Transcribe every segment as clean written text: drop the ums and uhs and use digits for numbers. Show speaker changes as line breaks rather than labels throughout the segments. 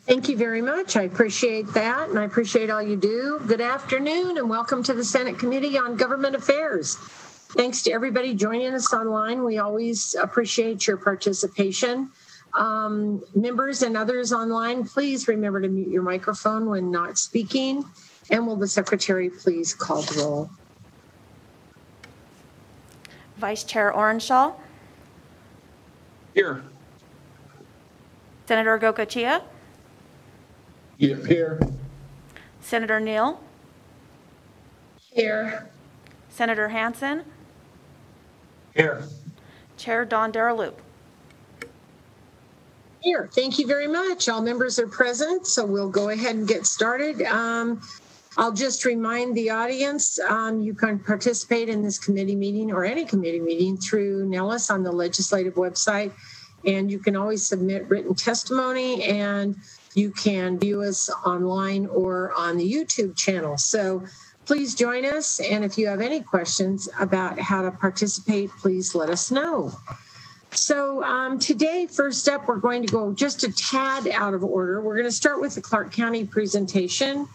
Thank you very much. I appreciate that, and I appreciate all you do. Good afternoon, and welcome to the Senate Committee on Government Affairs. Thanks to everybody joining us online. We always appreciate your participation. Members and others online, please remember to mute your microphone when not speaking. And will the Secretary please call the roll?
Vice Chair Orenshaw.
Here.
Senator Gocochea.
Here.
Senator Neal.
Here.
Senator Hansen.
Here.
Chair Don Daraloup.
Here. Thank you very much. All members are present, so we'll go ahead and get started. I'll just remind the audience, you can participate in this committee meeting or any committee meeting through Nellis on the legislative website, and you can always submit written testimony, and you can view us online or on the YouTube channel. So please join us, and if you have any questions about how to participate, please let us know. So today, first up, we're going to go just a tad out of order. We're going to start with the Clark County presentation.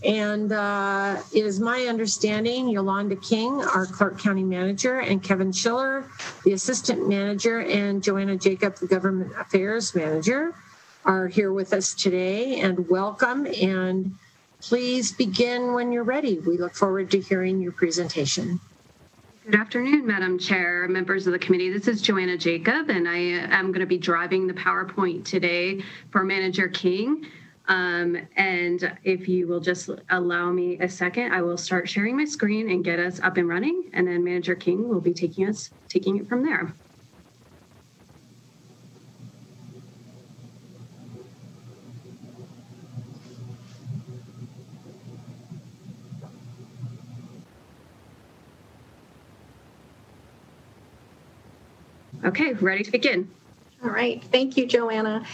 And it is my understanding Yolanda King, our Clark County manager, and Kevin Schiller, the assistant manager, and Joanna Jacob, the government affairs manager, are here with us today. And welcome, and please begin when you're ready. We look forward to hearing your presentation.
Good afternoon, Madam Chair, members of the committee. This is Joanna Jacob, and I am going to be driving the PowerPoint today for Manager King. And if you will just allow me a second, I will start sharing my screen and get us up and running, and then Manager King will be taking it from there. Okay, ready to begin.
All right, thank you, Joanna.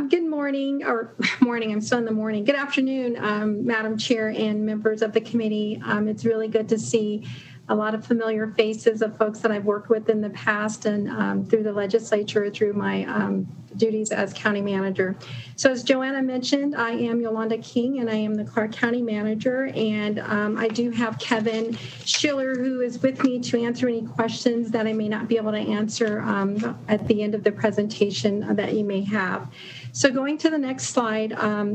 Good morning, I'm still in the morning. Good afternoon, Madam Chair and members of the committee. It's really good to see a lot of familiar faces of folks that I've worked with in the past and through the legislature, through my duties as county manager. So as Joanna mentioned, I am Yolanda King, and I am the Clark County manager. And I do have Kevin Schiller, who is with me to answer any questions that I may not be able to answer at the end of the presentation that you may have. So going to the next slide,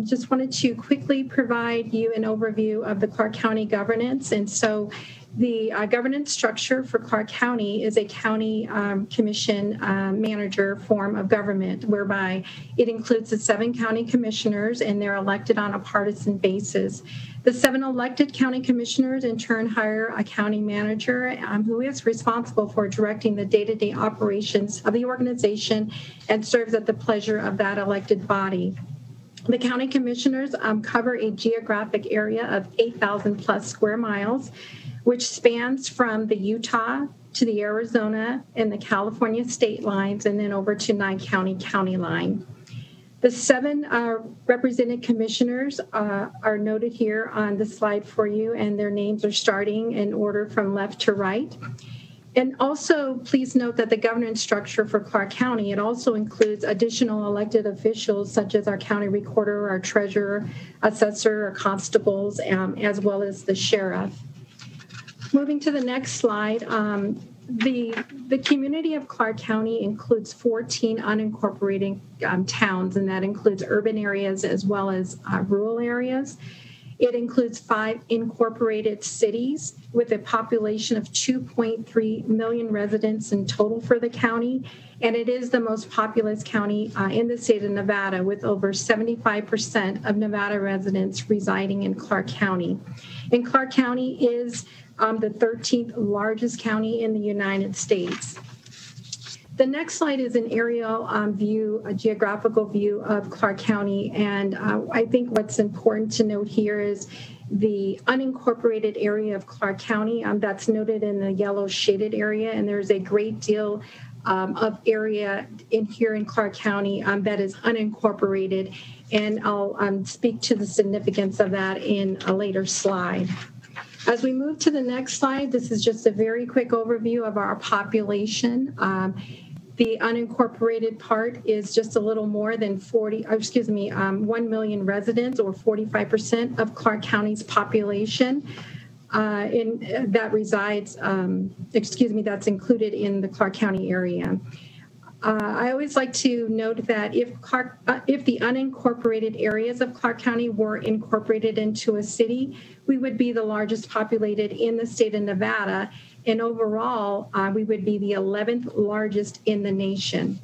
just wanted to quickly provide you an overview of the Clark County governance. And so the governance structure for Clark County is a county commission manager form of government, whereby it includes the 7 county commissioners, and they're elected on a partisan basis. The 7 elected county commissioners in turn hire a county manager who is responsible for directing the day-to-day operations of the organization and serves at the pleasure of that elected body. The county commissioners cover a geographic area of 8,000 plus square miles, which spans from the Utah to the Arizona and the California state lines, and then over to Nye County line. The 7 represented commissioners are noted here on the slide for you, and their names are starting in order from left to right. And also, please note that the governance structure for Clark County, it also includes additional elected officials such as our county recorder, our treasurer, assessor, our constables, as well as the sheriff. Moving to the next slide, the community of Clark County includes 14 unincorporated towns, and that includes urban areas as well as rural areas. It includes 5 incorporated cities with a population of 2.3 million residents in total for the county, and it is the most populous county in the state of Nevada, with over 75% of Nevada residents residing in Clark County. And Clark County is the 13th largest county in the United States. The next slide is an aerial view, a geographical view of Clark County. And I think what's important to note here is the unincorporated area of Clark County that's noted in the yellow shaded area. And there's a great deal of area here in Clark County that is unincorporated. And I'll speak to the significance of that in a later slide. As we move to the next slide, this is just a very quick overview of our population. The unincorporated part is just a little more than 1 million residents, or 45% of Clark County's population. That resides, that's included in the Clark County area. I always like to note that if the unincorporated areas of Clark County were incorporated into a city, we would be the largest populated in the state of Nevada, and overall, we would be the 11th largest in the nation.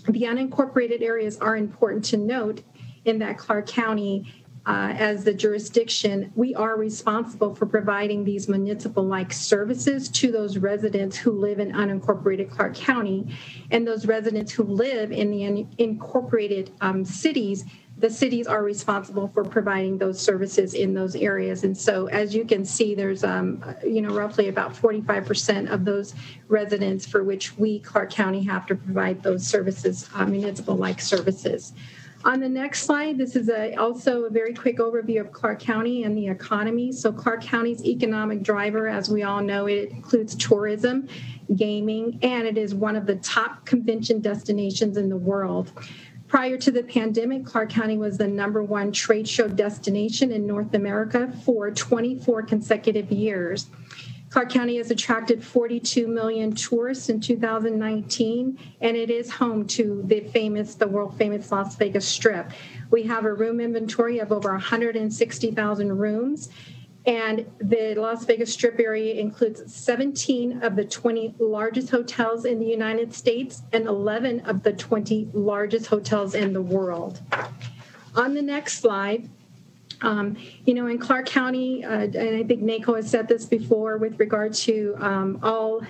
The unincorporated areas are important to note in that Clark County, as the jurisdiction, we are responsible for providing these municipal-like services to those residents who live in unincorporated Clark County, and those residents who live in the incorporated cities. The cities are responsible for providing those services in those areas. And so, as you can see, there's roughly about 45% of those residents for which we, Clark County, have to provide those services, municipal-like services. On the next slide, this is also a very quick overview of Clark County and the economy. So Clark County's economic driver, as we all know, it includes tourism, gaming, and it is one of the top convention destinations in the world. Prior to the pandemic, Clark County was the #1 trade show destination in North America for 24 consecutive years. Clark County has attracted 42 million tourists in 2019, and it is home to the world-famous Las Vegas Strip. We have a room inventory of over 160,000 rooms, and the Las Vegas Strip area includes 17 of the 20 largest hotels in the United States and 11 of the 20 largest hotels in the world. On the next slide, in Clark County, and I think NACO has said this before with regard to all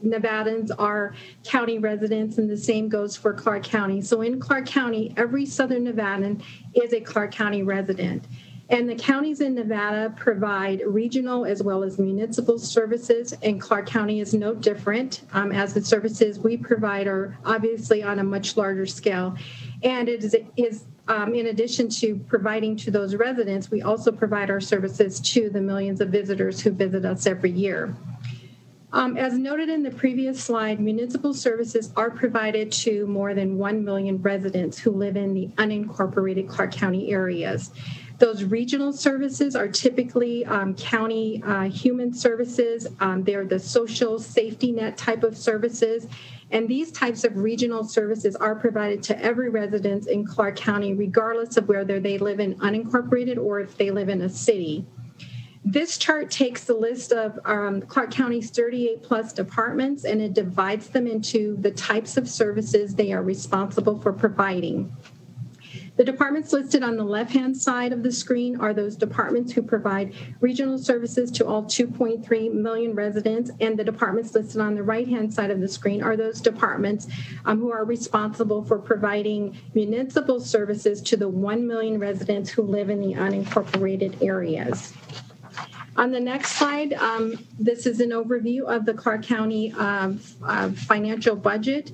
Nevadans are county residents, and the same goes for Clark County. So in Clark County, every Southern Nevadan is a Clark County resident. And the counties in Nevada provide regional as well as municipal services, and Clark County is no different, as the services we provide are obviously on a much larger scale. And it is in addition to providing to those residents, we also provide our services to the millions of visitors who visit us every year. As noted in the previous slide, municipal services are provided to more than 1 million residents who live in the unincorporated Clark County areas. Those regional services are typically county human services. They're the social safety net type of services. And these types of regional services are provided to every resident in Clark County, regardless of whether they live in unincorporated or if they live in a city. This chart takes the list of Clark County's 38 plus departments, and it divides them into the types of services they are responsible for providing. The departments listed on the left-hand side of the screen are those departments who provide regional services to all 2.3 million residents, and the departments listed on the right-hand side of the screen are those departments who are responsible for providing municipal services to the 1 million residents who live in the unincorporated areas. On the next slide, this is an overview of the Clark County financial budget.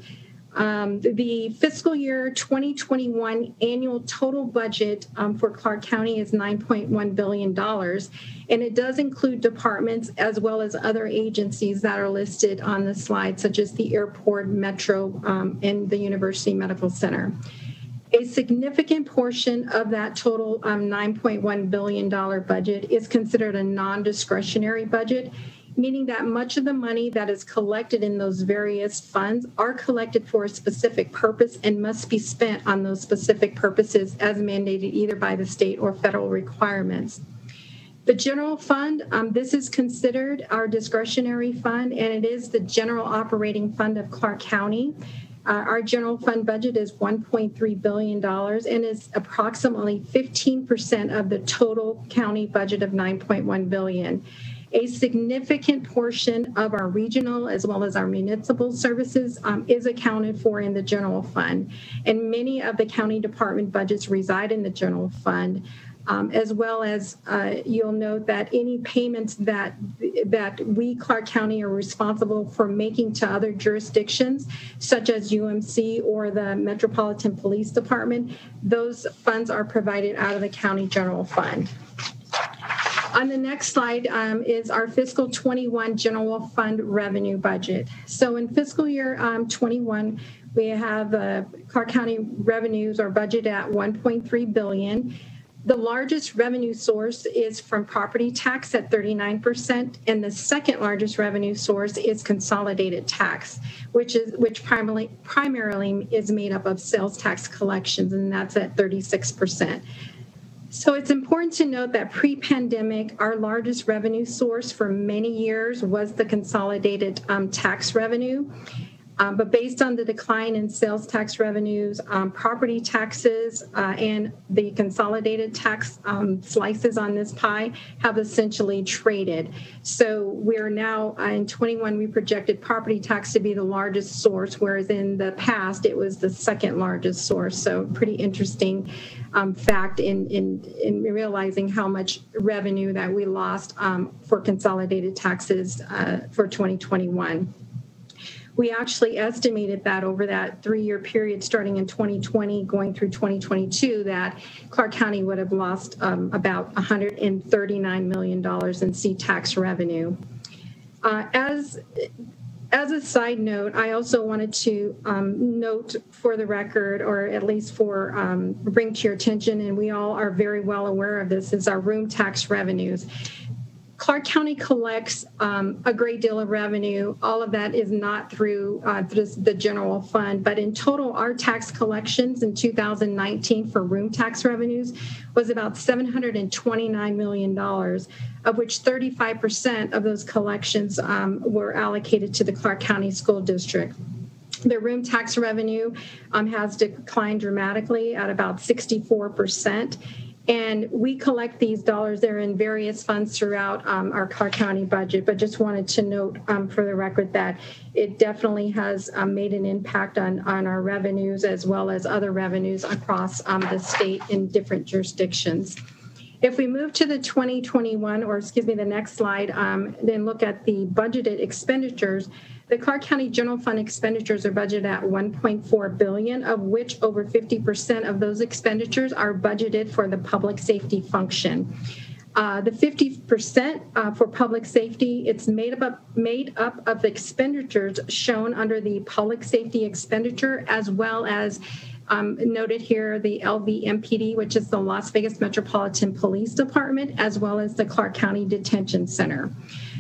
The fiscal year 2021 annual total budget for Clark County is $9.1 billion, and it does include departments as well as other agencies that are listed on the slide, such as the airport, Metro, and the University Medical Center. A significant portion of that total $9.1 billion budget is considered a non-discretionary budget, meaning that much of the money that is collected in those various funds are collected for a specific purpose and must be spent on those specific purposes as mandated either by the state or federal requirements. The general fund, this is considered our discretionary fund, and it is the general operating fund of Clark County. Our general fund budget is $1.3 billion and is approximately 15% of the total county budget of $9.1 billion. A significant portion of our regional as well as our municipal services is accounted for in the general fund. And many of the county department budgets reside in the general fund, as well as you'll note that any payments that we, Clark County, are responsible for making to other jurisdictions, such as UMC or the Metropolitan Police Department, those funds are provided out of the county general fund. On the next slide is our fiscal 21 general fund revenue budget. So in fiscal year 21, we have Clark County revenues are budgeted at $1.3 billion. The largest revenue source is from property tax at 39%, and the second largest revenue source is consolidated tax, which primarily is made up of sales tax collections, and that's at 36%. So it's important to note that pre-pandemic, our largest revenue source for many years was the consolidated tax revenue. But based on the decline in sales tax revenues, property taxes and the consolidated tax slices on this pie have essentially traded. So we're now in 21, we projected property tax to be the largest source, whereas in the past it was the second largest source. So pretty interesting fact in realizing how much revenue that we lost for consolidated taxes for 2021. We actually estimated that over that 3-year period starting in 2020 going through 2022 that Clark County would have lost about $139 million in C-tax revenue. As a side note, I also wanted to note for the record, or at least for bring to your attention, and we all are very well aware of this, is our room tax revenues. Clark County collects a great deal of revenue. All of that is not through the general fund, but in total, our tax collections in 2019 for room tax revenues was about $729 million, of which 35% of those collections were allocated to the Clark County School District. The room tax revenue has declined dramatically at about 64%. And we collect these dollars. They're in various funds throughout our Clark County budget, but just wanted to note for the record that it definitely has made an impact on our revenues as well as other revenues across the state in different jurisdictions. If we move to the 2021, or excuse me, the next slide, then look at the budgeted expenditures, the Clark County General Fund expenditures are budgeted at $1.4 billion, of which over 50% of those expenditures are budgeted for the public safety function. The 50% for public safety, it's made up of expenditures shown under the public safety expenditure, as well as noted here the LVMPD, which is the Las Vegas Metropolitan Police Department, as well as the Clark County Detention Center.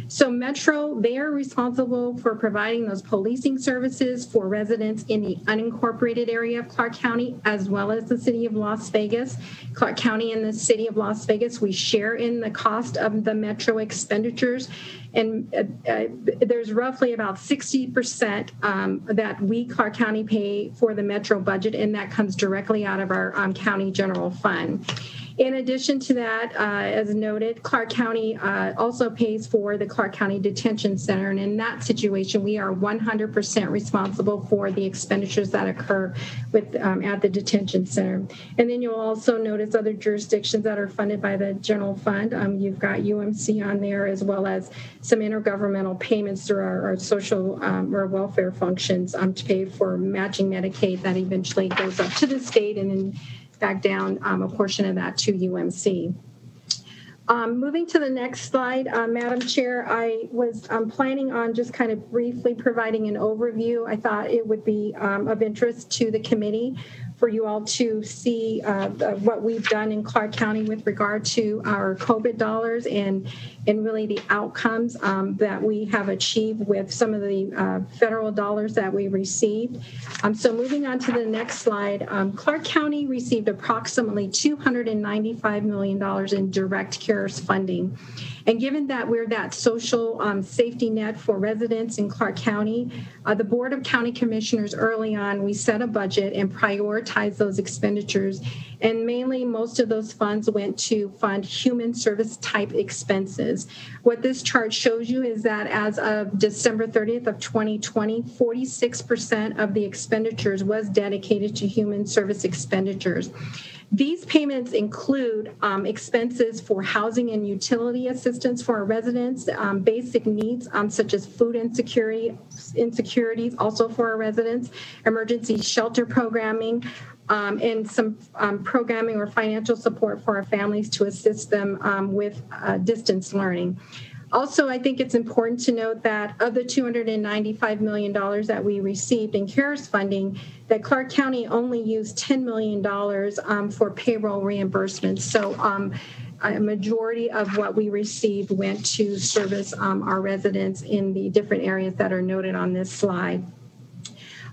So Metro, they are responsible for providing those policing services for residents in the unincorporated area of Clark County, as well as the city of Las Vegas. Clark County and the city of Las Vegas, we share in the cost of the Metro expenditures. And there's roughly about 60% that we, Clark County, pay for the Metro budget, and that comes directly out of our county general fund. In addition to that, as noted, Clark County also pays for the Clark County Detention Center. And in that situation, we are 100% responsible for the expenditures that occur with at the detention center. And then you'll also notice other jurisdictions that are funded by the general fund. You've got UMC on there, as well as some intergovernmental payments through our social or welfare functions to pay for matching Medicaid that eventually goes up to the state and then back down a portion of that to UMC. Moving to the next slide, Madam Chair, I was planning on just kind of briefly providing an overview. I thought it would be of interest to the committee for you all to see what we've done in Clark County with regard to our COVID dollars and really the outcomes that we have achieved with some of the federal dollars that we received. So moving on to the next slide, Clark County received approximately $295 million in direct CARES funding. And given that we're that social safety net for residents in Clark County, the Board of County Commissioners early on, we set a budget and prioritized those expenditures. And mainly most of those funds went to fund human service type expenses. What this chart shows you is that as of December 30th of 2020, 46% of the expenditures was dedicated to human service expenditures. These payments include expenses for housing and utility assistance for our residents, basic needs such as food insecurities also for our residents, emergency shelter programming, and some programming or financial support for our families to assist them with distance learning. Also, I think it's important to note that of the $295 million that we received in CARES funding, that Clark County only used $10 million for payroll reimbursements. So a majority of what we received went to service our residents in the different areas that are noted on this slide.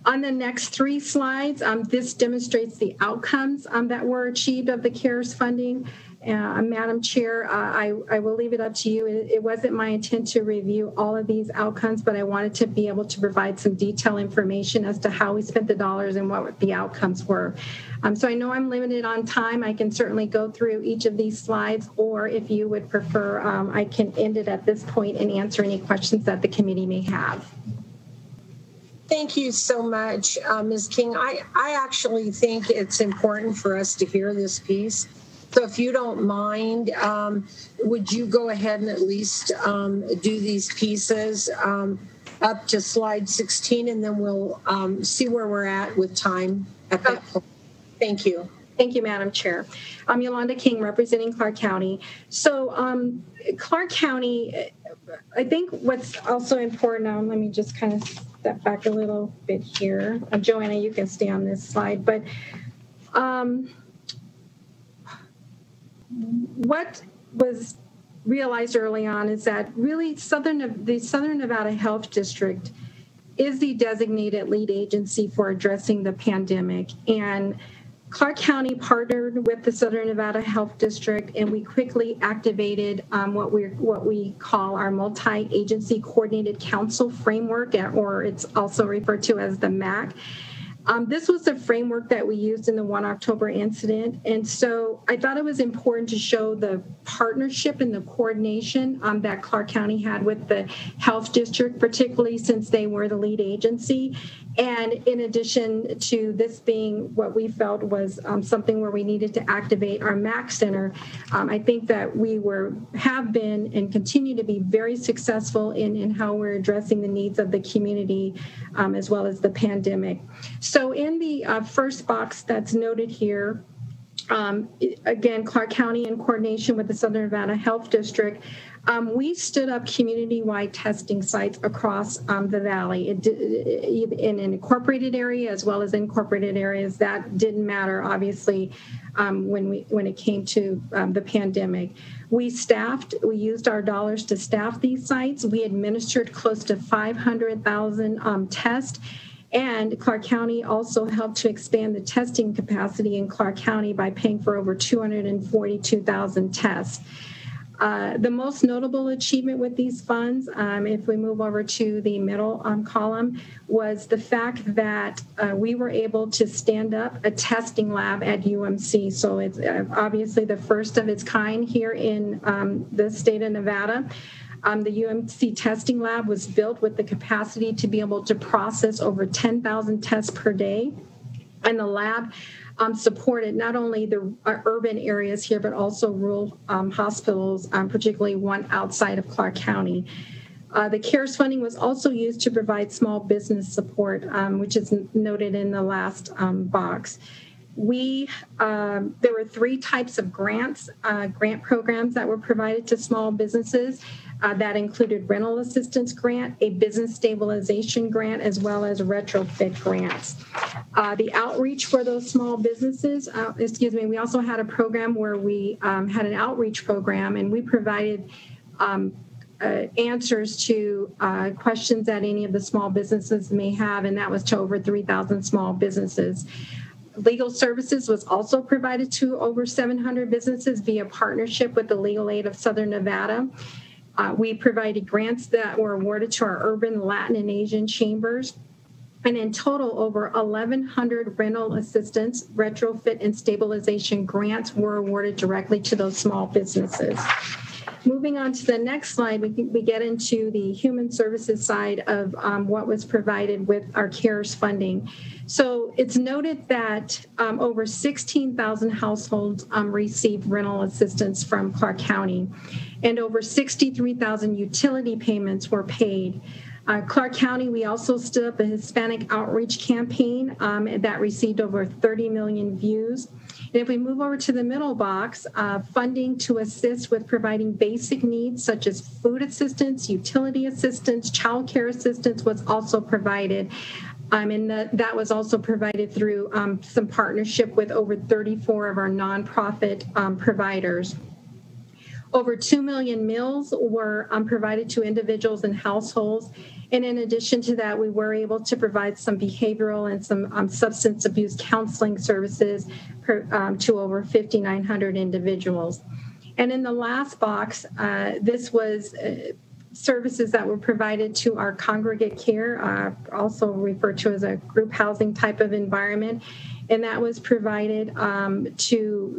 On the next 3 slides, this demonstrates the outcomes that were achieved of the CARES funding. Madam Chair, I will leave it up to you. It wasn't my intent to review all of these outcomes, but I wanted to be able to provide some detailed information as to how we spent the dollars and what the outcomes were. So I know I'm limited on time. I can certainly go through each of these slides, or if you would prefer, I can end it at this point and answer any questions that the committee may have.
Thank you so much, Ms. King. I actually think it's important for us to hear this piece. So if you don't mind, would you go ahead and at least do these pieces up to slide 16, and then we'll see where we're at with time at that point. Thank you.
Thank you, Madam Chair. I'm Yolanda King, representing Clark County. So Clark County, I think what's also important, let me just kind of step back a little bit here. Joanna, you can stay on this slide, but what was realized early on is that really the Southern Nevada Health District is the designated lead agency for addressing the pandemic. And Clark County partnered with the Southern Nevada Health District, and we quickly activated what we call our multi-agency coordinated council framework, or it's also referred to as the MAC. This was the framework that we used in the 1 October incident. And so I thought it was important to show the partnership and the coordination that Clark County had with the health district, particularly since they were the lead agency. And in addition to this being what we felt was something where we needed to activate our MAC Center, I think that we have been and continue to be very successful in how we're addressing the needs of the community as well as the pandemic. So in the first box that's noted here, again, Clark County in coordination with the Southern Nevada Health District, we stood up community-wide testing sites across the valley in an incorporated area as well as incorporated areas. That didn't matter, obviously, when it came to the pandemic. We used our dollars to staff these sites. We administered close to 500,000 tests. And Clark County also helped to expand the testing capacity in Clark County by paying for over 242,000 tests. The most notable achievement with these funds, if we move over to the middle column, was the fact that we were able to stand up a testing lab at UMC. So it's obviously the first of its kind here in the state of Nevada. The UMC testing lab was built with the capacity to be able to process over 10,000 tests per day. And the lab supported not only the urban areas here, but also rural hospitals, particularly one outside of Clark County. The CARES funding was also used to provide small business support, which is noted in the last box. There were 3 types of grant programs that were provided to small businesses. That included rental assistance grant, a business stabilization grant, as well as retrofit grants. The outreach for those small businesses, we also had a program where we had an outreach program, and we provided answers to questions that any of the small businesses may have, and that was to over 3,000 small businesses. Legal services was also provided to over 700 businesses via partnership with the Legal Aid of Southern Nevada. We provided grants that were awarded to our urban, Latin, and Asian chambers. And in total, over 1,100 rental assistance, retrofit, and stabilization grants were awarded directly to those small businesses. Moving on to the next slide, we get into the human services side of what was provided with our CARES funding. So it's noted that over 16,000 households received rental assistance from Clark County, and over 63,000 utility payments were paid. Clark County, we also stood up a Hispanic outreach campaign that received over 30 million views. And if we move over to the middle box, funding to assist with providing basic needs such as food assistance, utility assistance, child care assistance was also provided. And that was also provided through some partnership with over 34 of our nonprofit providers. Over 2 million meals were provided to individuals and households. And in addition to that, we were able to provide some behavioral and some substance abuse counseling services to over 5,900 individuals. And in the last box, this was services that were provided to our congregate care, also referred to as a group housing type of environment. And that was provided to,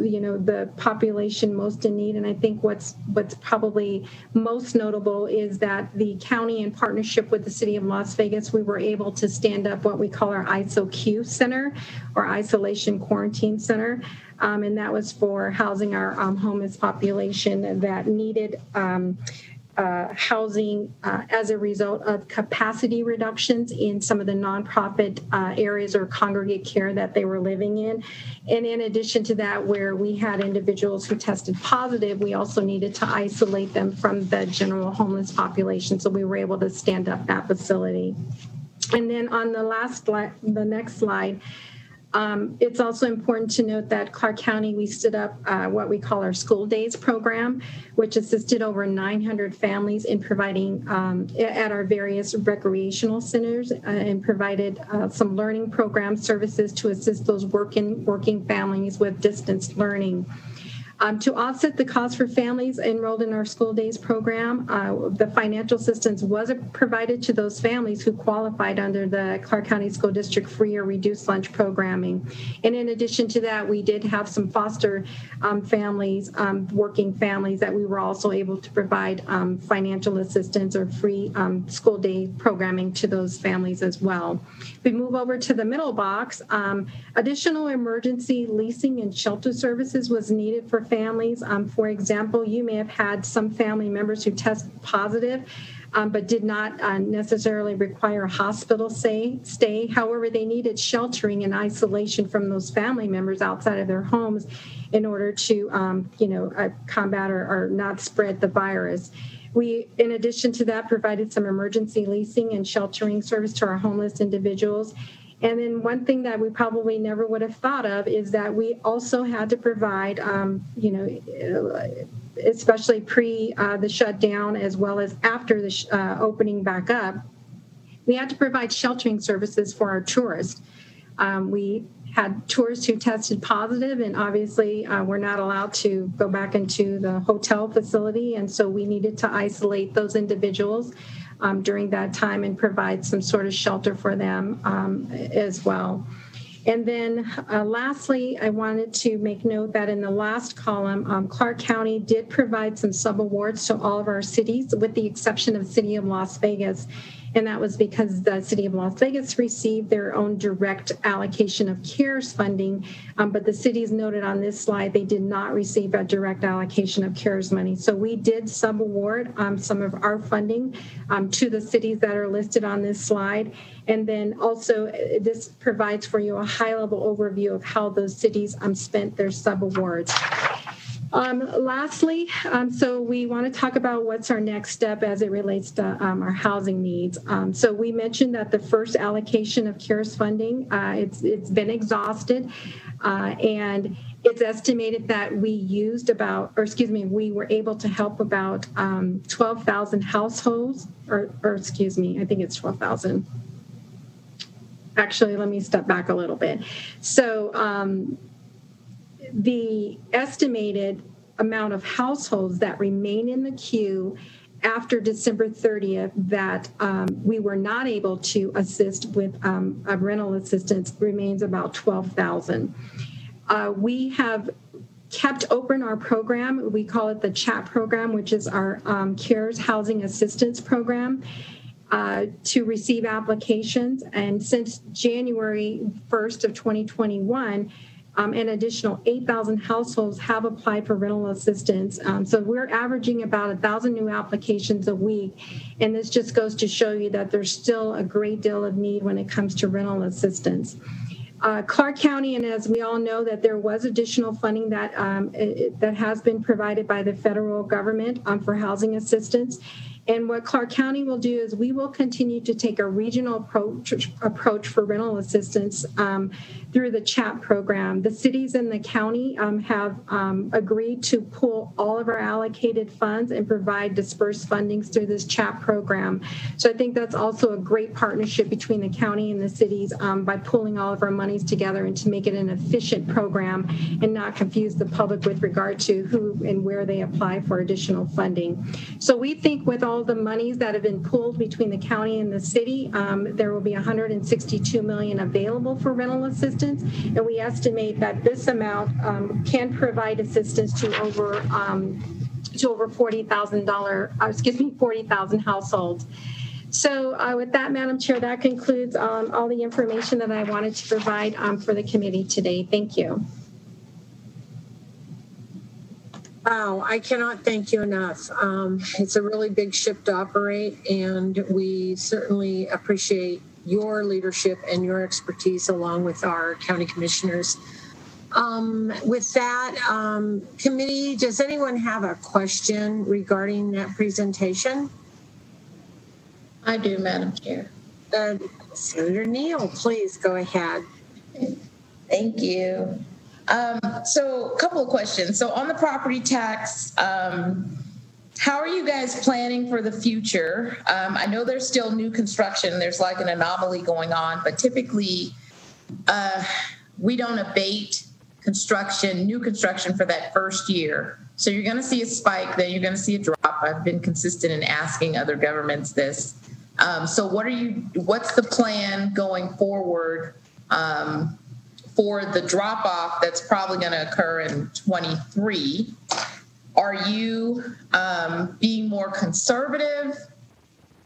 the population most in need. And I think what's probably most notable is that the county, in partnership with the city of Las Vegas, we were able to stand up what we call our ISO-Q Center, or Isolation Quarantine Center. And that was for housing our homeless population that needed housing as a result of capacity reductions in some of the nonprofit areas or congregate care that they were living in. And in addition to that, where we had individuals who tested positive, we also needed to isolate them from the general homeless population. So we were able to stand up that facility. And then on the next slide, it's also important to note that Clark County, we stood up what we call our School Days program, which assisted over 900 families in providing at our various recreational centers and provided some learning program services to assist those working families with distance learning. To offset the cost for families enrolled in our School Days program, the financial assistance was provided to those families who qualified under the Clark County School District free or reduced lunch programming. And in addition to that, we did have some foster families, working families, that we were also able to provide financial assistance or free school day programming to those families as well. If we move over to the middle box, additional emergency leasing and shelter services was needed for families. For example, you may have had some family members who tested positive, but did not necessarily require a hospital stay. However, they needed sheltering and isolation from those family members outside of their homes in order to, combat or not spread the virus. We, in addition to that, provided some emergency leasing and sheltering service to our homeless individuals. And then one thing that we probably never would have thought of is that we also had to provide, especially pre the shutdown as well as after the opening back up, we had to provide sheltering services for our tourists. We had tourists who tested positive, and obviously we're not allowed to go back into the hotel facility. And so we needed to isolate those individuals during that time and provide some sort of shelter for them as well. And then lastly, I wanted to make note that in the last column, Clark County did provide some subawards to all of our cities, with the exception of the City of Las Vegas. And that was because the City of Las Vegas received their own direct allocation of CARES funding. But the cities noted on this slide, they did not receive a direct allocation of CARES money. So we did subaward some of our funding to the cities that are listed on this slide. And then also this provides for you a high-level overview of how those cities spent their subawards. Lastly, so we want to talk about what's our next step as it relates to our housing needs. So we mentioned that the first allocation of CARES funding, it's been exhausted, and it's estimated that we were able to help about 12,000 households, I think it's 12,000. Actually, let me step back a little bit. So the estimated amount of households that remain in the queue after December 30th that we were not able to assist with a rental assistance remains about 12,000. We have kept open our program. We call it the CHAP program, which is our CARES Housing Assistance Program, to receive applications. And since January 1st of 2021, An additional 8,000 households have applied for rental assistance. So we're averaging about 1,000 new applications a week. And this just goes to show you that there's still a great deal of need when it comes to rental assistance. Clark County, and as we all know, that there was additional funding that that has been provided by the federal government for housing assistance. And what Clark County will do is we will continue to take a regional approach for rental assistance through the CHAP program. The cities in the county have agreed to pull all of our allocated funds and provide dispersed fundings through this CHAP program. So I think that's also a great partnership between the county and the cities by pulling all of our monies together and to make it an efficient program and not confuse the public with regard to who and where they apply for additional funding. So we think with all the monies that have been pulled between the county and the city, there will be $162 million available for rental assistance, and we estimate that this amount can provide assistance to over 40,000 households. So with that, Madam Chair, that concludes all the information that I wanted to provide for the committee today. Thank you.
Wow, I cannot thank you enough. It's a really big ship to operate, and we certainly appreciate your leadership and your expertise along with our county commissioners. With that, committee, does anyone have a question regarding that presentation?
I do, Madam Chair.
Senator Neal, please go ahead.
Thank you. So a couple of questions. So on the property tax, how are you guys planning for the future? I know there's still new construction. There's like an anomaly going on, but typically we don't abate new construction for that first year. So you're going to see a spike, then you're going to see a drop. I've been consistent in asking other governments this. So what's the plan going forward for the drop-off that's probably going to occur in 23? Are you being more conservative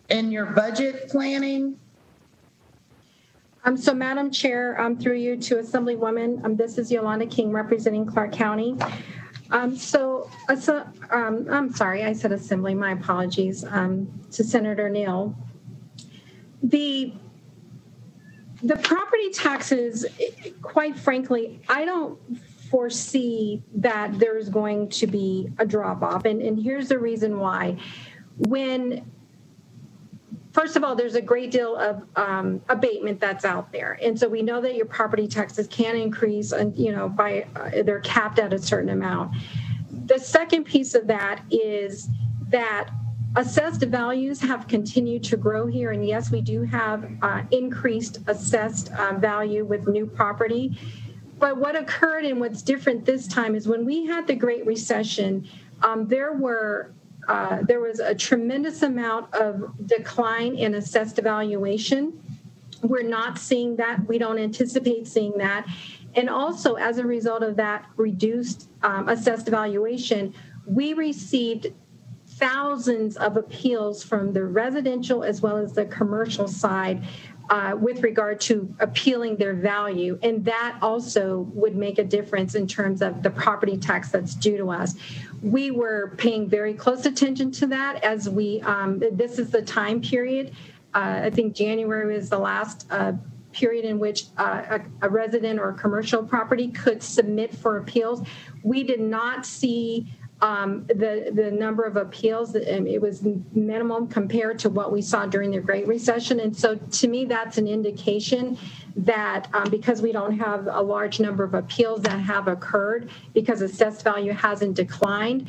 in your budget planning?
So, Madam Chair, through you to Assemblywoman, this is Yolanda King representing Clark County. I'm sorry, I said Assembly, my apologies, to Senator Neal. The property taxes, quite frankly, I don't foresee that there's going to be a drop-off. And here's the reason why. First of all, there's a great deal of abatement that's out there. And so we know that your property taxes can increase, and they're capped at a certain amount. The second piece of that is that assessed values have continued to grow here. And yes, we do have increased assessed value with new property. But what occurred and what's different this time is when we had the Great Recession, there was a tremendous amount of decline in assessed valuation. We're not seeing that. We don't anticipate seeing that. And also, as a result of that reduced assessed valuation, we received thousands of appeals from the residential as well as the commercial side with regard to appealing their value. And that also would make a difference in terms of the property tax that's due to us. We were paying very close attention to that as this is the time period. I think January was the last period in which a resident or a commercial property could submit for appeals. We did not see the number of appeals. It was minimum compared to what we saw during the Great Recession. And so to me, that's an indication that because we don't have a large number of appeals that have occurred because assessed value hasn't declined,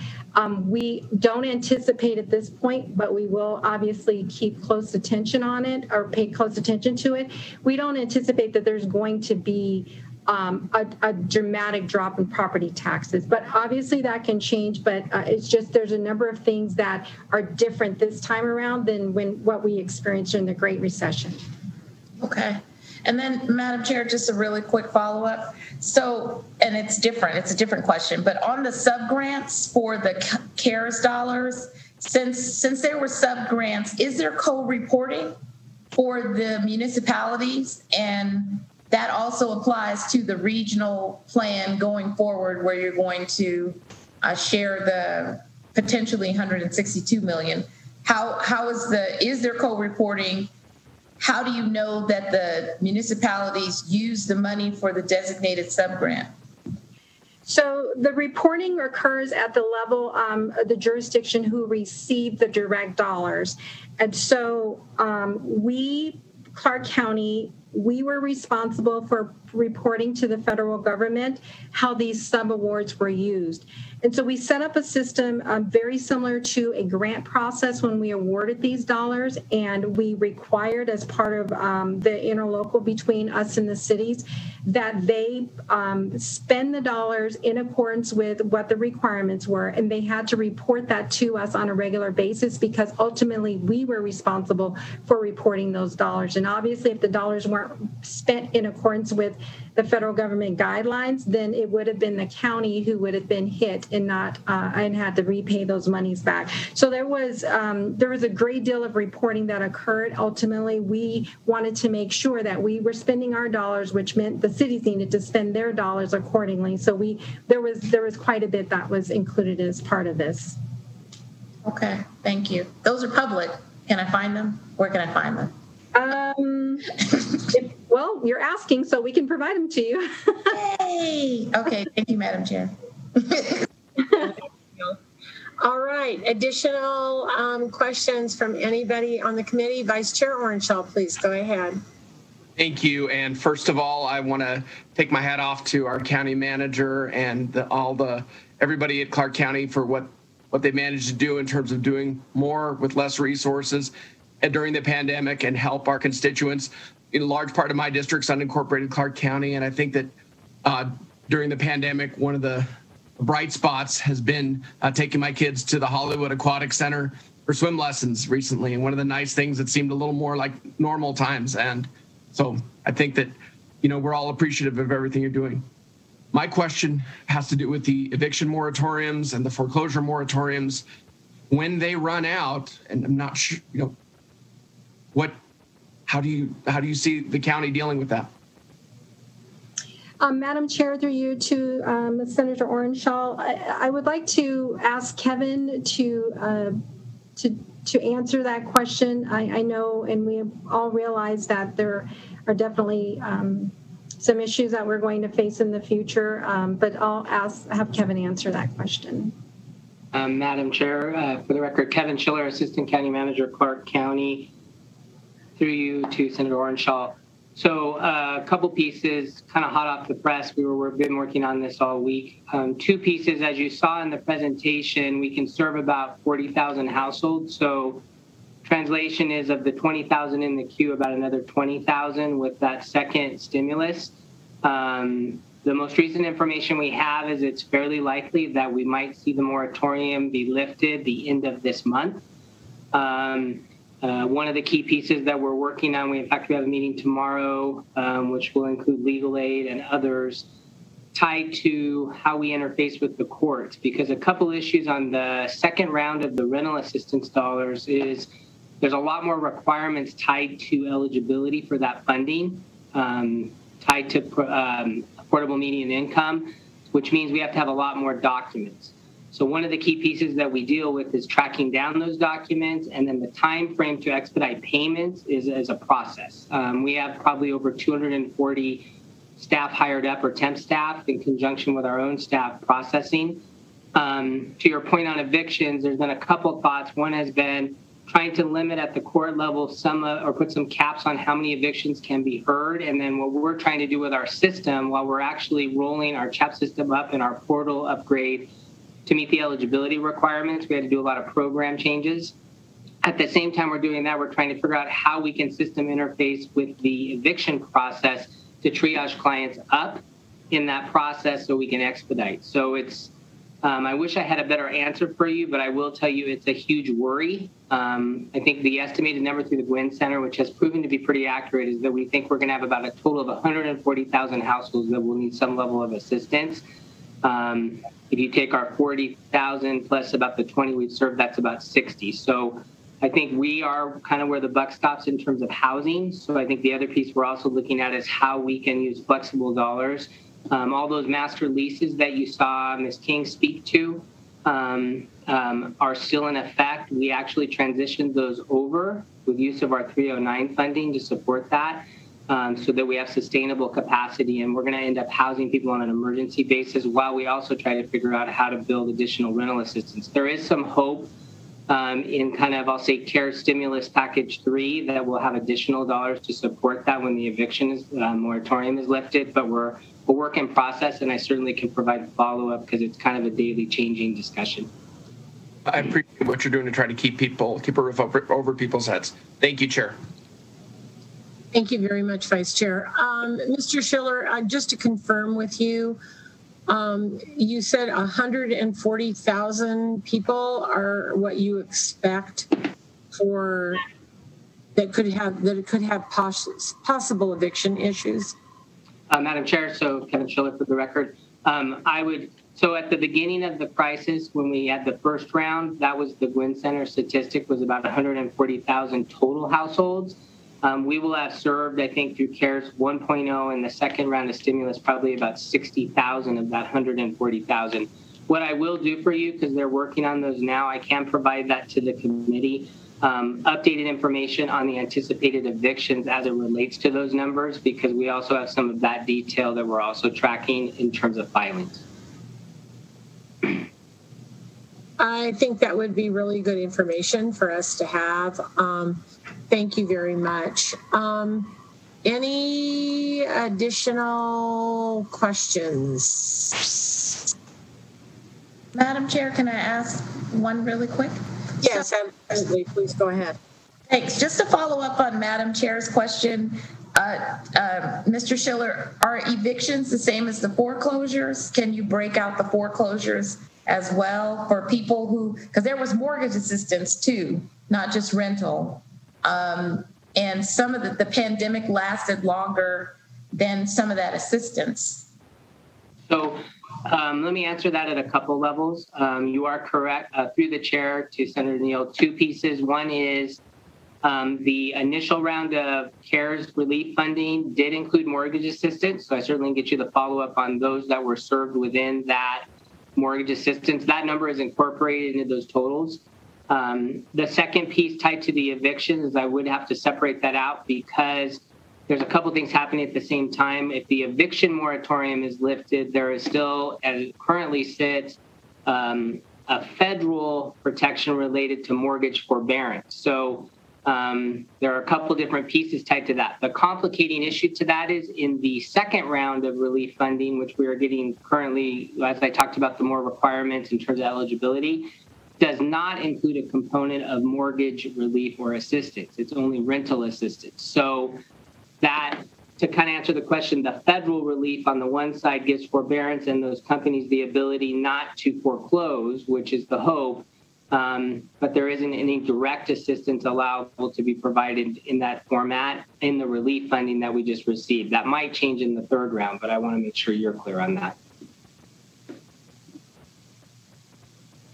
we don't anticipate at this point, but we will obviously keep close attention on it or pay close attention to it. We don't anticipate that there's going to be a dramatic drop in property taxes, but obviously that can change. But it's just there's a number of things that are different this time around than what we experienced in the Great Recession. Okay.
And then, Madam Chair, just a really quick follow-up. So, and it's different. It's a different question. But on the sub-grants for the CARES dollars, since there were sub-grants, is there co-reporting for the municipalities? And that also applies to the regional plan going forward, where you're going to share the potentially 162 million. How is there co-reporting? How do you know that the municipalities use the money for the designated subgrant?
So the reporting occurs at the level of the jurisdiction who received the direct dollars. And so we, Clark County, we were responsible for reporting to the federal government how these subawards were used. And so we set up a system very similar to a grant process when we awarded these dollars, and we required, as part of the interlocal between us and the cities, that they spend the dollars in accordance with what the requirements were, and they had to report that to us on a regular basis, because ultimately we were responsible for reporting those dollars. And obviously, if the dollars weren't spent in accordance with the federal government guidelines, then it would have been the county who would have been hit and not and had to repay those monies back. So there was a great deal of reporting that occurred. Ultimately, we wanted to make sure that we were spending our dollars, which meant the cities needed to spend their dollars accordingly. So there was quite a bit that was included as part of this.
Okay, thank you. Those are public. Can I find them? Where can I find them?
Well, you're asking, so we can provide them to you.
Yay! Okay, thank you, Madam Chair.
All right. Additional questions from anybody on the committee? Vice Chair Orenshaw, please go ahead.
Thank you. And first of all, I want to take my hat off to our county manager and everybody at Clark County for what they managed to do in terms of doing more with less resources during the pandemic and help our constituents. In a large part of my district's unincorporated Clark County, and I think that during the pandemic, one of the bright spots has been taking my kids to the Hollywood Aquatic Center for swim lessons recently, and one of the nice things that seemed a little more like normal times. And so I think that, we're all appreciative of everything you're doing. My question has to do with the eviction moratoriums and the foreclosure moratoriums. When they run out, and I'm not sure, how do you see the county dealing with that?
Madam Chair, through you to Senator Orenshaw, I would like to ask Kevin to answer that question. I know, and we all realize that there are definitely some issues that we're going to face in the future, but I'll have Kevin answer that question.
Madam Chair, for the record, Kevin Schiller, Assistant County Manager, Clark County. Through you to Senator Orenshaw. So a couple pieces kind of hot off the press. We've been working on this all week. Two pieces, as you saw in the presentation, we can serve about 40,000 households. So translation is of the 20,000 in the queue, about another 20,000 with that second stimulus. The most recent information we have is it's fairly likely that we might see the moratorium be lifted the end of this month. One of the key pieces that we're working on, we have a meeting tomorrow, which will include legal aid and others, tied to how we interface with the courts, because a couple issues on the second round of the rental assistance dollars is there's a lot more requirements tied to eligibility for that funding, tied to affordable median income, which means we have to have a lot more documents. So one of the key pieces that we deal with is tracking down those documents, and then the time frame to expedite payments is a process. We have probably over 240 staff hired up, or temp staff, in conjunction with our own staff processing. To your point on evictions, there's been a couple thoughts. One has been trying to limit at the court level or put some caps on how many evictions can be heard. And then what we're trying to do with our system, while we're actually rolling our CHAP system up and our portal upgrade to meet the eligibility requirements, we had to do a lot of program changes. At the same time we're doing that, we're trying to figure out how we can system interface with the eviction process to triage clients up in that process so we can expedite. So it's, I wish I had a better answer for you, but I will tell you it's a huge worry. I think the estimated number through the Gwynn Center, which has proven to be pretty accurate, is that we think we're going to have about a total of 140,000 households that will need some level of assistance. If you take our 40,000 plus about the 20 we've served, that's about 60. So I think we are kind of where the buck stops in terms of housing. So I think the other piece we're also looking at is how we can use flexible dollars. All those master leases that you saw Ms. King speak to are still in effect. We actually transitioned those over with use of our 309 funding to support that so that we have sustainable capacity. And we're going to end up housing people on an emergency basis while we also try to figure out how to build additional rental assistance. There is some hope in kind of, I'll say, CARE stimulus package 3 that will have additional dollars to support that when the eviction moratorium is lifted, but we're a work in process, and I certainly can provide follow-up because it's kind of a daily changing discussion.
I appreciate what you're doing to try to keep a roof over people's heads. Thank you, Chair.
Thank you very much, Vice Chair. Mr. Schiller, just to confirm with you, you said 140,000 people are what you expect for that could have possible eviction issues.
Madam Chair, so Kevin Schiller for the record. So at the beginning of the crisis, when we had the first round, that was the Gwynn Center statistic was about 140,000 total households. We will have served, I think, through CARES 1.0 and the second round of stimulus, probably about 60,000 of that 140,000. What I will do for you, because they're working on those now, I can provide that to the committee. Updated information on the anticipated evictions as it relates to those numbers, because we also have some of that detail that we're also tracking in terms of filings.
I think that would be really good information for us to have. Thank you very much. Any additional questions?
Madam Chair, can I ask one really quick?
Yes, absolutely. Please go ahead.
Thanks. Just to follow up on Madam Chair's question, Mr. Schiller, are evictions the same as the foreclosures? Can you break out the foreclosures as well for people who, because there was mortgage assistance too, not just rental. And some of the pandemic lasted longer than some of that assistance.
So let me answer that at a couple levels. You are correct, through the chair to Senator Neal, two pieces. One is the initial round of CARES relief funding did include mortgage assistance. So I certainly get you the follow-up on those that were served within that mortgage assistance. That number is incorporated into those totals. The second piece tied to the evictions is I would have to separate that out because there's a couple things happening at the same time. If the eviction moratorium is lifted, there is still, as it currently sits, a federal protection related to mortgage forbearance. So there are a couple different pieces tied to that. The complicating issue to that is in the second round of relief funding, which we are getting currently, as I talked about, the more requirements in terms of eligibility, does not include a component of mortgage relief or assistance. It's only rental assistance. So that, to kind of answer the question, the federal relief on the one side gives forbearance and those companies the ability not to foreclose, which is the hope, but there isn't any direct assistance allowable to be provided in that format in the relief funding that we just received. That might change in the third round, but I want to make sure you're clear on that.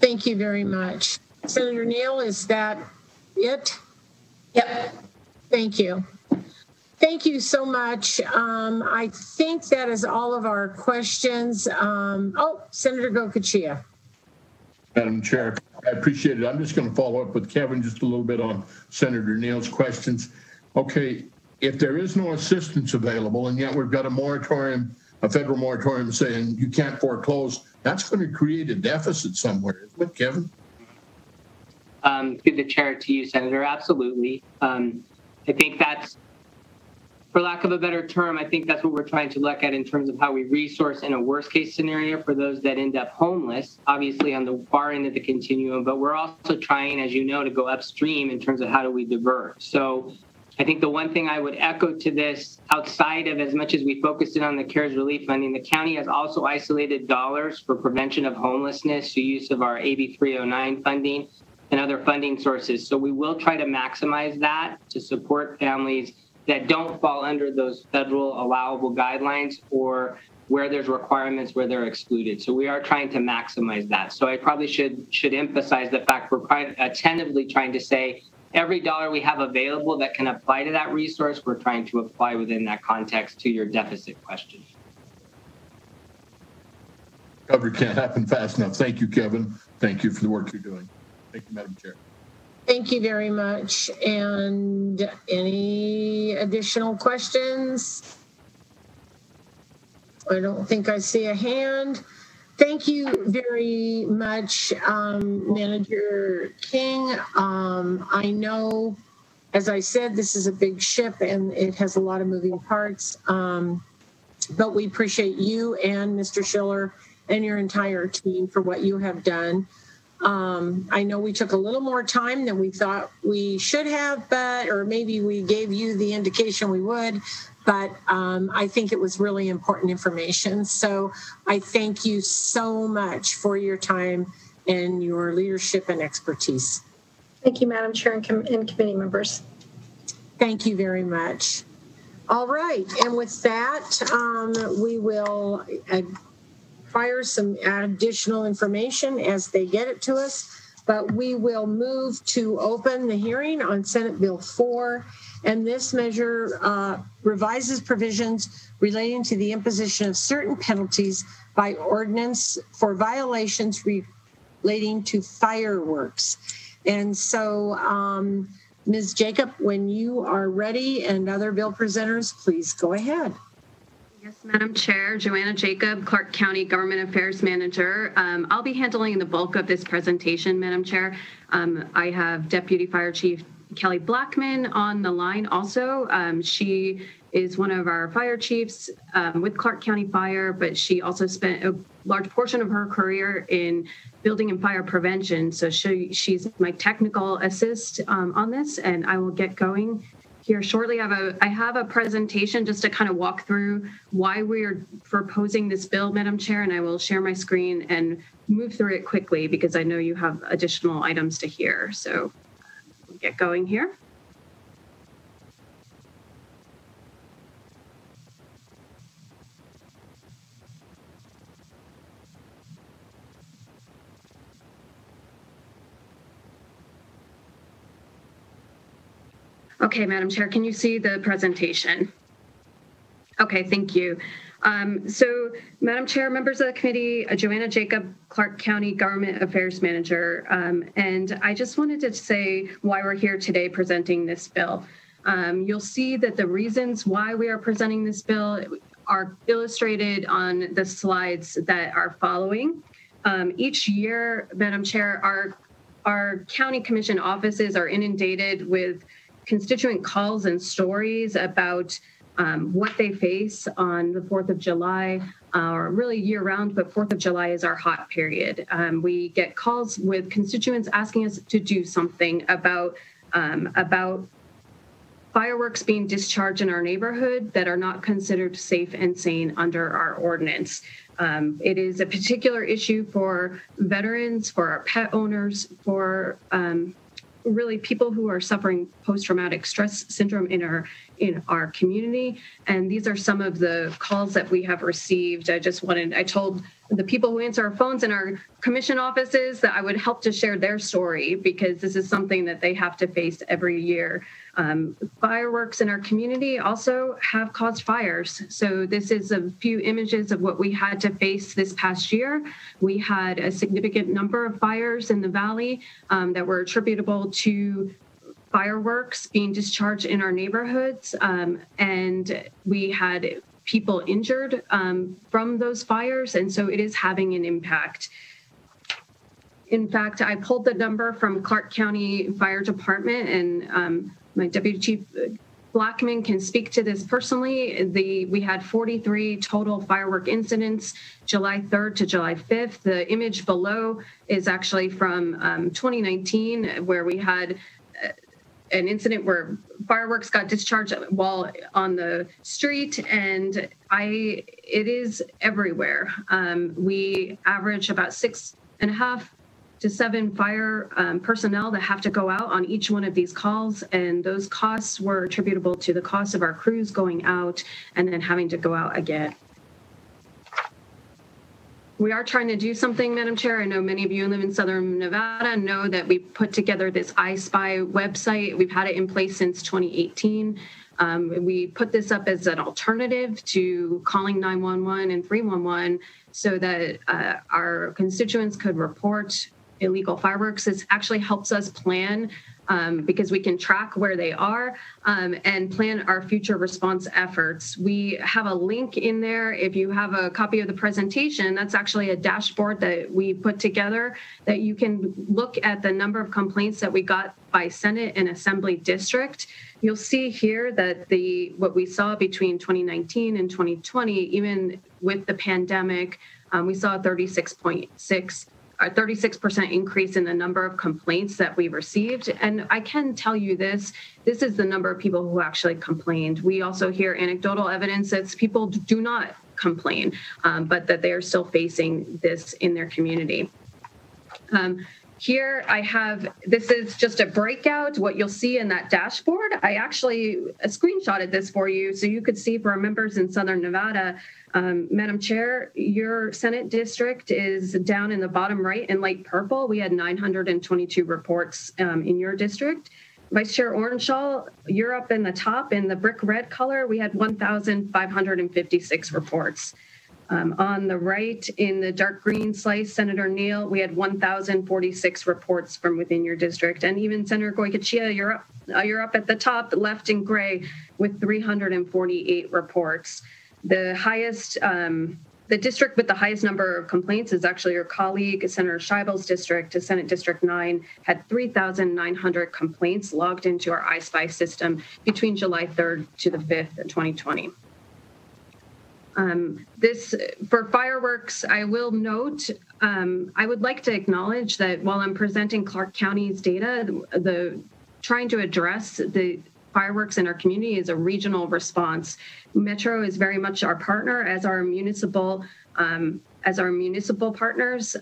Thank you very much. Senator Neal, is that it?
Yep.
Thank you. Thank you so much. I think that is all of our questions. Senator Goicoechea.
Madam Chair, I appreciate it. I'm just going to follow up with Kevin just a little bit on Senator Neal's questions. Okay, if there is no assistance available and yet we've got a moratorium, a federal moratorium saying you can't foreclose, that's going to create a deficit somewhere, isn't it, Kevin?
Through the chair to you, Senator, absolutely. I think that's, for lack of a better term, I think that's what we're trying to look at in terms of how we resource in a worst case scenario for those that end up homeless, obviously on the far end of the continuum, but we're also trying, as you know, to go upstream in terms of how do we divert. So I think the one thing I would echo to this, outside of as much as we focused in on the CARES relief funding, the county has also isolated dollars for prevention of homelessness through use of our AB 309 funding and other funding sources. So we will try to maximize that to support families that don't fall under those federal allowable guidelines or where there's requirements where they're excluded. So we are trying to maximize that. So I probably should emphasize the fact we're attentively trying to say every dollar we have available that can apply to that resource, we're trying to apply within that context to your deficit question.
Recovery can't happen fast enough. Thank you, Kevin. Thank you for the work you're doing. Thank you, Madam Chair.
Thank you very much. And any additional questions? I don't think I see a hand. Thank you very much, Manager King. I know, as I said, this is a big ship and it has a lot of moving parts, but we appreciate you and Mr. Schiller and your entire team for what you have done. I know we took a little more time than we thought we should have, or maybe we gave you the indication we would, but I think it was really important information. So I thank you so much for your time and your leadership and expertise.
Thank you, Madam Chair and committee members.
Thank you very much. All right, and with that, we will fire some additional information as they get it to us, but we will move to open the hearing on Senate Bill 4, and this measure revises provisions relating to the imposition of certain penalties by ordinance for violations relating to fireworks. And so, Ms. Jacob, when you are ready and other bill presenters, please go ahead.
Yes, Madam Chair, Joanna Jacob, Clark County Government Affairs Manager. I'll be handling the bulk of this presentation, Madam Chair. I have Deputy Fire Chief Kelly Blackman on the line also. She is one of our fire chiefs with Clark County Fire, but she also spent a large portion of her career in building and fire prevention. So she's my technical assist on this, and I will get going here shortly. I have a presentation just to kind of walk through why we're proposing this bill, Madam Chair, and I will share my screen and move through it quickly because I know you have additional items to hear. So we'll get going here. Okay, Madam Chair, can you see the presentation? Okay, thank you. So, Madam Chair, members of the committee, Joanna Jacob, Clark County Government Affairs Manager, and I just wanted to say why we're here today presenting this bill. You'll see that the reasons why we are presenting this bill are illustrated on the slides that are following. Each year, Madam Chair, our county commission offices are inundated with constituent calls and stories about what they face on the 4th of July, or really year-round, but 4th of July is our hot period. We get calls with constituents asking us to do something about fireworks being discharged in our neighborhood that are not considered safe and sane under our ordinance. It is a particular issue for veterans, for our pet owners, for really people who are suffering post-traumatic stress syndrome in our community. And these are some of the calls that we have received. I told the people who answer our phones in our commission offices that I would help to share their story because this is something that they have to face every year. Fireworks in our community also have caused fires. So this is a few images of what we had to face this past year. We had a significant number of fires in the valley that were attributable to fireworks being discharged in our neighborhoods. And we had people injured from those fires. And so it is having an impact. In fact, I pulled the number from Clark County Fire Department, and my Deputy Chief Blackman can speak to this personally. We had 43 total firework incidents, July 3rd to July 5th. The image below is actually from 2019, where we had an incident where fireworks got discharged while on the street, and it is everywhere. We average about 6.5 to 7 fire personnel that have to go out on each one of these calls, and those costs were attributable to the cost of our crews going out and then having to go out again. We are trying to do something, Madam Chair. I know many of you live in Southern Nevada know that we put together this I-Spy website. We've had it in place since 2018. We put this up as an alternative to calling 911 and 311 so that our constituents could report illegal fireworks. This actually helps us plan because we can track where they are and plan our future response efforts. We have a link in there. If you have a copy of the presentation, that's actually a dashboard that we put together that you can look at the number of complaints that we got by Senate and Assembly district. You'll see here that what we saw between 2019 and 2020, even with the pandemic, we saw a 36% increase in the number of complaints that we received. And I can tell you this is the number of people who actually complained. We also hear anecdotal evidence that people do not complain, but that they are still facing this in their community. Here I have, this is just a breakout, what you'll see in that dashboard. I actually screenshotted this for you so you could see for our members in Southern Nevada. Madam Chair, your Senate district is down in the bottom right in light purple. We had 922 reports in your district. Vice Chair Orenshaw, you're up in the top in the brick red color. We had 1,556 reports. On the right in the dark green slice, Senator Neal, we had 1,046 reports from within your district. And even Senator Goycochea, you're up at the top left in gray with 348 reports. The highest, the district with the highest number of complaints is actually your colleague, Senator Scheibel's district, Senate District 9, had 3,900 complaints logged into our I-Spy system between July 3rd to the 5th of 2020. For fireworks, I will note, I would like to acknowledge that while I'm presenting Clark County's data, trying to address the fireworks in our community is a regional response. Metro is very much our partner as our municipal partners.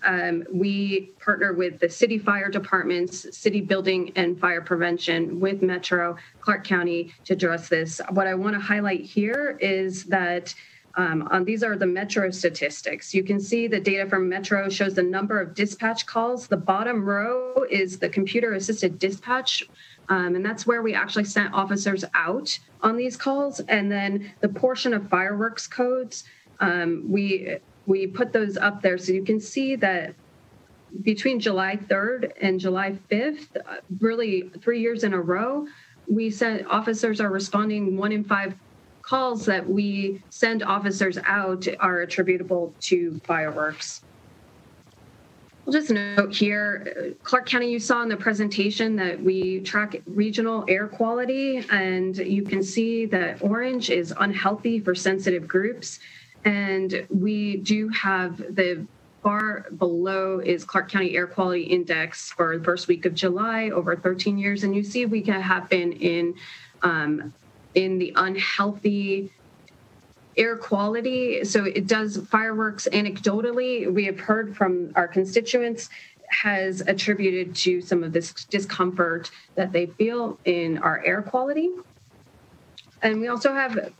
We partner with the city fire departments, city building and fire prevention with Metro, Clark County to address this. What I want to highlight here is that these are the Metro statistics. You can see the data from Metro shows the number of dispatch calls. The bottom row is the computer-assisted dispatch, and that's where we actually sent officers out on these calls. And then the portion of fireworks codes, we put those up there so you can see that between July 3rd and July 5th, really 3 years in a row, we sent officers are responding 1 in 5 calls that we send officers out are attributable to fireworks. I'll just note here, Clark County, you saw in the presentation that we track regional air quality, and you can see that orange is unhealthy for sensitive groups. And we do have the bar below is Clark County Air Quality Index for the first week of July over 13 years. And you see we have been in the unhealthy air quality. So it does fireworks anecdotally. We have heard from our constituents has attributed to some of this discomfort that they feel in our air quality. And we also have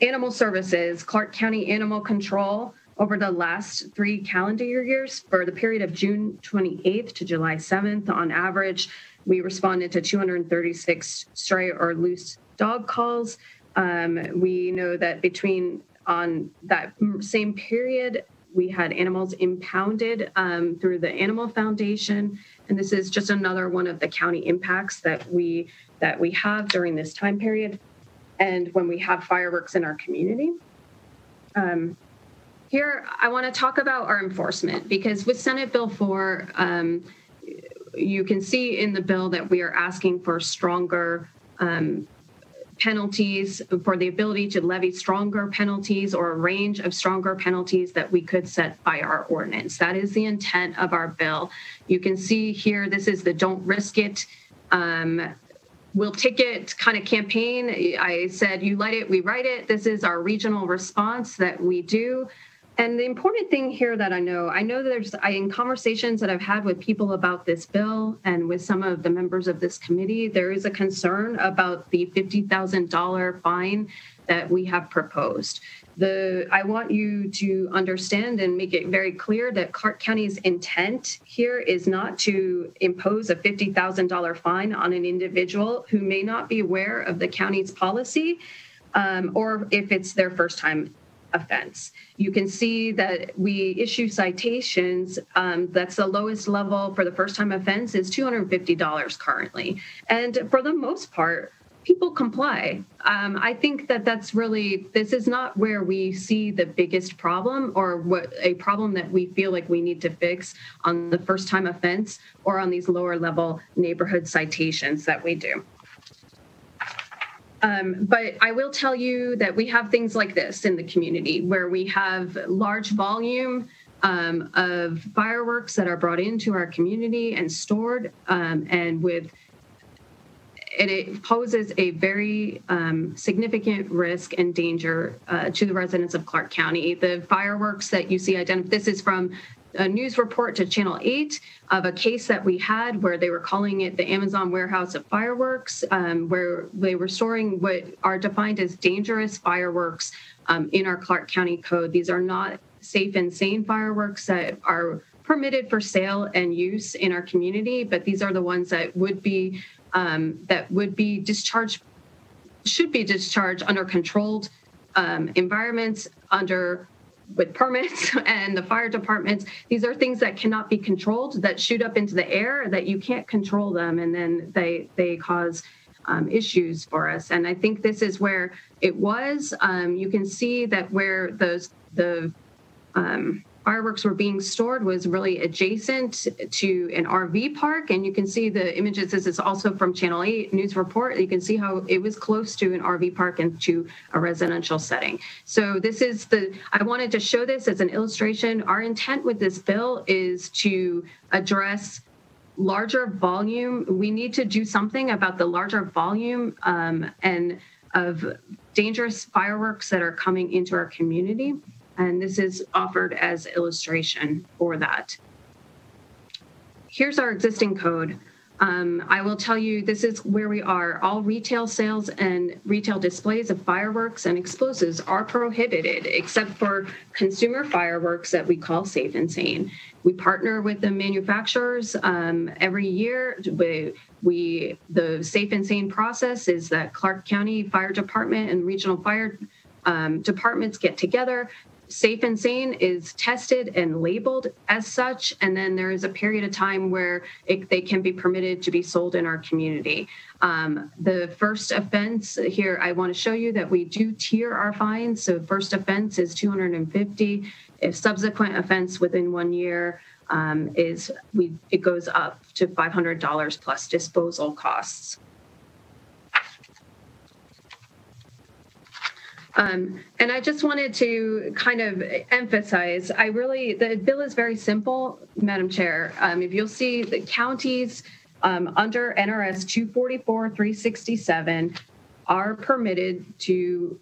animal services, Clark County Animal Control over the last 3 calendar years for the period of June 28th to July 7th. On average, we responded to 236 stray or loose dog calls. We know that on that same period, we had animals impounded through the Animal Foundation. And this is just another one of the county impacts that we have during this time period. And when we have fireworks in our community. Here, I want to talk about our enforcement, because with Senate Bill 4, you can see in the bill that we are asking for stronger penalties, for the ability to levy stronger penalties or a range of stronger penalties that we could set by our ordinance. That is the intent of our bill. You can see here, this is the Don't Risk It. We'll ticket kind of campaign. I said, you light it, we write it. This is our regional response that we do. And the important thing here that I know in conversations that I've had with people about this bill and with some of the members of this committee, there is a concern about the $50,000 fine that we have proposed. I want you to understand and make it very clear that Clark County's intent here is not to impose a $50,000 fine on an individual who may not be aware of the county's policy or if it's their first time offense. You can see that we issue citations. That's the lowest level for the first time offense is $250 currently. And for the most part, people comply. I think that this is not where we see the biggest problem or a problem that we feel like we need to fix on the first time offense or on these lower level neighborhood citations that we do. But I will tell you that we have things like this in the community where we have large volume of fireworks that are brought into our community and stored, and it poses a very significant risk and danger to the residents of Clark County. The fireworks that you see this is from a news report to Channel 8 of a case that we had where they were calling it the Amazon warehouse of fireworks, where they were storing what are defined as dangerous fireworks in our Clark County code. These are not safe and sane fireworks that are permitted for sale and use in our community, but these are the ones that would be discharged, should be discharged under controlled environments, with permits and the fire departments. These are things that cannot be controlled, that shoot up into the air, that you can't control them, and then they cause issues for us. And I think this is where it was. You can see that where the fireworks were being stored was really adjacent to an RV park. And you can see the images. This is also from Channel 8 news report. You can see how it was close to an RV park and to a residential setting. So I wanted to show this as an illustration. Our intent with this bill is to address larger volume. We need to do something about the larger volume and of dangerous fireworks that are coming into our community. And this is offered as illustration for that. Here's our existing code. I will tell you, this is where we are. All retail sales and retail displays of fireworks and explosives are prohibited, except for consumer fireworks that we call safe and sane. We partner with the manufacturers every year. The safe and sane process is that Clark County Fire Department and regional fire departments get together. Safe and sane is tested and labeled as such, and then there is a period of time where they can be permitted to be sold in our community. The first offense here, I want to show you that we do tier our fines. So first offense is $250. If subsequent offense within 1 year it goes up to $500 plus disposal costs. And I just wanted to kind of emphasize, the bill is very simple, Madam Chair. If you'll see the counties under NRS 244-367 are permitted to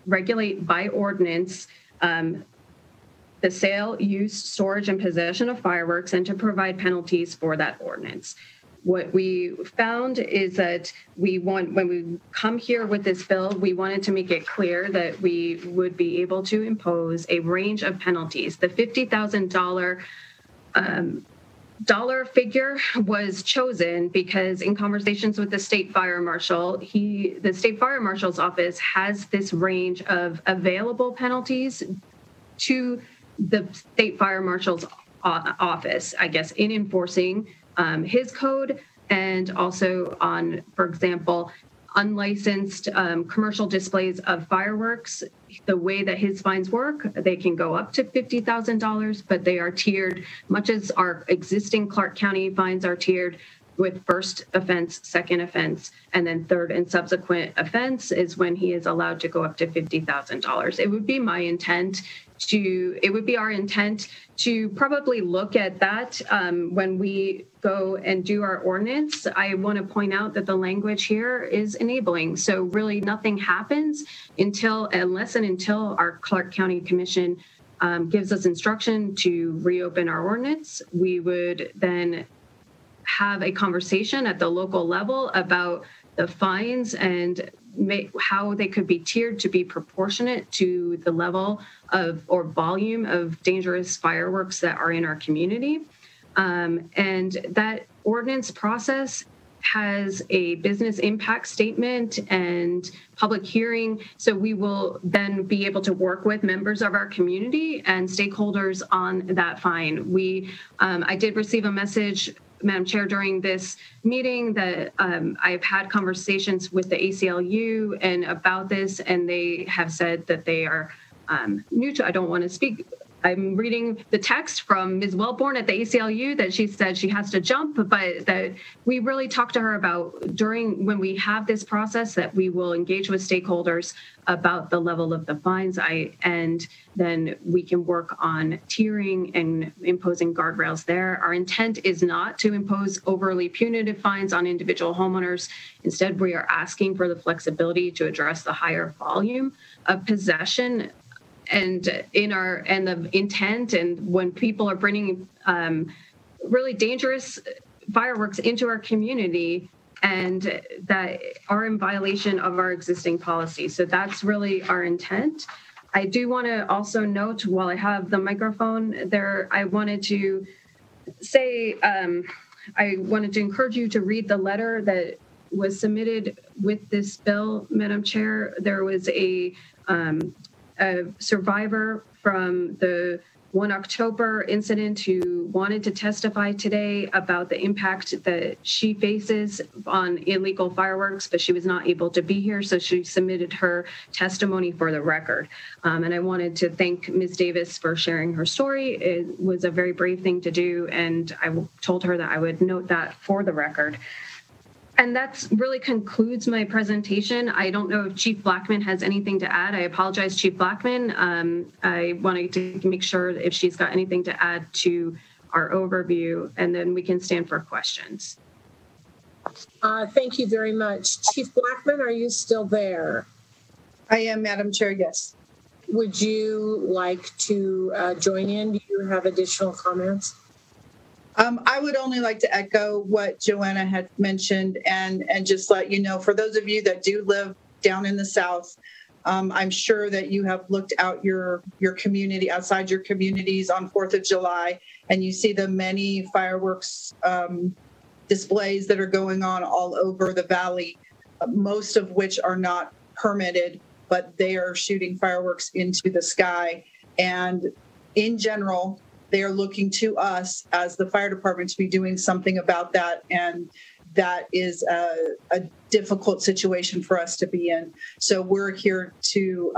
regulate by ordinance the sale, use, storage, and possession of fireworks and to provide penalties for that ordinance. What we found is that when we come here with this bill, we wanted to make it clear that we would be able to impose a range of penalties. The $50,000 dollar figure was chosen because in conversations with the state fire marshal, the state fire marshal's office has this range of available penalties to the state fire marshal's office, I guess, in enforcing his code, and also on, for example, unlicensed commercial displays of fireworks. The way that his fines work, they can go up to $50,000, but they are tiered, much as our existing Clark County fines are tiered, with first offense, second offense, and then third and subsequent offense is when he is allowed to go up to $50,000. It would be our intent to probably look at that when we go and do our ordinance. I want to point out that the language here is enabling. So really nothing happens until our Clark County Commission gives us instruction to reopen our ordinance, we would then have a conversation at the local level about the fines and how they could be tiered to be proportionate to the level of or volume of dangerous fireworks that are in our community. And that ordinance process has a business impact statement and public hearing. So we will then be able to work with members of our community and stakeholders on that fine. I did receive a message, Madam Chair, during this meeting that I've had conversations with the ACLU and about this, and they have said that they are neutral. I don't want to speak. I'm reading the text from Ms. Wellborn at the ACLU that she said she has to jump, but that we really talked to her about when we have this process that we will engage with stakeholders about the level of the fines, and then we can work on tiering and imposing guardrails there. Our intent is not to impose overly punitive fines on individual homeowners. Instead, we are asking for the flexibility to address the higher volume of possession and the intent, and when people are bringing really dangerous fireworks into our community and that are in violation of our existing policy. So that's really our intent. I do want to also note, while I have the microphone there, I wanted to say, I wanted to encourage you to read the letter that was submitted with this bill, Madam Chair. There was a survivor from the 1 October incident who wanted to testify today about the impact that she faces on illegal fireworks, but she was not able to be here, so she submitted her testimony for the record. And I wanted to thank Ms. Davis for sharing her story. It was a very brave thing to do, and I told her that I would note that for the record. And that really concludes my presentation. I don't know if Chief Blackman has anything to add. I apologize, Chief Blackman. I wanted to make sure if she's got anything to add to our overview, and then we can stand for questions.
Thank you very much. Chief Blackman, are you still there?
I am, Madam Chair, yes.
Would you like to join in? Do you have additional comments?
I would only like to echo what Joanna had mentioned and just let you know, for those of you that do live down in the South, I'm sure that you have looked out your community, outside your communities on 4th of July, and you see the many fireworks displays that are going on all over the valley, most of which are not permitted, but they are shooting fireworks into the sky. And in general, they are looking to us as the fire department to be doing something about that. And that is a difficult situation for us to be in. So we're here to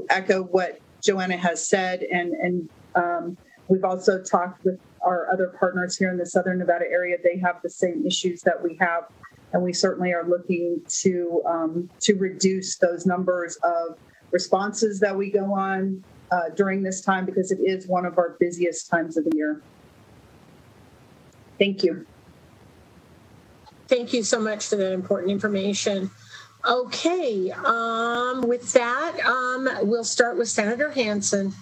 echo what Joanna has said. And we've also talked with our other partners here in the Southern Nevada area. They have the same issues that we have. And we certainly are looking to reduce those numbers of responses that we go on during this time, because it is one of our busiest times of the year. Thank you.
Thank you so much for that important information. Okay, with that, we'll start with Senator Hansen.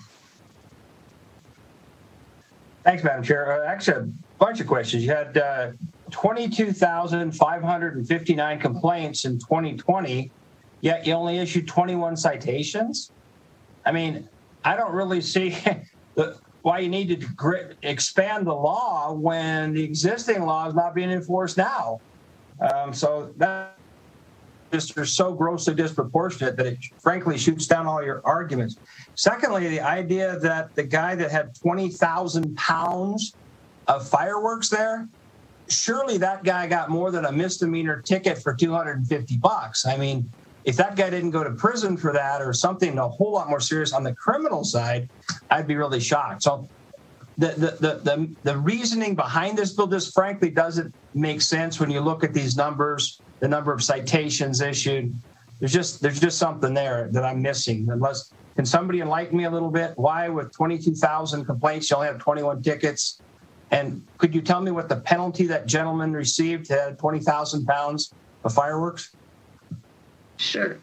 Thanks, Madam Chair. Actually, a bunch of questions. You had 22,559 complaints in 2020, yet you only issued 21 citations. I mean, I don't really see why you need to expand the law when the existing law is not being enforced now. So that is so grossly disproportionate that it frankly shoots down all your arguments. Secondly, the idea that the guy that had 20,000 pounds of fireworks there, surely that guy got more than a misdemeanor ticket for $250. I mean, if that guy didn't go to prison for that or something a whole lot more serious on the criminal side, I'd be really shocked. So the reasoning behind this bill just frankly doesn't make sense when you look at these numbers, the number of citations issued. There's just something there that I'm missing. Can somebody enlighten me a little bit? Why with 22,000 complaints, you only have 21 tickets? And could you tell me what the penalty that gentleman received to have 20,000 pounds of fireworks?
Sure.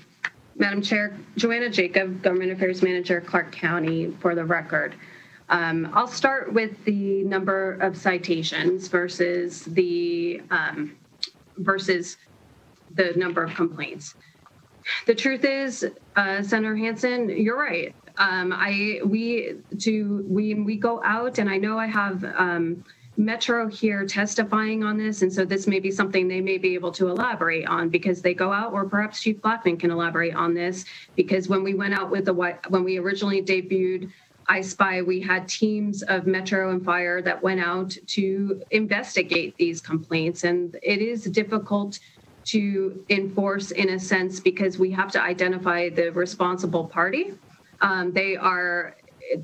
Madam Chair, Joanna Jacob, Government Affairs Manager, Clark County, for the record. I'll start with the number of citations versus the number of complaints. The truth is, Senator Hansen, you're right. We go out, and I know I have Metro here testifying on this, and so this may be something they may be able to elaborate on because they go out, or perhaps Chief Blackman can elaborate on this, because when we went out with when we originally debuted I Spy, we had teams of Metro and Fire that went out to investigate these complaints, and it is difficult to enforce in a sense because we have to identify the responsible party.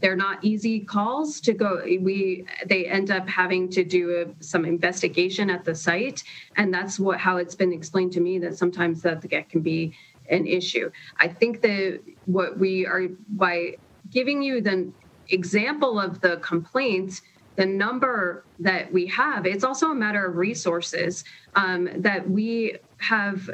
They're not easy calls to go. They end up having to do some investigation at the site, and that's how it's been explained to me, that sometimes that can be an issue. I think that what we are, by giving you the example of the complaints, the number that we have, it's also a matter of resources, that we have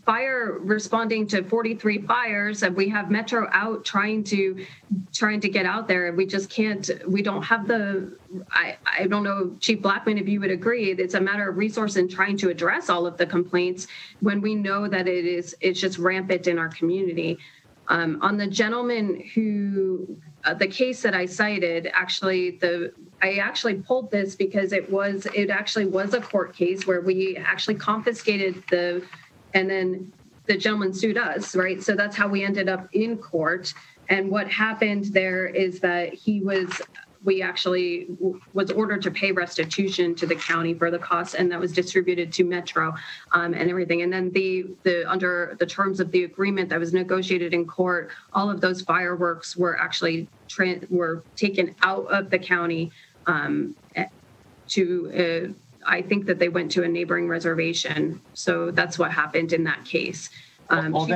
fire responding to 43 fires, and we have Metro out trying to get out there. We just can't, we don't have I don't know, Chief Blackman, if you would agree, it's a matter of resource in trying to address all of the complaints when we know that it's just rampant in our community. On the gentleman who, the case that I cited, I actually pulled this because it actually was a court case where we actually confiscated and then the gentleman sued us, right? So that's how we ended up in court. And what happened there is that we actually was ordered to pay restitution to the county for the costs, and that was distributed to Metro and everything. And then under the terms of the agreement that was negotiated in court, all of those fireworks were actually were taken out of the county to I think that they went to a neighboring reservation. So that's what happened in that case.
Let me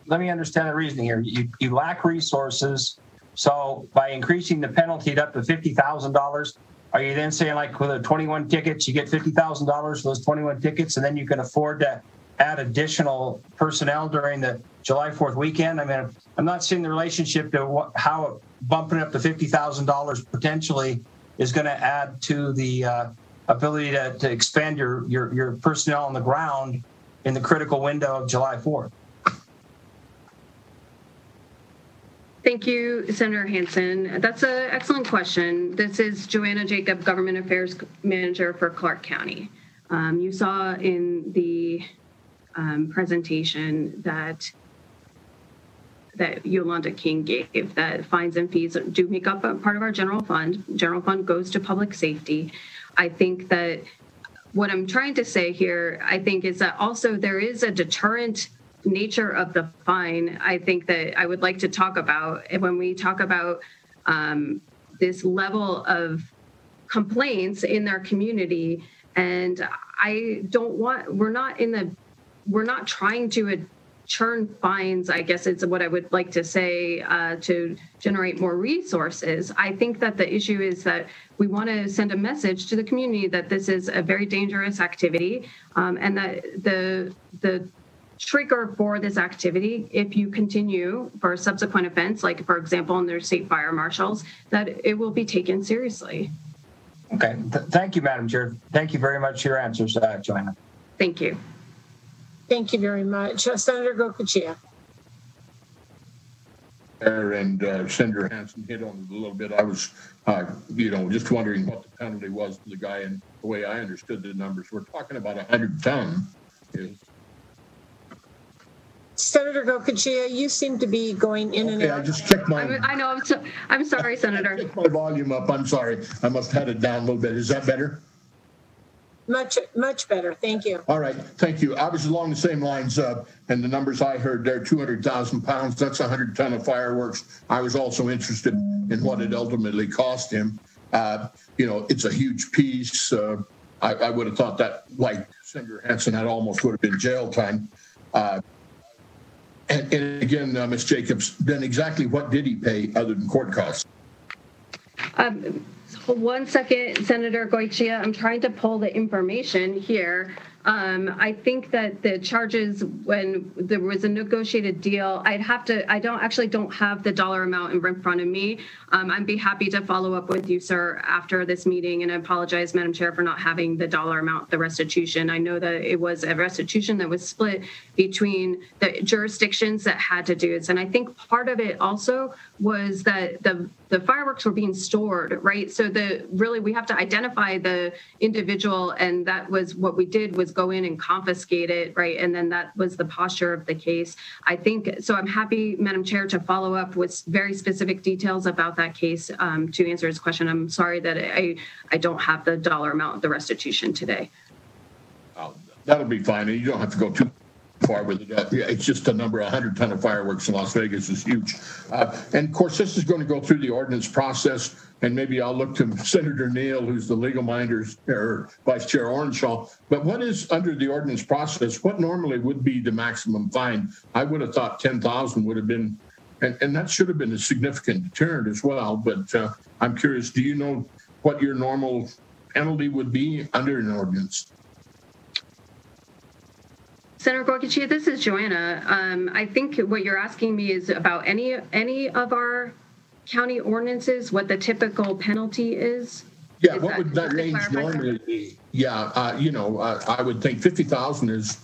understand the reasoning here. You lack resources. So by increasing the penalty up to $50,000, are you then saying, like, with the 21 tickets, you get $50,000 for those 21 tickets, and then you can afford to add additional personnel during the July 4th weekend? I mean, I'm not seeing the relationship to how bumping up to $50,000 potentially is going to add to the ability to expand your personnel on the ground in the critical window of July 4th.
Thank you, Senator Hansen. That's an excellent question. This is Joanna Jacob, Government Affairs Manager for Clark County. You saw in the presentation that Yolanda King gave, that fines and fees do make up a part of our general fund. General fund goes to public safety. I think that what I'm trying to say here, I think, is that also there is a deterrent nature of the fine. I think that I would like to talk about when we talk about this level of complaints in our community. And we're not trying to churn fines, I guess it's what I would like to say, to generate more resources. I think that the issue is that we want to send a message to the community that this is a very dangerous activity, and that the trigger for this activity, if you continue for a subsequent offense, like, for example, in their state fire marshals, that it will be taken seriously.
Okay. Thank you, Madam Chair. Thank you very much for your answers, Joanna.
Thank you.
Thank you very much. Senator Goicoechea.
And Senator Hansen hit on it a little bit. I was, just wondering what the penalty was to the guy, and the way I understood the numbers, we're talking about 100 ton.
Senator Goicoechea, you seem to be going in and out.
I just checked my...
I know. I'm sorry, Senator.
I checked my volume up. I'm sorry. I must have had it down a little bit. Is that better?
Much better. Thank you.
All right. Thank you. I was along the same lines, and the numbers I heard there, 200,000 pounds. That's 100 ton of fireworks. I was also interested in what it ultimately cost him. It's a huge piece. I would have thought that, like Senator Hansen, that almost would have been jail time. And again, Ms. Jacobs, then exactly what did he pay other than court costs?
1 second, Senator Goicoechea. I'm trying to pull the information here. I think that the charges, when there was a negotiated deal, I don't have the dollar amount in front of me. I'd be happy to follow up with you, sir, after this meeting, and I apologize, Madam Chair, for not having the dollar amount, the restitution. I know that it was a restitution that was split between the jurisdictions that had to do it. And I think part of it also was that the fireworks were being stored, right? So we have to identify the individual, and that was what we did, was go in and confiscate it, right? And then that was the posture of the case. I think, so I'm happy, Madam Chair, to follow up with very specific details about that case to answer his question. I'm sorry that I don't have the dollar amount of the restitution today.
That'll be fine. You don't have to go too far with it. It's just a number. 100 ton of fireworks in Las Vegas is huge. And of course, this is going to go through the ordinance process. And maybe I'll look to Senator Neal, who's the legal minder, or Vice Chair Orenshaw. But what is under the ordinance process? What normally would be the maximum fine? I would have thought 10,000 would have been, and that should have been a significant deterrent as well. But I'm curious, do you know what your normal penalty would be under an ordinance?
Senator Goycochea, this is Joanna. I think what you're asking me is about any of our county ordinances, what the typical penalty is.
Yeah, what would that range normally be? Yeah, I would think 50,000 is,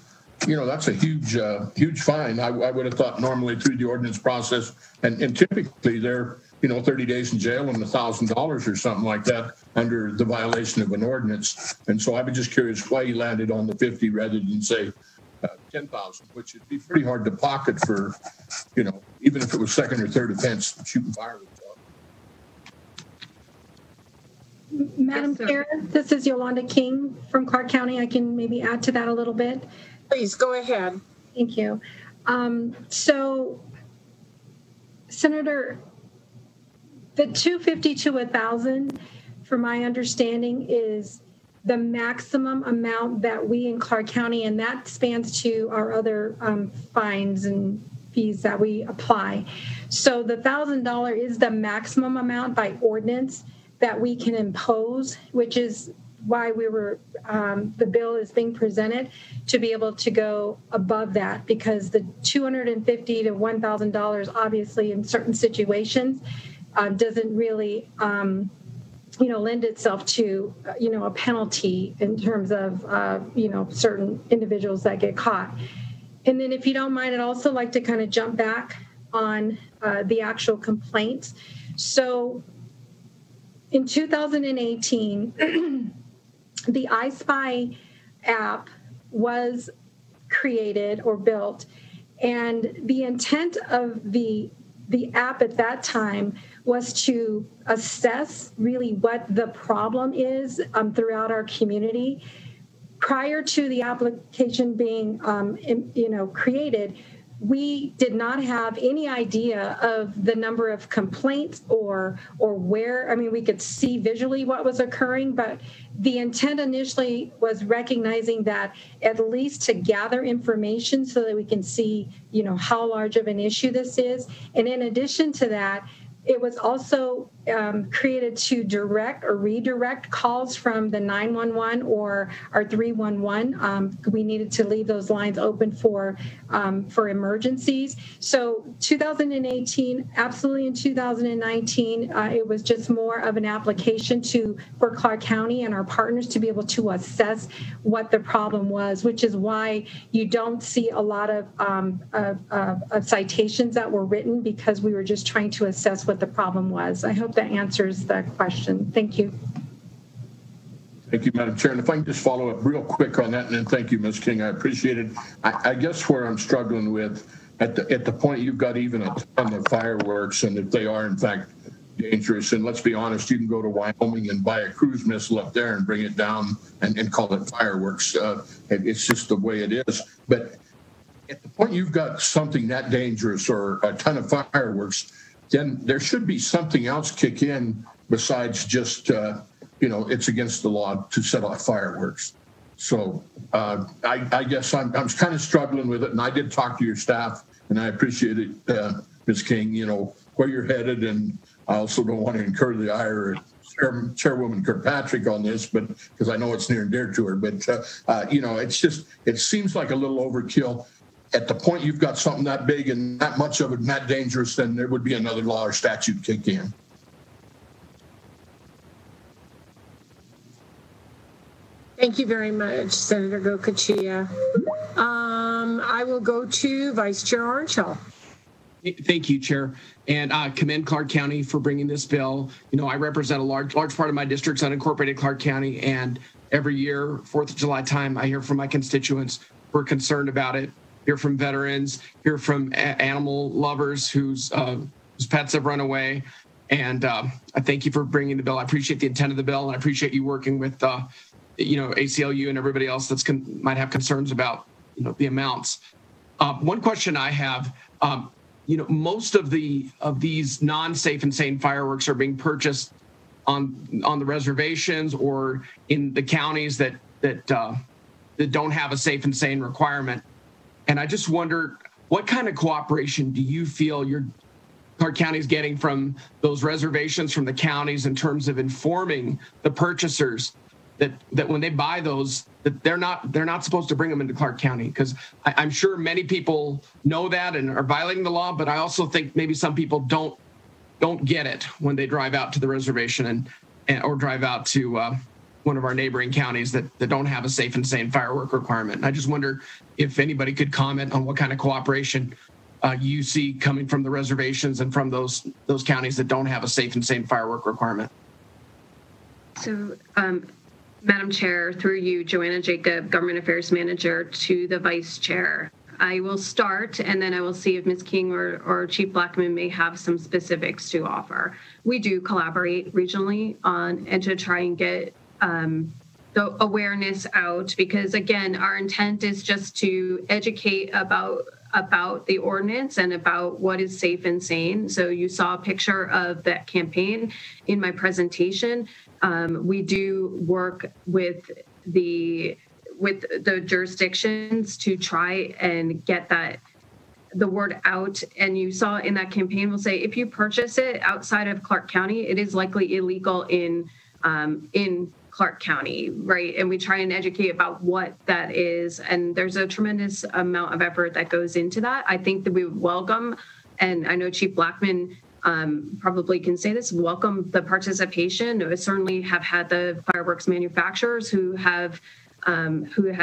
that's a huge fine. I would have thought normally through the ordinance process, and typically they're 30 days in jail and $1,000 or something like that under the violation of an ordinance. And so I was just curious why you landed on the 50 rather than say 10,000, which would be pretty hard to pocket for, even if it was second or third offense, shooting fireworks off.
Madam Chair, this is Yolanda King from Clark County. I can maybe add to that a little bit.
Please go ahead.
Thank you. So, Senator, the 250 to 1,000, from my understanding, is the maximum amount that we in Clark County, and that spans to our other fines and fees that we apply. So the $1,000 is the maximum amount by ordinance that we can impose, which is why we were, the bill is being presented to be able to go above that, because the $250 to $1,000, obviously in certain situations, doesn't really lend itself to, a penalty in terms of, certain individuals that get caught. And then if you don't mind, I'd also like to kind of jump back on the actual complaints. So in 2018, the iSpy app was created or built, and the intent of the app at that time was to assess really what the problem is throughout our community. Prior to the application being, created, we did not have any idea of the number of complaints or where. I mean, we could see visually what was occurring, but the intent initially was recognizing that at least to gather information so that we can see, how large of an issue this is. And in addition to that, it was also created to direct or redirect calls from the 911 or our 311. We needed to leave those lines open for emergencies. So 2018, absolutely in 2019, it was just more of an application for Clark County and our partners to be able to assess what the problem was, which is why you don't see a lot of citations that were written, because we were just trying to assess what the problem was. I hope that answers the question. Thank you.
Thank you, Madam Chair. And if I can just follow up real quick on that, and then thank you, Ms. King. I appreciate it. I guess where I'm struggling with, at the point you've got even a ton of fireworks, and if they are in fact dangerous, and let's be honest, you can go to Wyoming and buy a cruise missile up there and bring it down and call it fireworks. It's just the way it is. But at the point you've got something that dangerous or a ton of fireworks, then there should be something else kick in besides just, it's against the law to set off fireworks. So I guess I'm kind of struggling with it. And I did talk to your staff, and I appreciate it, Ms. King, where you're headed and I also don't want to incur the ire of Chairwoman Kirkpatrick on this, but because I know it's near and dear to her. But it's just, it seems like a little overkill. At the point you've got something that big and that much of it and that dangerous, then there would be another law or statute kick in.
Thank you very much, Senator Goicoechea. I will go to Vice Chair Ornschall.
Thank you, Chair, and commend Clark County for bringing this bill. I represent a large part of my district's unincorporated Clark County, and every year, 4th of July time, I hear from my constituents who are concerned about it, hear from veterans, hear from animal lovers whose pets have run away, and I thank you for bringing the bill. I appreciate the intent of the bill, and I appreciate you working with ACLU and everybody else that's might have concerns about the amounts. One question I have. Most of these non-safe and sane fireworks are being purchased on the reservations or in the counties that don't have a safe and sane requirement. And I just wonder, what kind of cooperation do you feel Clark County is getting from those reservations, from the counties, in terms of informing the purchasers that when they buy those, that they're not supposed to bring them into Clark County? Because I'm sure many people know that and are violating the law, but I also think maybe some people don't get it when they drive out to the reservation or drive out to one of our neighboring counties that don't have a safe and sane firework requirement. And I just wonder if anybody could comment on what kind of cooperation you see coming from the reservations and from those counties that don't have a safe and sane firework requirement.
So, Madam Chair, through you, Joanna Jacob, Government Affairs Manager, to the Vice Chair. I will start, and then I will see if Ms. King or Chief Blackman may have some specifics to offer. We do collaborate regionally and to try and get the awareness out, because, again, our intent is just to educate about the ordinance and about what is safe and sane. So you saw a picture of that campaign in my presentation. We do work with the jurisdictions to try and get the word out. And you saw in that campaign, we'll say, if you purchase it outside of Clark County, it is likely illegal in Clark County, right? And we try and educate about what that is. And there's a tremendous amount of effort that goes into that. I think that we welcome, and I know Chief Blackman probably can say this, welcome the participation. We certainly have had the fireworks manufacturers who have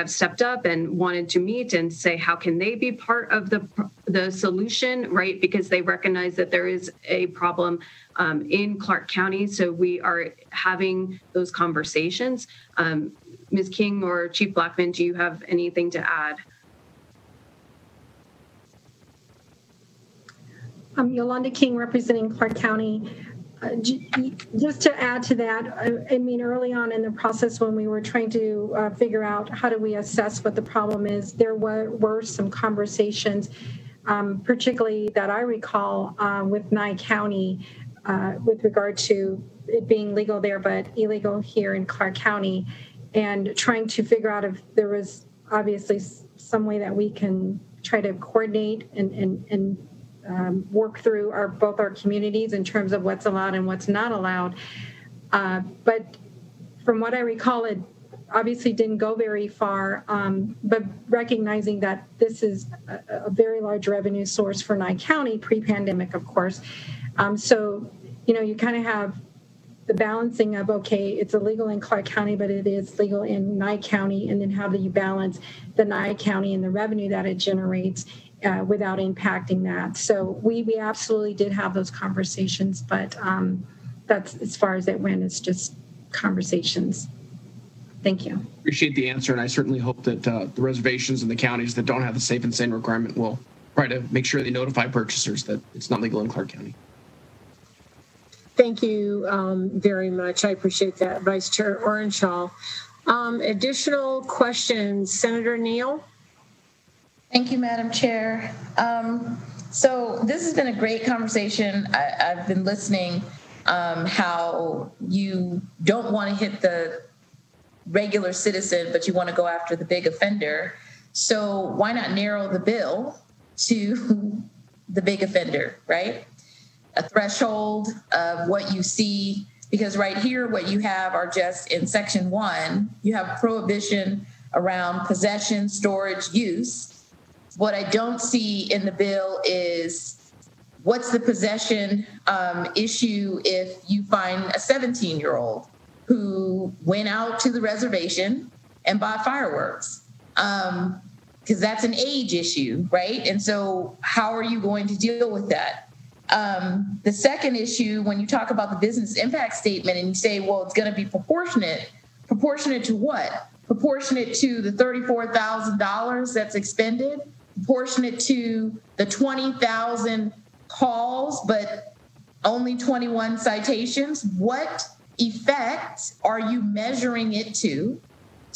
stepped up and wanted to meet and say, how can they be part of the solution, right? Because they recognize that there is a problem in Clark County. So we are having those conversations. Ms. King or Chief Blackman, do you have anything to add?
Yolanda King, representing Clark County. Just to add to that, I mean, early on in the process when we were trying to figure out how do we assess what the problem is, there were some conversations, particularly that I recall with Nye County with regard to it being legal there but illegal here in Clark County, and trying to figure out if there was obviously some way that we can try to coordinate and work through both our communities in terms of what's allowed and what's not allowed. But from what I recall, it obviously didn't go very far, but recognizing that this is a very large revenue source for Nye County, pre-pandemic, of course. So, you kind of have the balancing of, okay, it's illegal in Clark County, but it is legal in Nye County, and then how do you balance the Nye County and the revenue that it generates without impacting that. So we absolutely did have those conversations, but that's as far as it went. It's just conversations. Thank you.
Appreciate the answer, and I certainly hope that the reservations in the counties that don't have the safe and sane requirement will try to make sure they notify purchasers that it's not legal in Clark County.
Thank you very much. I appreciate that, Vice Chair Ornschall. Additional questions, Senator Neal?
Thank you, Madam Chair. So this has been a great conversation. I've been listening how you don't want to hit the regular citizen, but you want to go after the big offender. So why not narrow the bill to the big offender, right? a threshold of what you see, because right here, what you have are just in section 1, you have prohibition around possession, storage, use. What I don't see in the bill is what's the possession issue if you find a 17-year-old who went out to the reservation and bought fireworks, because that's an age issue, right? And so how are you going to deal with that? The second issue, when you talk about the business impact statement and you say, well, it's going to be proportionate to what? Proportionate to the $34,000 that's expended, proportionate to the 20,000 calls, but only 21 citations. What effect are you measuring it to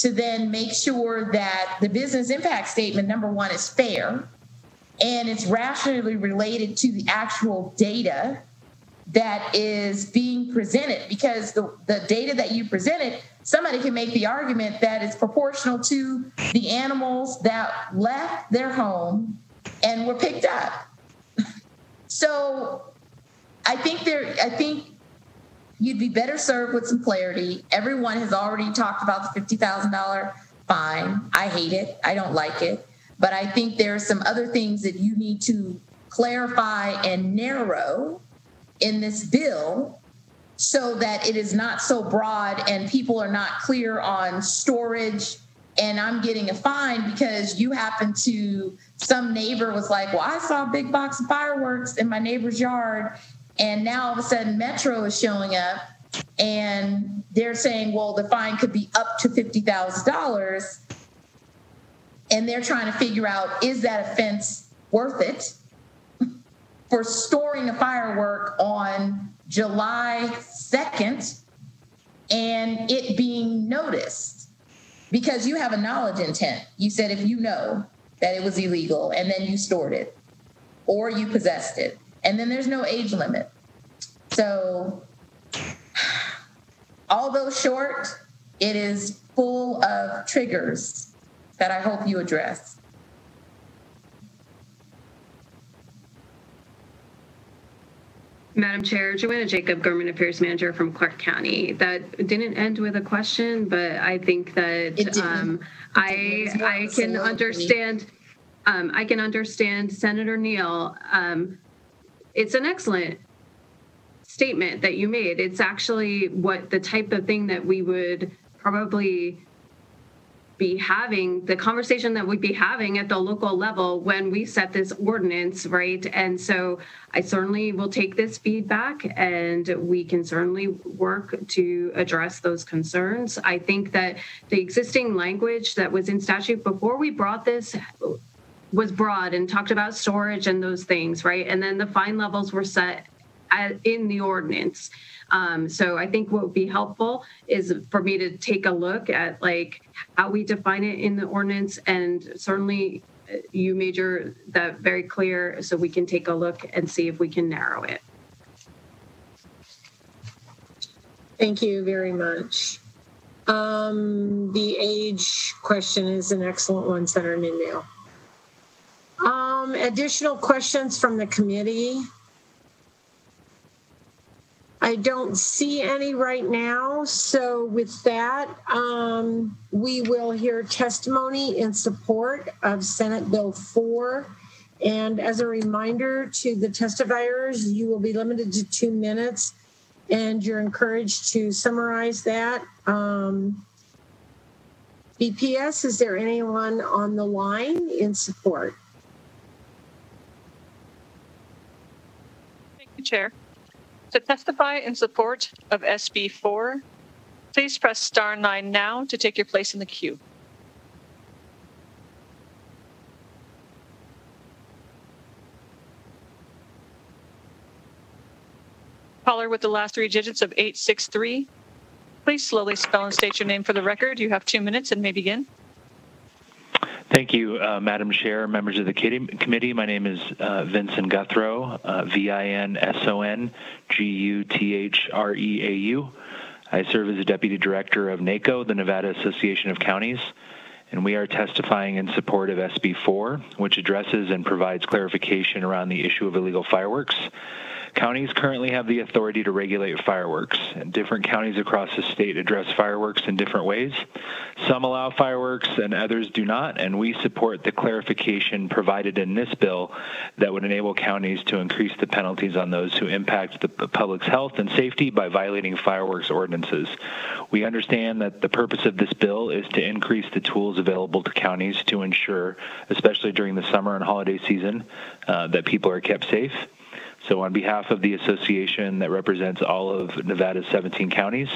then make sure that the business impact statement, number one, is fair and it's rationally related to the actual data that is being presented? Because the data that you presented, somebody can make the argument that it's proportional to the animals that left their home and were picked up. So I think you'd be better served with some clarity. Everyone has already talked about the $50,000 fine. I hate it. I don't like it. But I think there are some other things that you need to clarify and narrow in this bill so that it is not so broad and people are not clear on storage. And I'm getting a fine because you happen to, some neighbor was like, well, I saw a big box of fireworks in my neighbor's yard. And now all of a sudden Metro is showing up and they're saying, well, the fine could be up to $50,000. And they're trying to figure out, is that offense worth it for storing a firework on July 2nd and it being noticed? Because you have a knowledge intent. You said if you know that it was illegal and then you stored it or you possessed it, and then there's no age limit. So although short, it is full of triggers that I hope you address.
Madam Chair, Joanna Jacob, Government Affairs Manager from Clark County. That didn't end with a question, but I think that I can understand. I can understand Senator Neal. It's an excellent statement that you made. It's actually what the type of thing that we would probably be having, the conversation that we'd be having at the local level when we set this ordinance, right? And so I certainly will take this feedback and we can certainly work to address those concerns. I think that the existing language that was in statute before we brought this was broad and talked about storage and those things, right? And then the fine levels were set in the ordinance. So I think what would be helpful is for me to take a look at like how we define it in the ordinance, and certainly you made that very clear so we can take a look and see if we can narrow it.
Thank you very much. The age question is an excellent one, Senator Neal. Additional questions from the committee? I don't see any right now. So with that, we will hear testimony in support of Senate Bill 4. And as a reminder to the testifiers, you will be limited to 2 minutes and you're encouraged to summarize that. BPS, is there anyone on the line in support?
Thank you, Chair. To testify in support of SB 4, please press star 9 now to take your place in the queue. Caller with the last 3 digits of 863, please slowly spell and state your name for the record. You have 2 minutes and may begin.
Thank you, Madam Chair, members of the committee. My name is Vincent Guthreau, VINSONGUTHREAU. I serve as the Deputy Director of NACO, the Nevada Association of Counties, and we are testifying in support of SB 4, which addresses and provides clarification around the issue of illegal fireworks. Counties currently have the authority to regulate fireworks, and different counties across the state address fireworks in different ways. Some allow fireworks and others do not, and we support the clarification provided in this bill that would enable counties to increase the penalties on those who impact the public's health and safety by violating fireworks ordinances. We understand that the purpose of this bill is to increase the tools available to counties to ensure, especially during the summer and holiday season, that people are kept safe. So on behalf of the association that represents all of Nevada's 17 counties,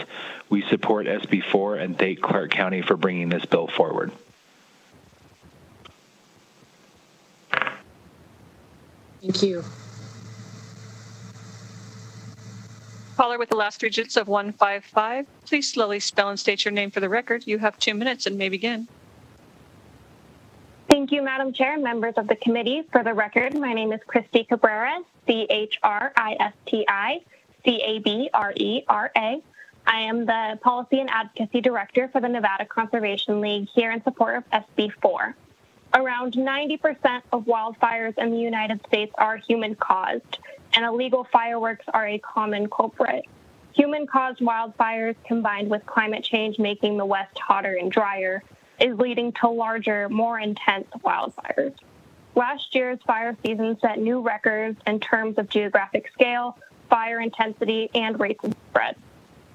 we support SB 4 and thank Clark County for bringing this bill forward.
Thank you.
Caller with the last three digits of 155, please slowly spell and state your name for the record. You have 2 minutes and may begin.
Thank you, Madam Chair and members of the committee. For the record, my name is Christy Cabrera, CHRISTI-CABRERA. I am the Policy and Advocacy Director for the Nevada Conservation League here in support of SB 4. Around 90% of wildfires in the United States are human-caused, and illegal fireworks are a common culprit. Human-caused wildfires combined with climate change making the West hotter and drier is leading to larger, more intense wildfires. Last year's fire season set new records in terms of geographic scale, fire intensity, and rates of spread.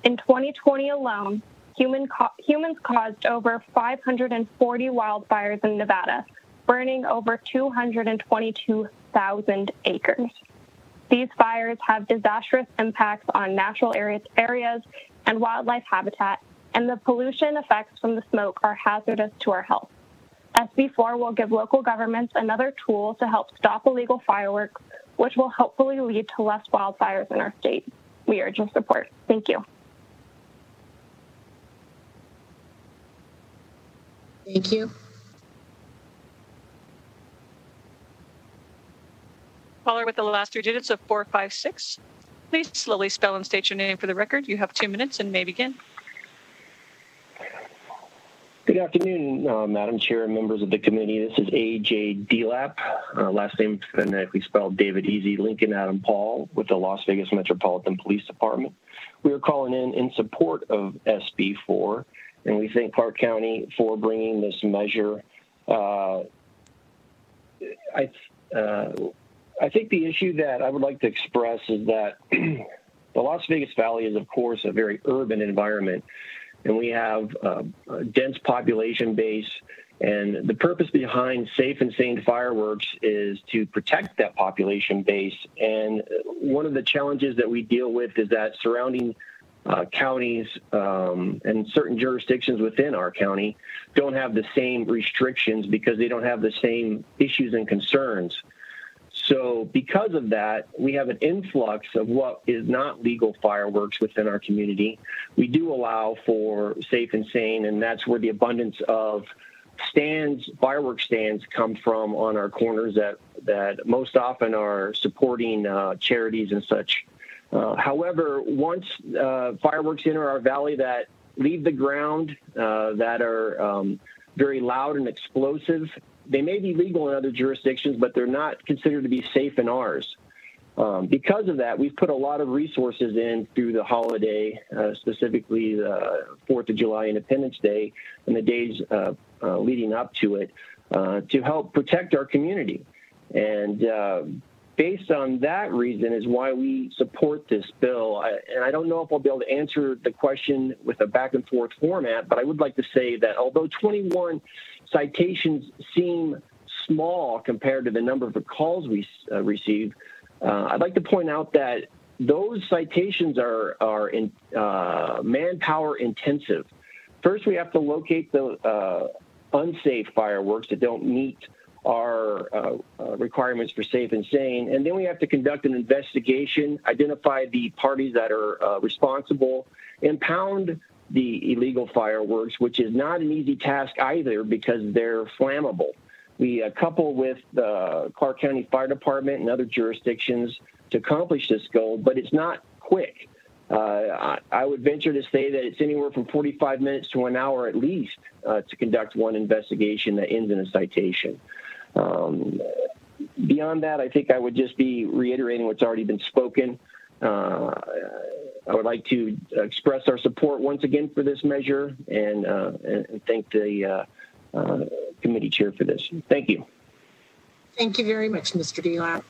In 2020 alone, humans caused over 540 wildfires in Nevada, burning over 222,000 acres. These fires have disastrous impacts on natural areas and wildlife habitat, and the pollution effects from the smoke are hazardous to our health. SB 4 will give local governments another tool to help stop illegal fireworks, which will hopefully lead to less wildfires in our state. We urge your support. Thank you.
Thank you.
Caller with the last three digits of 456, please slowly spell and state your name for the record. You have 2 minutes and may begin.
Good afternoon, Madam Chair and members of the committee. This is A.J. Delap, last name phonetically spelled David Easy, Lincoln Adam Paul, with the Las Vegas Metropolitan Police Department. We are calling in support of SB 4, and we thank Clark County for bringing this measure. I think the issue that I would like to express is that the Las Vegas Valley is, of course, a very urban environment, and we have a dense population base. And the purpose behind Safe and Sane Fireworks is to protect that population base. And one of the challenges that we deal with is that surrounding counties and certain jurisdictions within our county don't have the same restrictions because they don't have the same issues and concerns. So because of that, we have an influx of what is not legal fireworks within our community. We do allow for Safe and Sane, and that's where the abundance of stands, firework stands, come from on our corners that most often are supporting charities and such. However, once fireworks enter our valley that leave the ground, that are very loud and explosive, they may be legal in other jurisdictions, but they're not considered to be safe in ours. Because of that, we've put a lot of resources in through the holiday, specifically the 4th of July, Independence Day, and the days leading up to it, to help protect our community. And based on that reason is why we support this bill. And I don't know if I'll be able to answer the question with a back and forth format, but I would like to say that although 21 citations seem small compared to the number of calls we receive, I'd like to point out that those citations are manpower intensive. First, we have to locate the unsafe fireworks that don't meet our requirements for Safe and Sane, and then we have to conduct an investigation, identify the parties that are responsible, impound the illegal fireworks, which is not an easy task either because they're flammable. We couple with the Clark County Fire Department and other jurisdictions to accomplish this goal, but it's not quick. I would venture to say that it's anywhere from 45 minutes to an hour at least to conduct one investigation that ends in a citation. Beyond that, I think I would just be reiterating what's already been spoken. I would like to express our support once again for this measure and thank the committee chair for this. Thank you.
Thank you very much, Mr. Delap.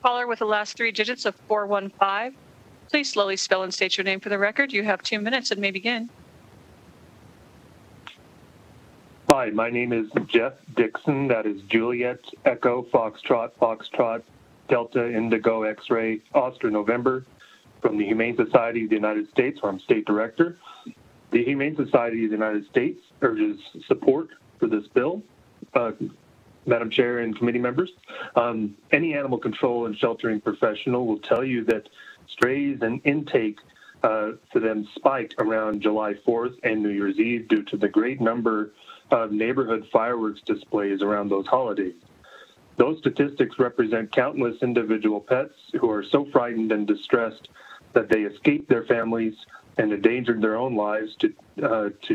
Caller with the last three digits of 415. Please slowly spell and state your name for the record. You have 2 minutes and may begin.
Hi, my name is Jeff Dixon. That is Juliet, Echo, Foxtrot, Foxtrot, Delta, Indigo, X-Ray, Oscar, November, from the Humane Society of the United States, where I'm state director. The Humane Society of the United States urges support for this bill. Madam Chair and committee members, any animal control and sheltering professional will tell you that strays and intake for them spiked around July 4th and New Year's Eve due to the great number of neighborhood fireworks displays around those holidays. Those statistics represent countless individual pets who are so frightened and distressed that they escaped their families and endangered their own lives to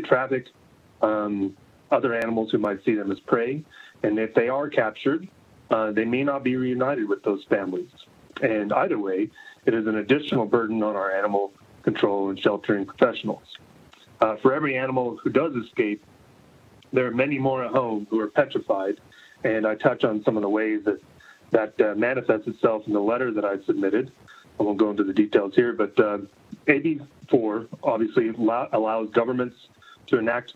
traffic other animals who might see them as prey. And if they are captured, they may not be reunited with those families. And either way, it is an additional burden on our animal control and sheltering professionals. For every animal who does escape, there are many more at home who are petrified. And I touch on some of the ways that manifests itself in the letter that I submitted. I won't go into the details here, but AB 4 obviously allows governments to enact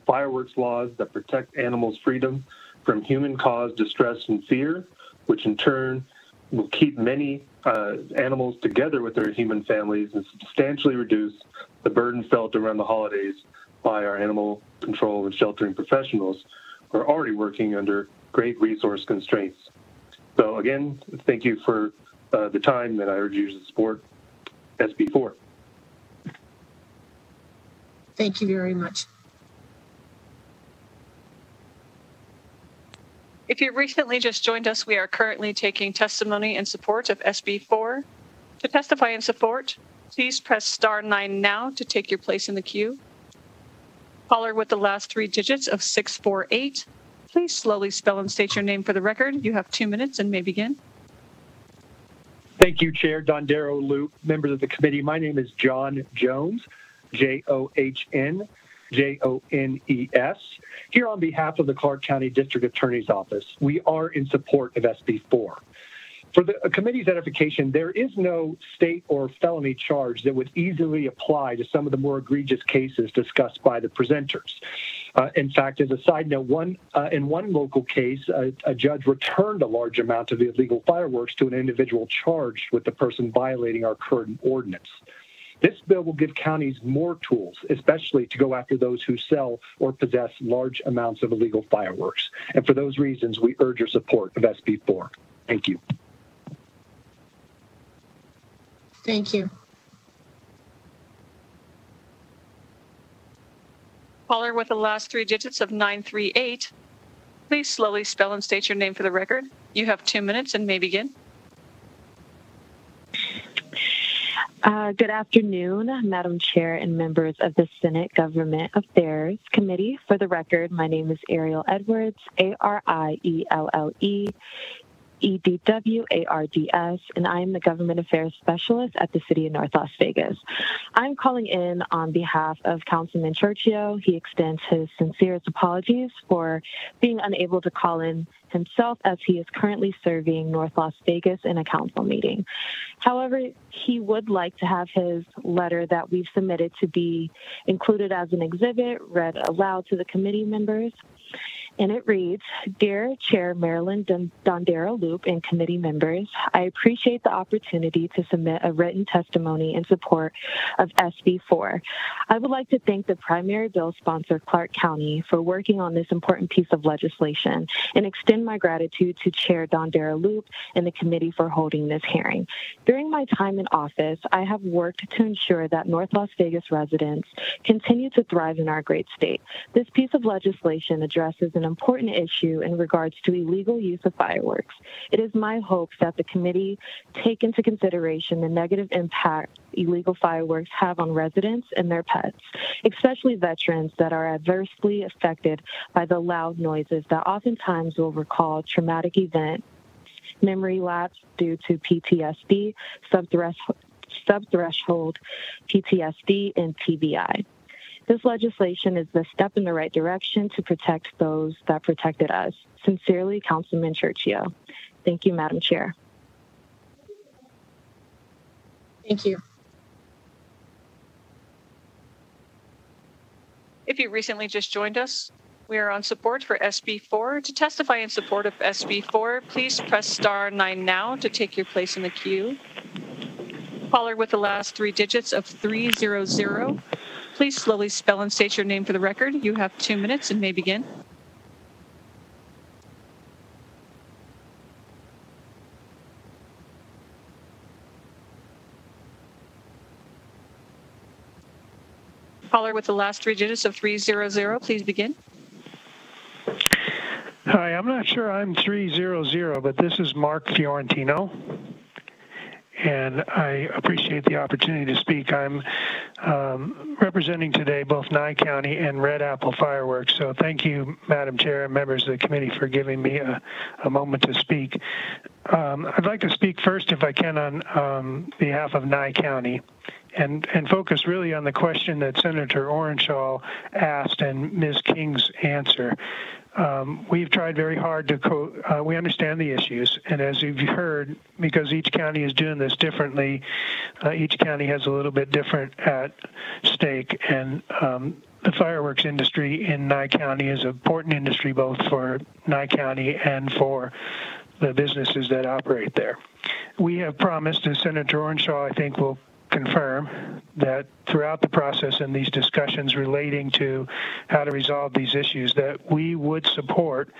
fireworks laws that protect animals' freedom from human-caused distress and fear, which in turn will keep many animals together with their human families and substantially reduce the burden felt around the holidays by our animal control and sheltering professionals who are already working under great resource constraints. So again, thank you for the time, and I urge you to support SB 4.
Thank you very much.
If you recently just joined us, we are currently taking testimony in support of SB 4. To testify in support, please press star 9 now to take your place in the queue. Caller with the last three digits of 648. Please slowly spell and state your name for the record. You have 2 minutes and may begin.
Thank you, Chair Dondero Loop, members of the committee. My name is John Jones, John Jones, here on behalf of the Clark County District Attorney's Office. We are in support of SB 4. For the committee's edification, there is no state or felony charge that would easily apply to some of the more egregious cases discussed by the presenters. In fact, as a side note, in one local case, a judge returned a large amount of illegal fireworks to an individual charged with the person violating our current ordinance. This bill will give counties more tools, especially to go after those who sell or possess large amounts of illegal fireworks. And for those reasons, we urge your support of SB 4. Thank you.
Thank you.
Caller with the last three digits of 938. Please slowly spell and state your name for the record. You have 2 minutes and may begin.
Good afternoon, Madam Chair and members of the Senate Government Affairs Committee. For the record, my name is Ariel Edwards, ARIELLE. EDWARDS, and I am the Government Affairs Specialist at the City of North Las Vegas. I'm calling in on behalf of Councilman Churchio. He extends his sincerest apologies for being unable to call in himself as he is currently serving North Las Vegas in a council meeting. However, he would like to have his letter that we've submitted to be included as an exhibit, read aloud to the committee members. And it reads, Dear Chair Marilyn Dondero Loop and committee members, I appreciate the opportunity to submit a written testimony in support of SB 4. I would like to thank the primary bill sponsor, Clark County, for working on this important piece of legislation and extend my gratitude to Chair Dondero Loop and the committee for holding this hearing. During my time in office, I have worked to ensure that North Las Vegas residents continue to thrive in our great state. This piece of legislation addresses an an important issue in regards to illegal use of fireworks. It is my hope that the committee take into consideration the negative impact illegal fireworks have on residents and their pets, especially veterans that are adversely affected by the loud noises that oftentimes will recall traumatic events, memory lapse due to PTSD, subthreshold PTSD, and TBI. This legislation is the step in the right direction to protect those that protected us. Sincerely, Councilman Churchio. Thank you, Madam Chair.
Thank you.
If you recently just joined us, we are on support for SB 4. To testify in support of SB 4, please press star 9 now to take your place in the queue. Caller with the last 3 digits of 300. Please slowly spell and state your name for the record. You have 2 minutes and may begin. Caller with the last 3 digits of 300, please begin.
Hi, I'm not sure I'm 300, but this is Mark Fiorentino, and I appreciate the opportunity to speak. I'm representing today both Nye County and Red Apple Fireworks, so thank you, Madam Chair and members of the committee, for giving me a moment to speak. I'd like to speak first, if I can, on behalf of Nye County, and focus really on the question that Senator Orenshaw asked and Ms. King's answer. We've tried very hard to we understand the issues, and as you've heard, because each county is doing this differently, each county has a little bit different at stake, and the fireworks industry in Nye County is an important industry both for Nye County and for the businesses that operate there. We have promised, as Senator Orenshaw, I think, will confirm, that throughout the process and these discussions relating to how to resolve these issues, that we would support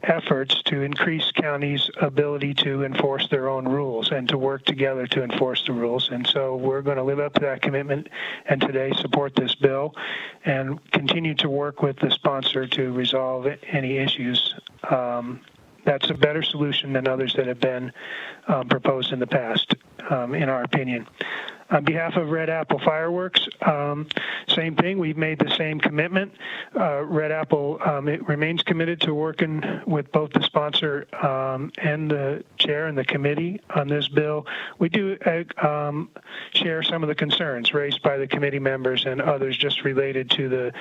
efforts to increase counties' ability to enforce their own rules and to work together to enforce the rules. And so we're going to live up to that commitment and today support this bill and continue to work with the sponsor to resolve any issues. That's a better solution than others that have been proposed in the past, in our opinion. On behalf of Red Apple Fireworks, same thing. We've made the same commitment. Red Apple it remains committed to working with both the sponsor and the chair and the committee on this bill. We do share some of the concerns raised by the committee members and others just related to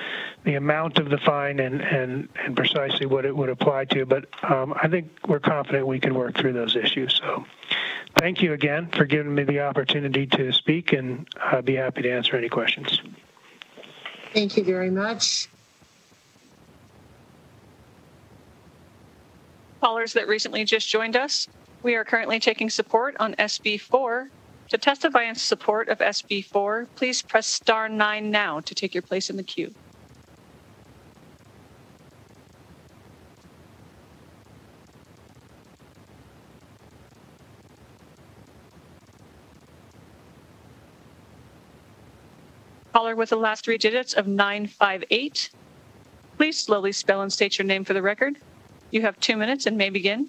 the amount of the fine and precisely what it would apply to. But I think we're confident we can work through those issues. So thank you again for giving me the opportunity to speak, and I'd be happy to answer any questions.
Thank you very much.
Callers that recently just joined us, we are currently taking support on SB 4. To testify in support of SB 4, please press star 9 now to take your place in the queue. Caller with the last 3 digits of 958. Please slowly spell and state your name for the record. You have 2 minutes and may begin.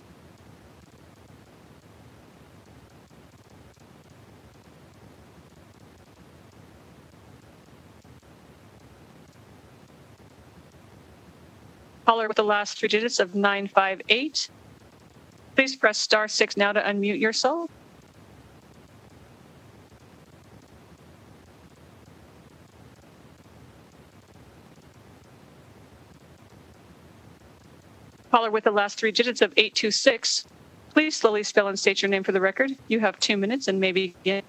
Caller with the last 3 digits of 958. Please press star 6 now to unmute yourself. Caller with the last 3 digits of 826. Please slowly spell and state your name for the record. You have 2 minutes and may begin.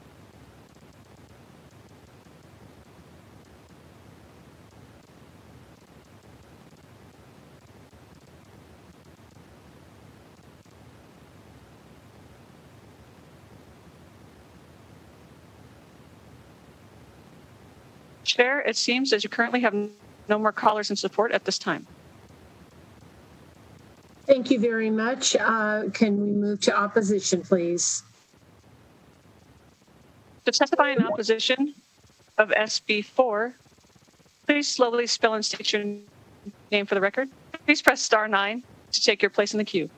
Chair, it seems as you currently have no more callers in support at this time.
Thank you very much. Can we move to opposition, please?
To testify in opposition of SB 4, please slowly spell and state your name for the record. please press star 9 to take your place in the queue.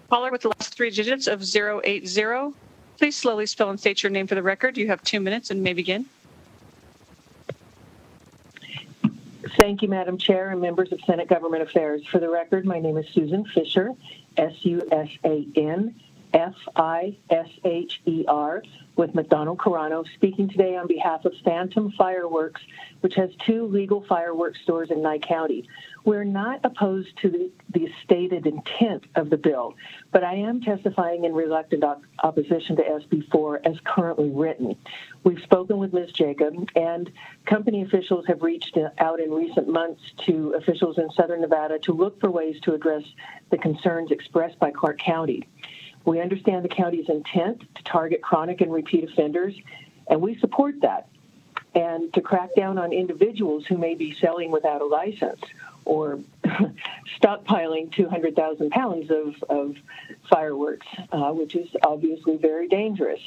Caller with the last 3 digits of 080. Please slowly spell and state your name for the record. You have 2 minutes and may begin.
Thank you, Madam Chair and members of Senate Government Affairs. For the record, my name is Susan Fisher, SUSAN-FISHER, with McDonald Carano, speaking today on behalf of Phantom Fireworks, which has 2 legal fireworks stores in Nye County. We're not opposed to the stated intent of the bill, but I am testifying in reluctant opposition to SB 4 as currently written. We've spoken with Ms. Jacob, and company officials have reached out in recent months to officials in Southern Nevada to look for ways to address the concerns expressed by Clark County. We understand the county's intent to target chronic and repeat offenders, and we support that, and to crack down on individuals who may be selling without a license or stockpiling 200,000 pounds of fireworks, which is obviously very dangerous.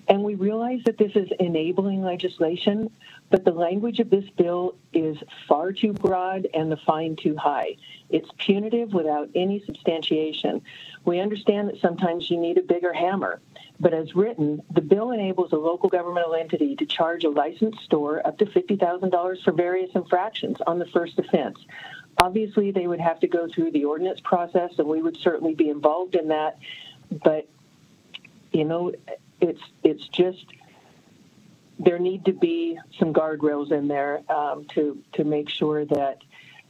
And we realize that this is enabling legislation, but the language of this bill is far too broad and the fine too high. It's punitive without any substantiation. We understand that sometimes you need a bigger hammer, but as written, the bill enables a local governmental entity to charge a licensed store up to $50,000 for various infractions on the first offense. Obviously, they would have to go through the ordinance process, and we would certainly be involved in that, but, you know, it's just, there need to be some guardrails in there to make sure that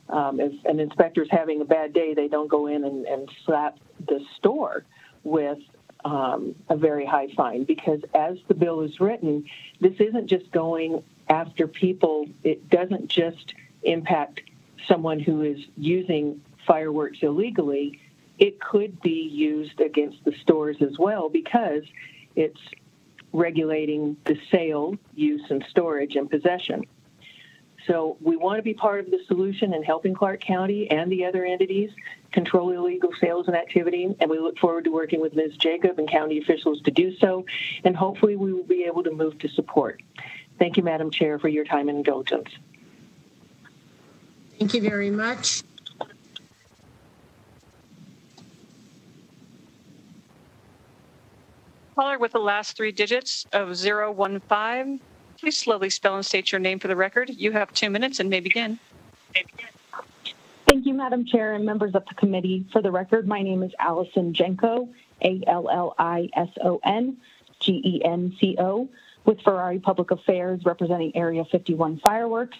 if an inspector's having a bad day, they don't go in and slap the store with a very high fine. Because as the bill is written, this isn't just going after people. It doesn't just impact someone who is using fireworks illegally. It could be used against the stores as well, because it's regulating the sale, use, and storage and possession. So we want to be part of the solution in helping Clark County and the other entities control illegal sales and activity, and we look forward to working with Ms. Jacob and county officials to do so, and hopefully we will be able to move to support. Thank you, Madam Chair, for your time and indulgence.
Thank you very much.
Caller with the last 3 digits of 015. Please slowly spell and state your name for the record. You have 2 minutes and may begin.
Thank you, Madam Chair and members of the committee. For the record, my name is Allison Genco, ALLISON, with Ferrari Public Affairs, representing Area 51 Fireworks.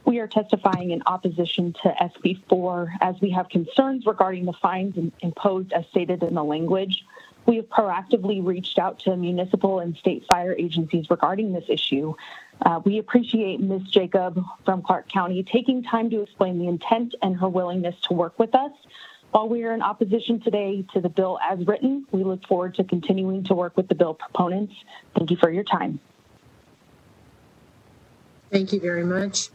We are testifying in opposition to SB 4 as we have concerns regarding the fines imposed as stated in the language. We have proactively reached out to municipal and state fire agencies regarding this issue. We appreciate Ms. Jacob from Clark County taking time to explain the intent and her willingness to work with us. While we are in opposition today to the bill as written, we look forward to continuing to work with the bill proponents. Thank you for your time.
Thank you very much.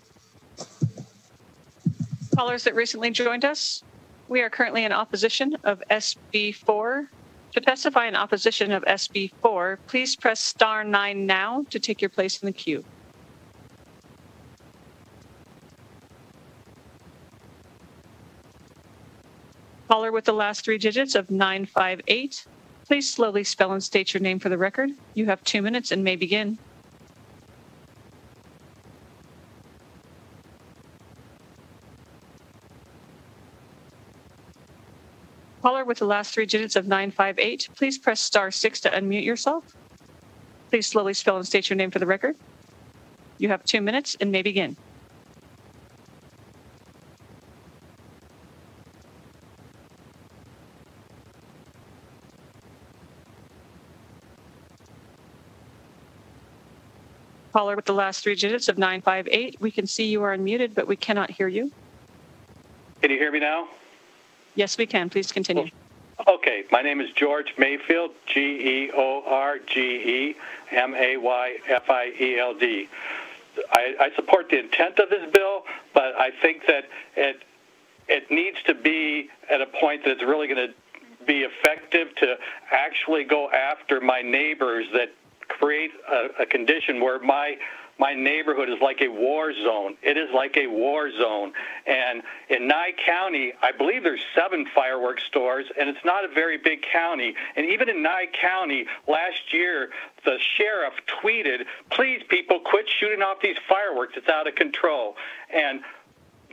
Callers that recently joined us, we are currently in opposition of SB 4. To testify in opposition of SB 4, please press star 9 now to take your place in the queue. Caller with the last 3 digits of 958. Please slowly spell and state your name for the record. You have 2 minutes and may begin. Caller with the last 3 digits of 958, please press star 6 to unmute yourself. Please slowly spell and state your name for the record. You have 2 minutes and may begin. Caller with the last 3 digits of 958, we can see you are unmuted, but we cannot hear you.
Can you hear me now?
Yes, we can. Please continue.
Okay. My name is George Mayfield, GeorgeMayfield. I support the intent of this bill, but I think that it needs to be at a point that it's really going to be effective to actually go after my neighbors that create a condition where my neighborhood is like a war zone. It is like a war zone. And in Nye County, I believe there's 7 fireworks stores, and it's not a very big county. And even in Nye County, last year, the sheriff tweeted, please, people, quit shooting off these fireworks. It's out of control. And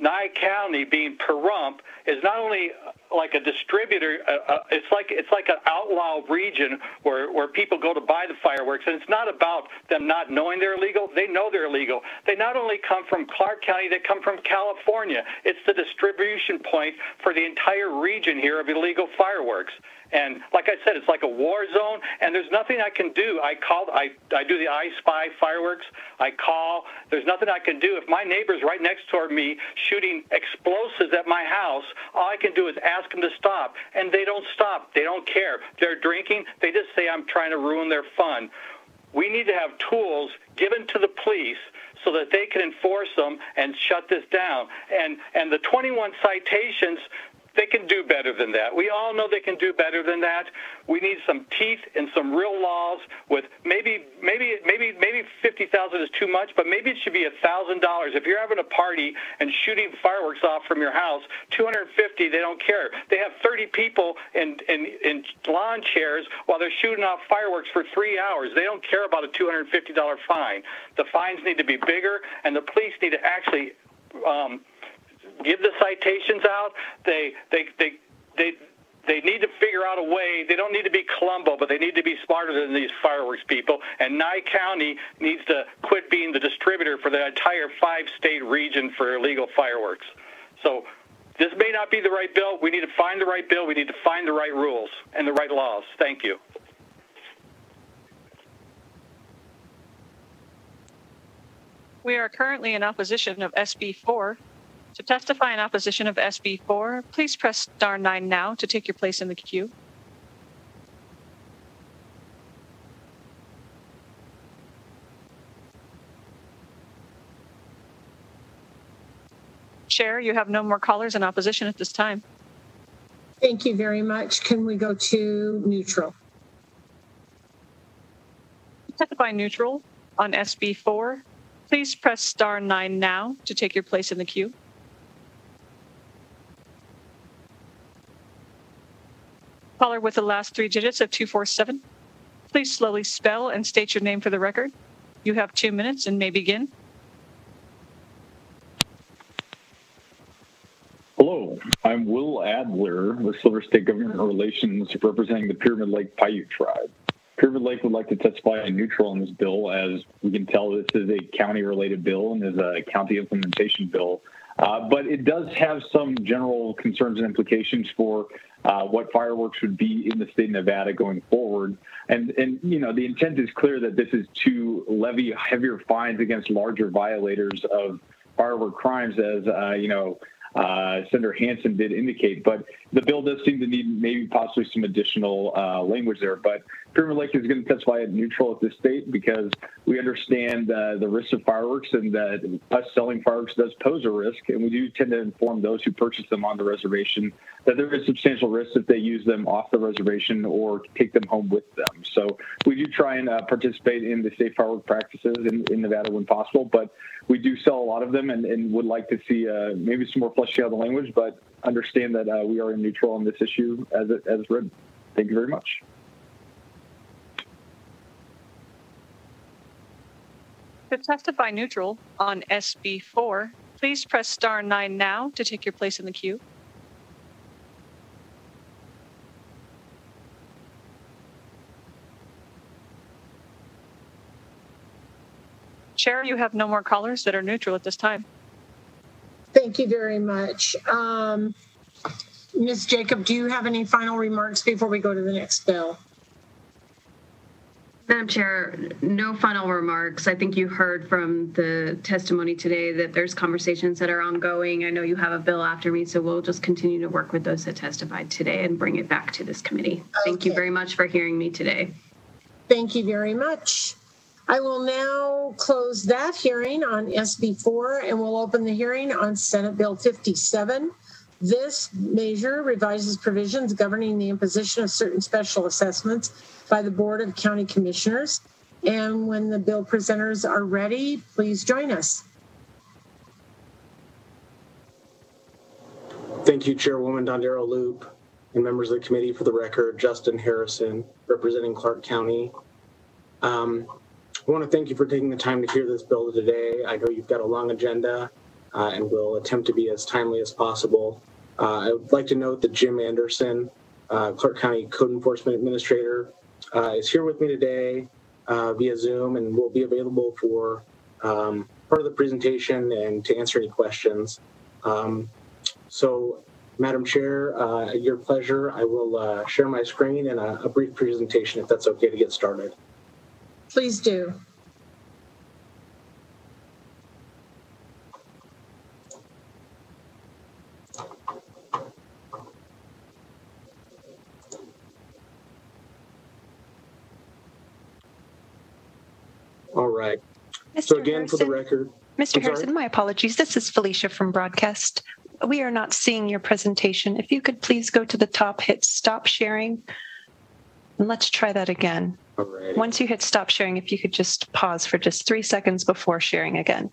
Nye County, being Pahrump, is not only like a distributor, it's like an outlaw region where people go to buy the fireworks, and it's not about them not knowing they're illegal. They know they're illegal. They not only come from Clark County, they come from California. It's the distribution point for the entire region here of illegal fireworks. And like I said, it's like a war zone, and there's nothing I can do. I do the I Spy fireworks. I call. There's nothing I can do. If my neighbor's right next to me shooting explosives at my house, all I can do is ask them to stop, and they don't stop. They don't care. They're drinking. They just say I'm trying to ruin their fun. We need to have tools given to the police so that they can enforce them and shut this down. And the 21 citations, they can do better than that. We all know they can do better than that. We need some teeth and some real laws with maybe 50,000 is too much, but maybe it should be $1,000. If you're having a party and shooting fireworks off from your house, $250, they don't care. They have 30 people in lawn chairs while they're shooting off fireworks for 3 hours. They don't care about a $250 fine. The fines need to be bigger, and the police need to actually give the citations out. They need to figure out a way. They don't need to be Columbo, but they need to be smarter than these fireworks people. And Nye County needs to quit being the distributor for the entire 5-state region for illegal fireworks. So this may not be the right bill. We need to find the right bill. We need to find the right rules and the right laws. Thank you.
We are currently in opposition of SB 4. To testify in opposition of SB 4, please press star 9 now to take your place in the queue. Chair, you have no more callers in opposition at this time.
Thank you very much. Can we go to neutral?
To testify neutral on SB 4, please press star 9 now to take your place in the queue. Caller with the last 3 digits of 247. Please slowly spell and state your name for the record. You have 2 minutes and may begin.
Hello, I'm Will Adler with Silver State Government Relations representing the Pyramid Lake Paiute Tribe. Pyramid Lake would like to testify neutral on this bill. As we can tell, this is a county-related bill and is a county implementation bill. But it does have some general concerns and implications for what fireworks would be in the state of Nevada going forward. And you know, the intent is clear that this is to levy heavier fines against larger violators of firework crimes, as Senator Hansen did indicate. But the bill does seem to need maybe possibly some additional language there. But Pyramid Lake is going to testify neutral at this state because we understand the risks of fireworks and that us selling fireworks does pose a risk. And we do tend to inform those who purchase them on the reservation that there is substantial risk if they use them off the reservation or take them home with them. So we do try and participate in the safe firework practices in Nevada when possible. But we do sell a lot of them and would like to see maybe some more fleshing out the language, but understand that we are neutral on this issue as written. Thank you very much.
To testify neutral on SB 4, please press star 9 now to take your place in the queue. Chair, you have no more callers that are neutral at this time.
Thank you very much. Ms. Jacob, do you have any final remarks before we go to the next bill?
Madam Chair, no final remarks. I think you heard from the testimony today that there's conversations that are ongoing. I know you have a bill after me, so we'll just continue to work with those that testified today and bring it back to this committee. Okay. Thank you very much for hearing me today.
Thank you very much. I will now close that hearing on SB 4 and we'll open the hearing on Senate Bill 57, This measure revises provisions governing the imposition of certain special assessments by the Board of County Commissioners. And when the bill presenters are ready, please join us.
Thank you, Chairwoman Dondero Loop, and members of the committee. For the record, Justin Harrison, representing Clark County. I want to thank you for taking the time to hear this bill today. I know you've got a long agenda, and we'll attempt to be as timely as possible. I would like to note that Jim Anderson, Clark County Code Enforcement Administrator, is here with me today via Zoom and will be available for part of the presentation and to answer any questions. So, Madam Chair, at your pleasure, I will share my screen and a brief presentation if that's okay to get started.
Please do.
All right.
Mr.
So again,
Harrison,
for the record.
Mr. Harrison, my apologies. This is Felicia from Broadcast. We are not seeing your presentation. If you could please go to the top, hit stop sharing, and let's try that again.
All right.
Once you hit stop sharing, if you could just pause for just 3 seconds before sharing again.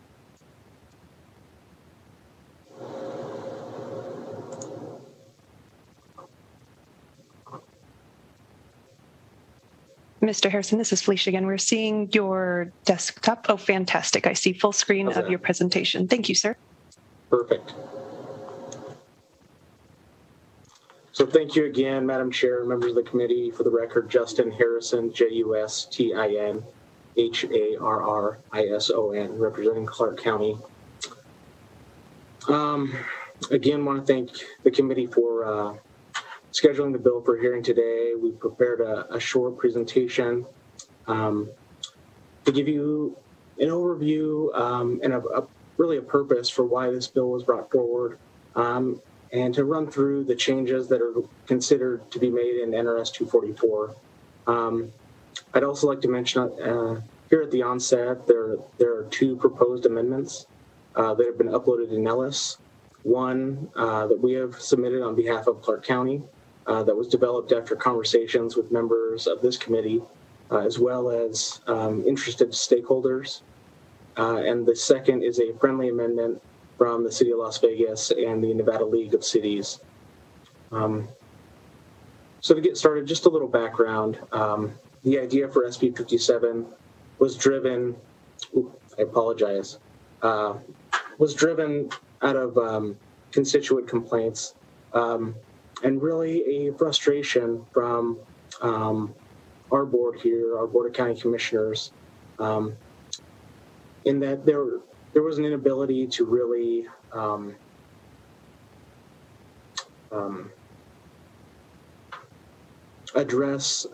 Mr. Harrison, this is Felicia again. We're seeing your desktop. Oh, fantastic. I see full screen of your presentation. Thank you, sir.
Perfect. So thank you again, Madam Chair and members of the committee. For the record, Justin Harrison, Justin Harrison, representing Clark County. Again, want to thank the committee for scheduling the bill for hearing today. We prepared a short presentation to give you an overview and really a purpose for why this bill was brought forward, and to run through the changes that are considered to be made in NRS 244. I'd also like to mention here at the onset, there are 2 proposed amendments that have been uploaded in Nellis. One that we have submitted on behalf of Clark County, that was developed after conversations with members of this committee, as well as interested stakeholders. And the second is a friendly amendment from the City of Las Vegas and the Nevada League of Cities. So to get started, just a little background. The idea for SB 57 was driven, was driven out of constituent complaints, and really a frustration from our board here, our Board of County Commissioners, in that there was an inability to really address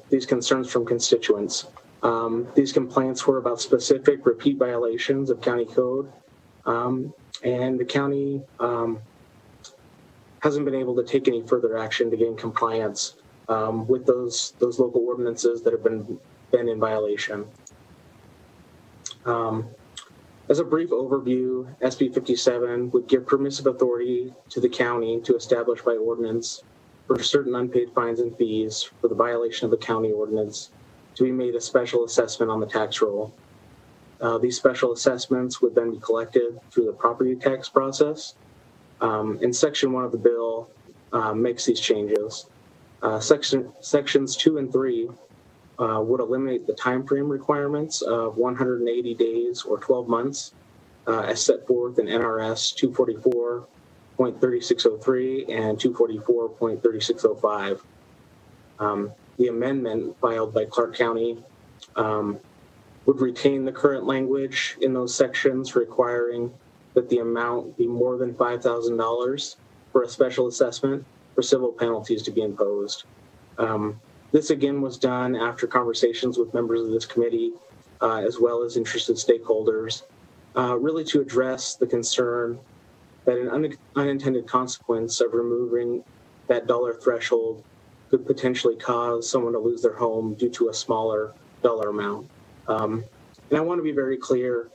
these concerns from constituents. These complaints were about specific repeat violations of county code, and the county hasn't been able to take any further action to gain compliance with those local ordinances that have been in violation. As a brief overview, SB 57 would give permissive authority to the county to establish by ordinance for certain unpaid fines and fees for the violation of a county ordinance to be made a special assessment on the tax roll. These special assessments would then be collected through the property tax process. And Section 1 of the bill makes these changes. Sections 2 and 3 would eliminate the time frame requirements of 180 days or 12 months as set forth in NRS 244.3603 and 244.3605. The amendment filed by Clark County would retain the current language in those sections requiring that the amount be more than $5,000 for a special assessment for civil penalties to be imposed. This again was done after conversations with members of this committee, as well as interested stakeholders, really to address the concern that an unintended consequence of removing that dollar threshold could potentially cause someone to lose their home due to a smaller dollar amount. And I want to be very clear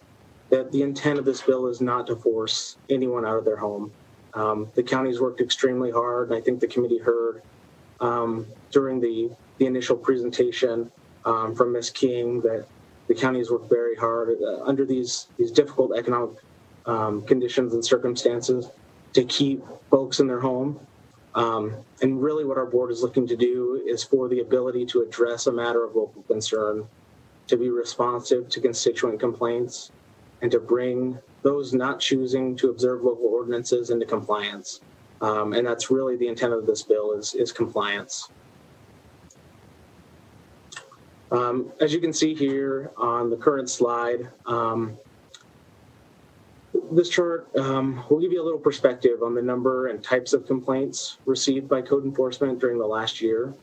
that the intent of this bill is not to force anyone out of their home. The county's worked extremely hard, and I think the committee heard during the initial presentation from Ms. King that the county's worked very hard under these difficult economic conditions and circumstances to keep folks in their home. And really what our board is looking to do is for the ability to address a matter of local concern, to be responsive to constituent complaints, and to bring those not choosing to observe local ordinances into compliance. And that's really the intent of this bill is compliance. As you can see here on the current slide, this chart will give you a little perspective on the number and types of complaints received by code enforcement during the last year.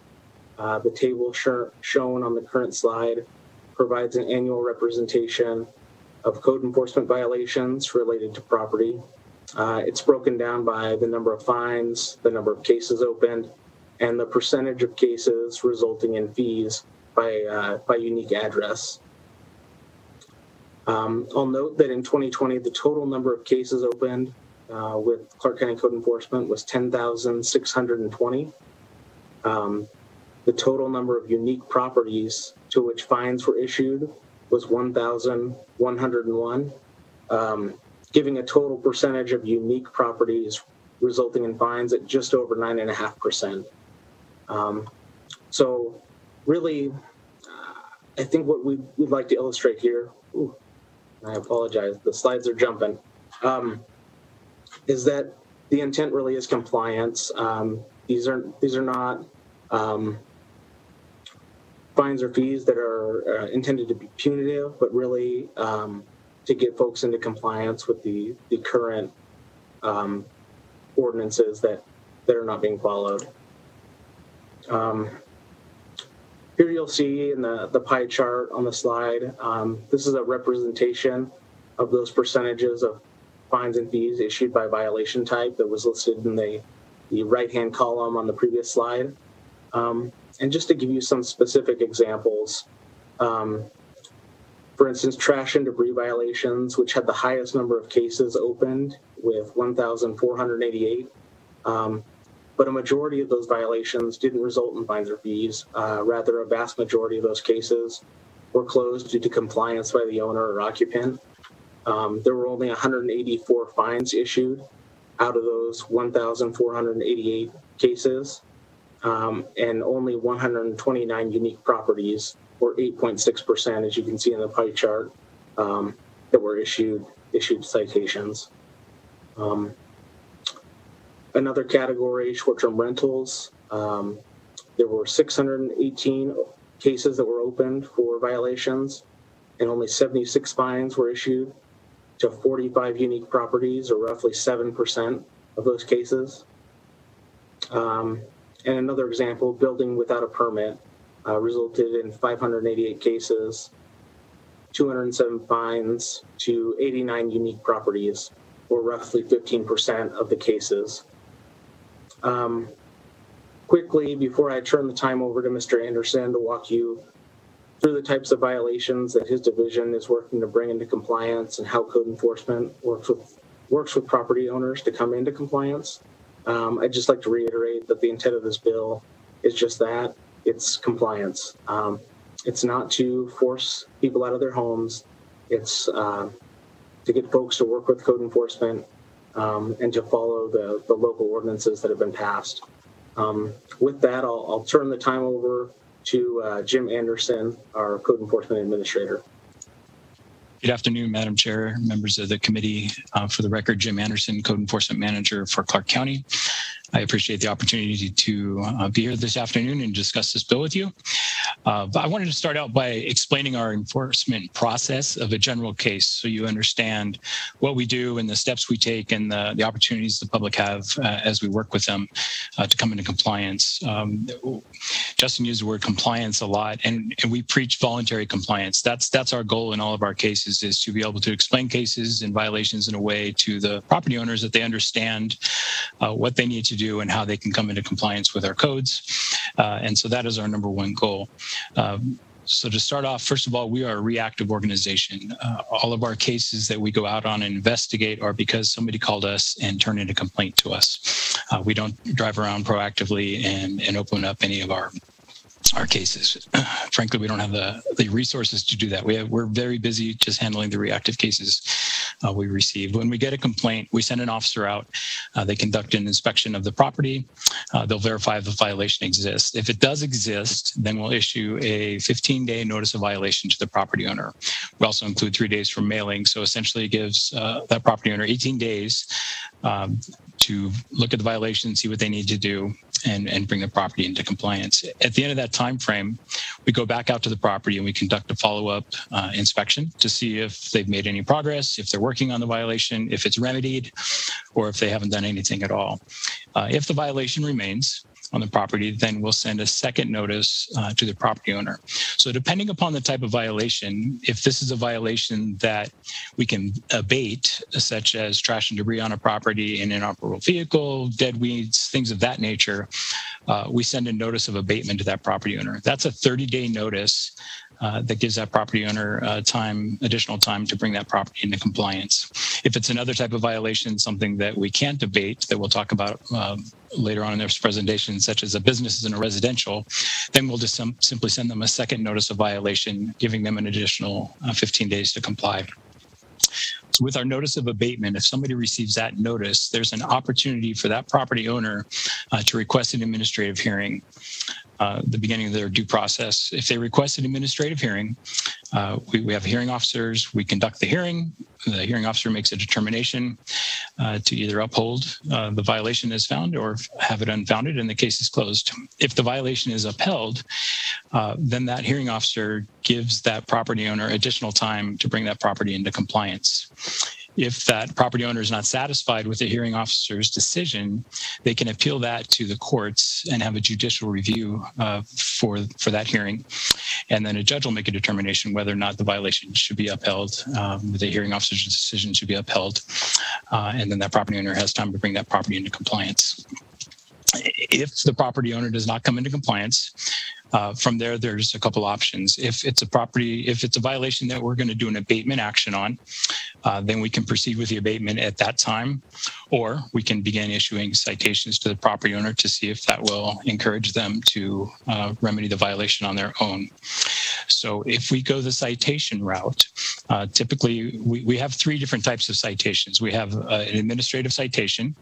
The table shown on the current slide provides an annual representation of code enforcement violations related to property. It's broken down by the number of fines, the number of cases opened, and the percentage of cases resulting in fees by unique address. I'll note that in 2020, the total number of cases opened with Clark County Code Enforcement was 10,620. The total number of unique properties to which fines were issued was 1,101, giving a total percentage of unique properties resulting in fines at just over 9.5%. So really, I think what we'd like to illustrate here, I apologize, the slides are jumping, is that the intent really is compliance. These are not fines or fees that are intended to be punitive, but really to get folks into compliance with the current ordinances that are not being followed. Here you'll see in the pie chart on the slide, this is a representation of those percentages of fines and fees issued by violation type that was listed in the right-hand column on the previous slide. And just to give you some specific examples, for instance, trash and debris violations, which had the highest number of cases opened with 1,488. But a majority of those violations didn't result in fines or fees. Rather, a vast majority of those cases were closed due to compliance by the owner or occupant. There were only 184 fines issued out of those 1,488 cases, and only 129 unique properties, or 8.6%, as you can see in the pie chart, that were issued citations. Another category, short-term rentals. There were 618 cases that were opened for violations, and only 76 fines were issued to 45 unique properties, or roughly 7% of those cases. And another example, building without a permit, resulted in 588 cases, 207 fines to 89 unique properties, or roughly 15% of the cases. Quickly, before I turn the time over to Mr. Anderson to walk you through the types of violations that his division is working to bring into compliance and how code enforcement works with property owners to come into compliance, I'd just like to reiterate that the intent of this bill is just that. It's compliance. It's not to force people out of their homes. It's to get folks to work with code enforcement and to follow the local ordinances that have been passed. With that, I'll turn the time over to Jim Anderson, our Code Enforcement Administrator.
Good afternoon, Madam Chair, members of the committee. For the record, Jim Anderson, Code Enforcement Manager for Clark County. I appreciate the opportunity to be here this afternoon and discuss this bill with you. But I wanted to start out by explaining our enforcement process of a general case so you understand what we do and the steps we take and the opportunities the public have as we work with them to come into compliance. Justin used the word compliance a lot, and we preach voluntary compliance. That's our goal in all of our cases, is to be able to explain cases and violations in a way to the property owners that they understand what they need to do and how they can come into compliance with our codes. And so that is our number one goal. So to start off, first of all, we are a reactive organization. All of our cases that we go out on and investigate are because somebody called us and turned in a complaint to us. We don't drive around proactively and open up any of our cases. Frankly, we don't have the resources to do that. We're very busy just handling the reactive cases we receive. When we get a complaint, we send an officer out. They conduct an inspection of the property. They'll verify if the violation exists. If it does exist, then we'll issue a 15-day notice of violation to the property owner. We also include 3 days for mailing. So essentially it gives that property owner 18 days to look at the violation, see what they need to do, and bring the property into compliance. At the end of that time frame, we go back out to the property and we conduct a follow-up inspection to see if they've made any progress, if they're working on the violation, if it's remedied, or if they haven't done anything at all. If the violation remains on the property, then we'll send a second notice to the property owner. So depending upon the type of violation, if this is a violation that we can abate, such as trash and debris on a property, an inoperable vehicle, dead weeds, things of that nature, we send a notice of abatement to that property owner. That's a 30-day notice that gives that property owner additional time to bring that property into compliance. If it's another type of violation, something that we can't abate, that we'll talk about later on in this presentation, such as a business and a residential, then we'll just simply send them a second notice of violation, giving them an additional 15 days to comply. So with our notice of abatement, if somebody receives that notice, there's an opportunity for that property owner to request an administrative hearing. The beginning of their due process. If they request an administrative hearing, we have hearing officers, we conduct the hearing officer makes a determination to either uphold the violation as found or have it unfounded and the case is closed. If the violation is upheld, then that hearing officer gives that property owner additional time to bring that property into compliance. If that property owner is not satisfied with the hearing officer's decision, they can appeal that to the courts and have a judicial review for that hearing. And then a judge will make a determination whether or not the violation should be upheld, the hearing officer's decision should be upheld, and then that property owner has time to bring that property into compliance. If the property owner does not come into compliance, from there's a couple options. If it's a violation that we're going to do an abatement action on, then we can proceed with the abatement at that time, or we can begin issuing citations to the property owner to see if that will encourage them to remedy the violation on their own. So if we go the citation route, typically we have three different types of citations. We have an administrative citation,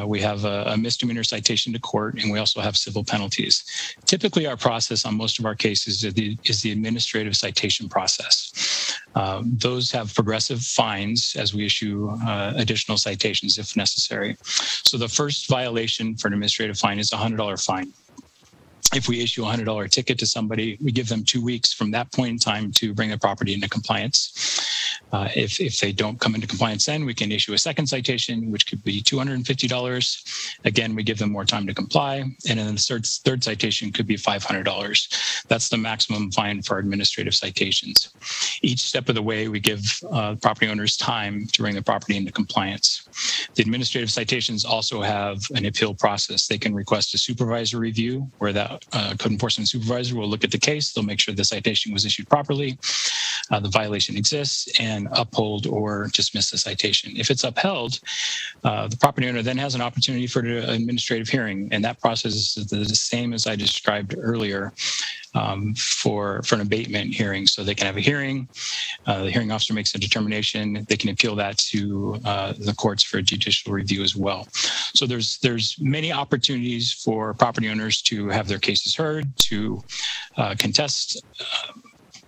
we have a misdemeanor citation to court, and we also have civil penalties. Typically our process on most of our cases is the administrative citation process. Those have progressive fines as we issue additional citations if necessary. So the first violation for an administrative fine is a $100 fine. If we issue a $100 ticket to somebody, we give them 2 weeks from that point in time to bring the property into compliance. If they don't come into compliance then, we can issue a second citation, which could be $250. Again, we give them more time to comply. And then the third citation could be $500. That's the maximum fine for administrative citations. Each step of the way, we give property owners time to bring the property into compliance. The administrative citations also have an appeal process. They can request a supervisor review where that code enforcement supervisor will look at the case. They'll make sure the citation was issued properly, the violation exists, and uphold or dismiss the citation. If it's upheld, the property owner then has an opportunity for an administrative hearing, and that process is the same as I described earlier for an abatement hearing. So they can have a hearing, the hearing officer makes a determination, they can appeal that to the courts for a judicial review as well. So there's many opportunities for property owners to have their cases heard, to contest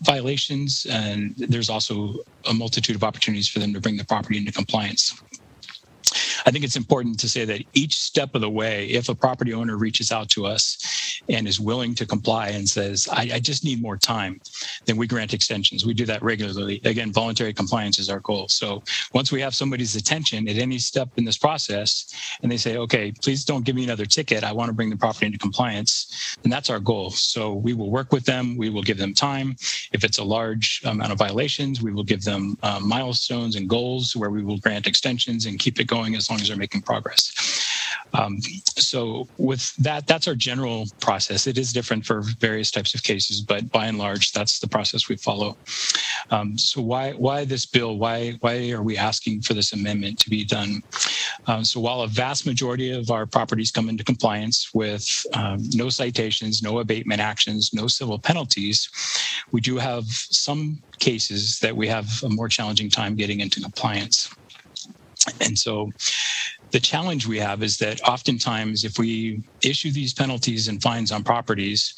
violations, and there's also a multitude of opportunities for them to bring the property into compliance. I think it's important to say that each step of the way, if a property owner reaches out to us and is willing to comply and says, I just need more time, then we grant extensions. We do that regularly. Again, voluntary compliance is our goal. So once we have somebody's attention at any step in this process and they say, okay, please don't give me another ticket, I want to bring the property into compliance, then that's our goal. So we will work with them. We will give them time. If it's a large amount of violations, we will give them milestones and goals where we will grant extensions and keep it going as long as they're making progress. So with that, that's our general process. It is different for various types of cases, but by and large, that's the process we follow. So why this bill? Why are we asking for this amendment to be done? So while a vast majority of our properties come into compliance with no citations, no abatement actions, no civil penalties, we do have some cases that we have a more challenging time getting into compliance. And so the challenge we have is that oftentimes if we issue these penalties and fines on properties,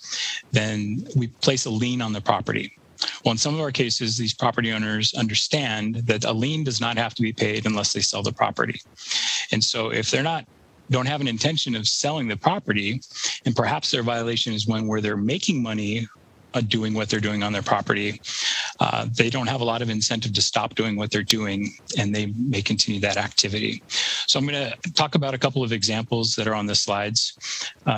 then we place a lien on the property. Well, in some of our cases, these property owners understand that a lien does not have to be paid unless they sell the property. And so if they're don't have an intention of selling the property, and perhaps their violation is one where they're making money doing what they're doing on their property, they don't have a lot of incentive to stop doing what they're doing, and they may continue that activity. So I'm going to talk about a couple of examples that are on the slides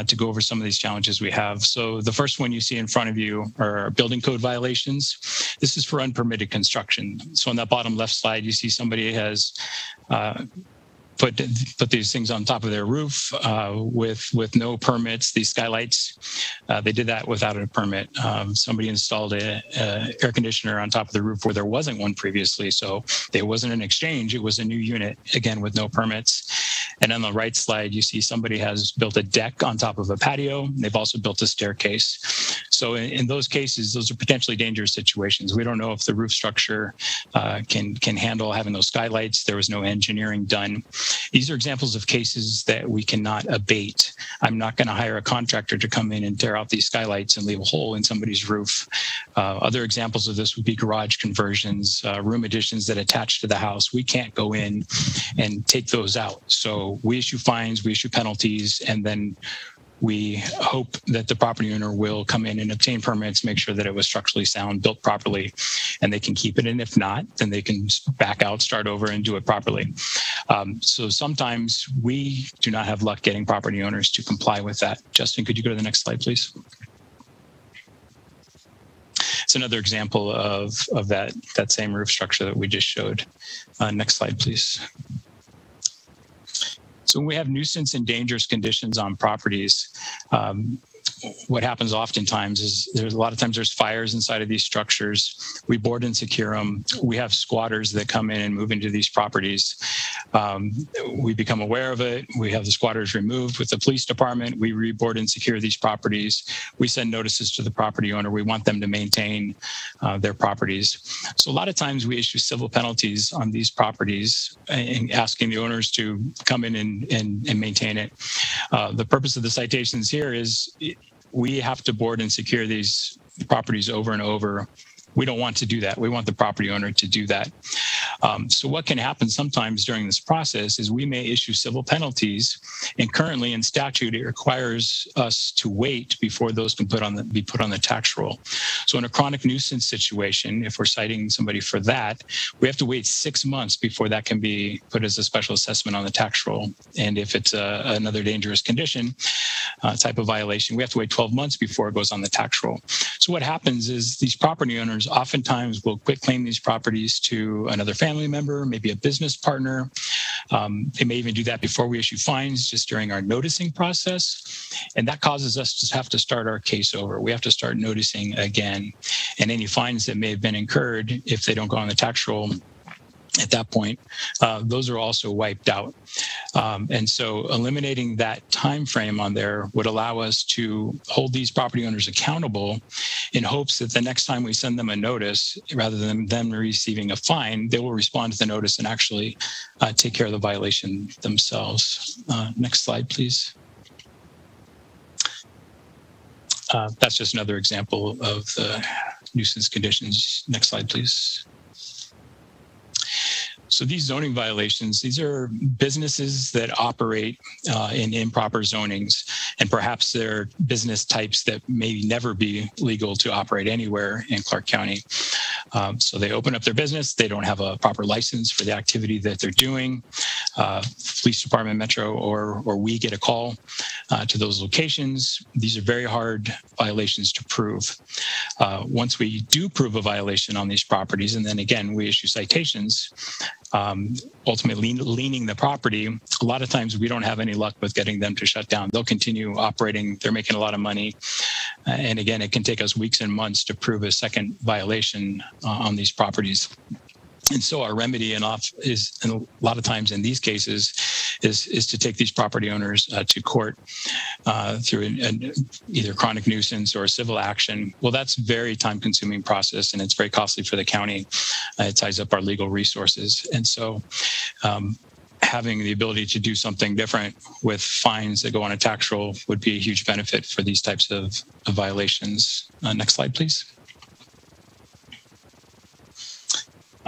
to go over some of these challenges we have. So the first one you see in front of you are building code violations. This is for unpermitted construction. So on that bottom left slide, you see somebody has put these things on top of their roof with no permits. These skylights, they did that without a permit. Somebody installed a air conditioner on top of the roof where there wasn't one previously, so it wasn't an exchange. It was a new unit, again, with no permits. And on the right slide, you see somebody has built a deck on top of a patio. They've also built a staircase. So in those cases, those are potentially dangerous situations. We don't know if the roof structure can handle having those skylights. There was no engineering done. These are examples of cases that we cannot abate. I'm not going to hire a contractor to come in and tear out these skylights and leave a hole in somebody's roof. Other examples of this would be garage conversions, room additions that attach to the house. We can't go in and take those out. So we issue fines, we issue penalties, and then we hope that the property owner will come in and obtain permits, make sure that it was structurally sound, built properly, and they can keep it. And if not, then they can back out, start over, and do it properly. So sometimes we do not have luck getting property owners to comply with that. Justin, could you go to the next slide, please? It's another example of that same roof structure that we just showed. Next slide, please. So when we have nuisance and dangerous conditions on properties, what happens oftentimes is there's a lot of times there's fires inside of these structures. We board and secure them. We have squatters that come in and move into these properties. We become aware of it. We have the squatters removed with the police department. We reboard and secure these properties. We send notices to the property owner. We want them to maintain their properties. So a lot of times we issue civil penalties on these properties and asking the owners to come in and maintain it. The purpose of the citations here is we have to board and secure these properties over and over. We don't want to do that. We want the property owner to do that. So what can happen sometimes during this process is we may issue civil penalties, and currently in statute it requires us to wait before those can be put on the tax roll. So in a chronic nuisance situation, if we're citing somebody for that, we have to wait 6 months before that can be put as a special assessment on the tax roll. And if it's another dangerous condition type of violation, we have to wait 12 months before it goes on the tax roll. So what happens is these property owners oftentimes will quit claim these properties to another family member, maybe a business partner. They may even do that before we issue fines, just during our noticing process. And that causes us to have to start our case over. We have to start noticing again. And any fines that may have been incurred, if they don't go on the tax roll at that point, those are also wiped out. And so eliminating that time frame on there would allow us to hold these property owners accountable in hopes that the next time we send them a notice, rather than them receiving a fine, they will respond to the notice and actually take care of the violation themselves. Next slide, please. That's just another example of the nuisance conditions. Next slide, please. So these zoning violations, these are businesses that operate in improper zonings, and perhaps they're business types that may never be legal to operate anywhere in Clark County. So they open up their business. They don't have a proper license for the activity that they're doing. Police department, Metro, or we get a call to those locations. These are very hard violations to prove. Once we do prove a violation on these properties, and then again, we issue citations, ultimately leaning the property, a lot of times we don't have any luck with getting them to shut down. They'll continue operating. They're making a lot of money. And again, it can take us weeks and months to prove a second violation on these properties. And so our remedy is, and a lot of times in these cases, is to take these property owners to court through either chronic nuisance or civil action. Well, that's a very time-consuming process, and it's very costly for the county. It ties up our legal resources. And so having the ability to do something different with fines that go on a tax roll would be a huge benefit for these types of violations. Next slide, please.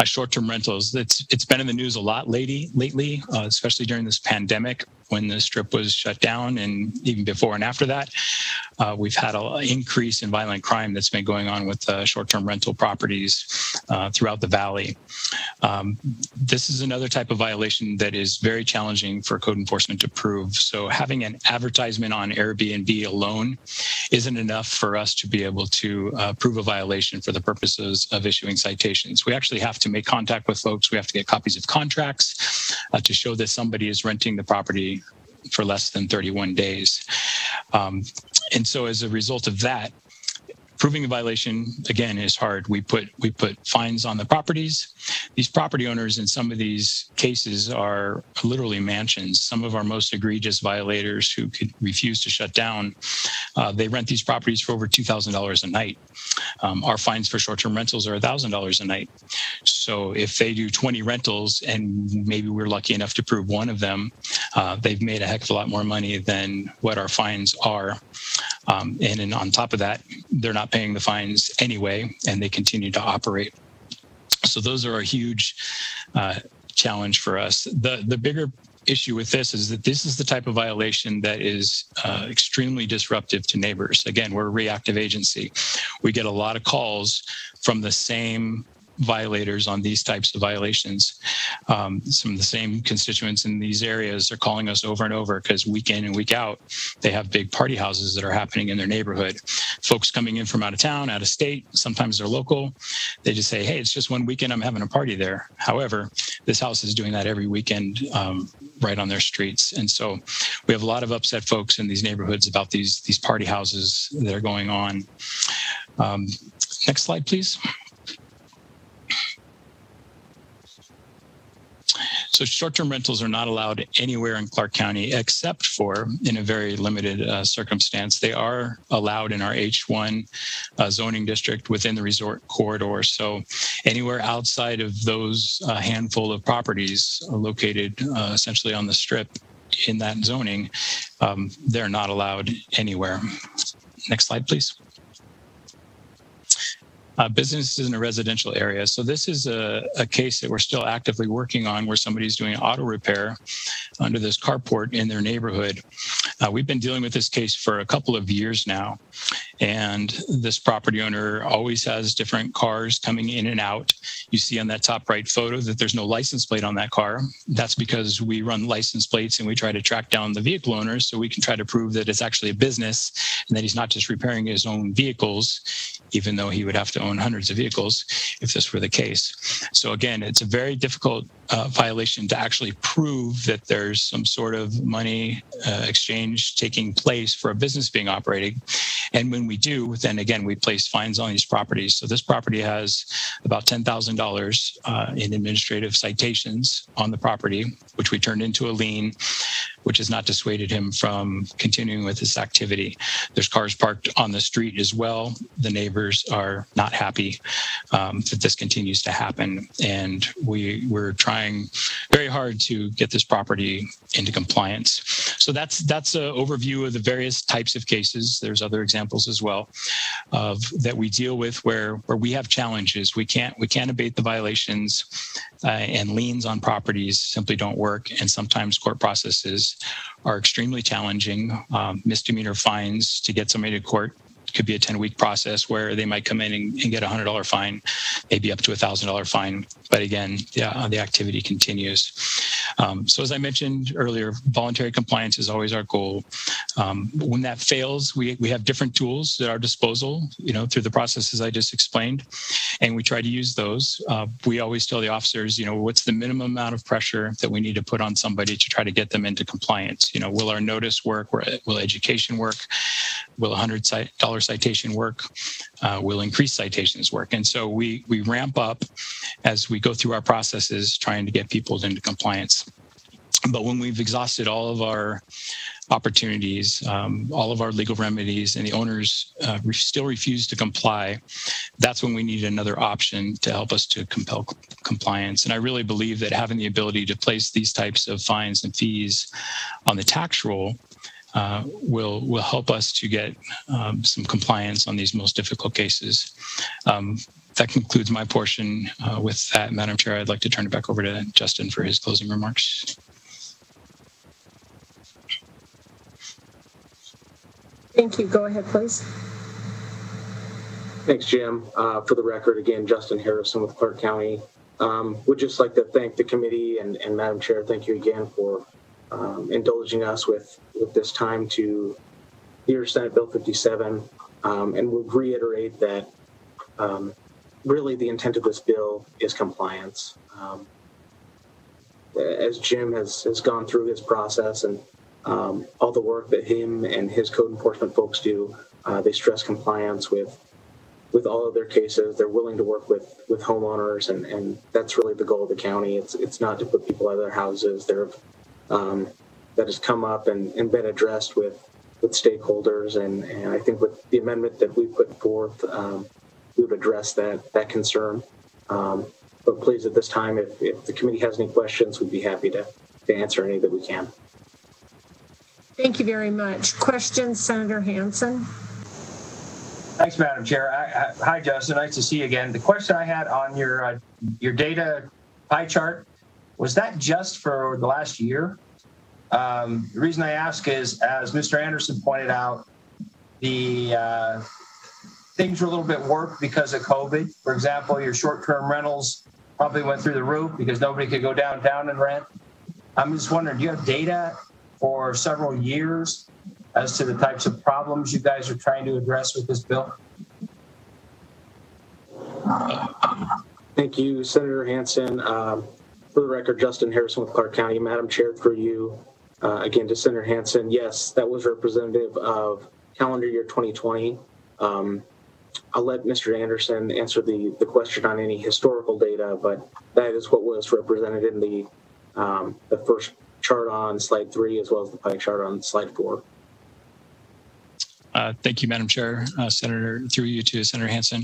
Short-term rentals. It's been in the news a lot lately, especially during this pandemic when the Strip was shut down, and even before and after that. We've had an increase in violent crime that's been going on with short-term rental properties throughout the valley. This is another type of violation that is very challenging for code enforcement to prove. So having an advertisement on Airbnb alone isn't enough for us to be able to prove a violation for the purposes of issuing citations. We actually have to make contact with folks. We have to get copies of contracts to show that somebody is renting the property for less than 31 days. And so as a result of that, proving a violation, again, is hard. We put fines on the properties. These property owners in some of these cases are literally mansions. Some of our most egregious violators who could refuse to shut down, they rent these properties for over $2,000 a night. Our fines for short-term rentals are $1,000 a night. So if they do 20 rentals and maybe we're lucky enough to prove one of them, they've made a heck of a lot more money than what our fines are. And then on top of that, they're not paying the fines anyway, and they continue to operate. So those are a huge challenge for us. The bigger issue with this is that this is the type of violation that is extremely disruptive to neighbors. Again, we're a reactive agency. We get a lot of calls from the same violators on these types of violations. Some of the same constituents in these areas are calling us over and over because week in and week out, they have big party houses that are happening in their neighborhood. Folks coming in from out of town, out of state, sometimes they're local. They just say, hey, it's just one weekend, I'm having a party there. However, this house is doing that every weekend right on their streets. And so we have a lot of upset folks in these neighborhoods about these party houses that are going on. Next slide, please. So short-term rentals are not allowed anywhere in Clark County except for in a very limited circumstance. They are allowed in our H1 zoning district within the resort corridor. So anywhere outside of those handful of properties located essentially on the Strip in that zoning, they're not allowed anywhere. Next slide, please. Businesses in a residential area. So this is a case that we're still actively working on where somebody's doing auto repair under this carport in their neighborhood. We've been dealing with this case for a couple of years now. And this property owner always has different cars coming in and out. You see on that top right photo that there's no license plate on that car. That's because we run license plates and we try to track down the vehicle owners so we can try to prove that it's actually a business and that he's not just repairing his own vehicles, even though he would have to own hundreds of vehicles if this were the case. So again, it's a very difficult violation to actually prove that there's some sort of money exchange taking place for a business being operating. And when we do, then again, we place fines on these properties. So this property has about $10,000 in administrative citations on the property, which we turned into a lien, which has not dissuaded him from continuing with this activity. There's cars parked on the street as well. The neighbors are not happy that this continues to happen. And we're trying very hard to get this property into compliance. So that's an overview of the various types of cases. There's other examples as well that we deal with where we have challenges. We can't abate the violations and liens on properties simply don't work. And sometimes court processes are extremely challenging. Misdemeanor fines to get somebody to court could be a 10-week process where they might come in and get a $100 fine, maybe up to a $1,000 fine. But again, the activity continues. So as I mentioned earlier, voluntary compliance is always our goal. When that fails, we have different tools at our disposal, through the processes I just explained, and we try to use those. We always tell the officers, what's the minimum amount of pressure that we need to put on somebody to try to get them into compliance? Will our notice work? Will education work? Will $100 citation work? Will increased citations work? And so we ramp up as we go through our processes trying to get people into compliance. But when we've exhausted all of our opportunities, all of our legal remedies, and the owners still refuse to comply, that's when we need another option to help us to compel compliance. And I really believe that having the ability to place these types of fines and fees on the tax roll will help us to get some compliance on these most difficult cases. That concludes my portion. With that, Madam Chair, I'd like to turn it back over to Justin for his closing remarks.
Thank you. Go ahead, please.
Thanks, Jim. For the record, again, Justin Harrison with Clark County. Would just like to thank the committee and Madam Chair. Thank you again for indulging us with this time to hear Senate Bill 57. And we'll reiterate that really the intent of this bill is compliance. As Jim has gone through his process and all the work that him and his code enforcement folks do, they stress compliance with all of their cases. They're willing to work with homeowners, and that's really the goal of the county. It's not to put people out of their houses. That has come up and been addressed with stakeholders, and I think with the amendment that we put forth, we would address that concern. But please, at this time, if the committee has any questions, we'd be happy to answer any that we can.
Thank you very much. Questions, Senator Hansen?
Thanks, Madam Chair. Hi, Justin. Nice to see you again. The question I had on your data pie chart, was that just for the last year? The reason I ask is, as Mr. Anderson pointed out, the things were a little bit warped because of COVID. For example, your short-term rentals probably went through the roof because nobody could go downtown and rent. I'm just wondering, do you have data for several years as to the types of problems you guys are trying to address with this bill?
Thank you, Senator Hansen. For the record, Justin Harrison with Clark County. Madam Chair, through you, again to Senator Hansen, yes, that was representative of calendar year 2020. I'll let Mr. Anderson answer the question on any historical data, but that is what was represented in the first chart on slide 3, as well as the pie chart on slide 4.
Thank you, Madam Chair. Senator, through you to Senator Hansen.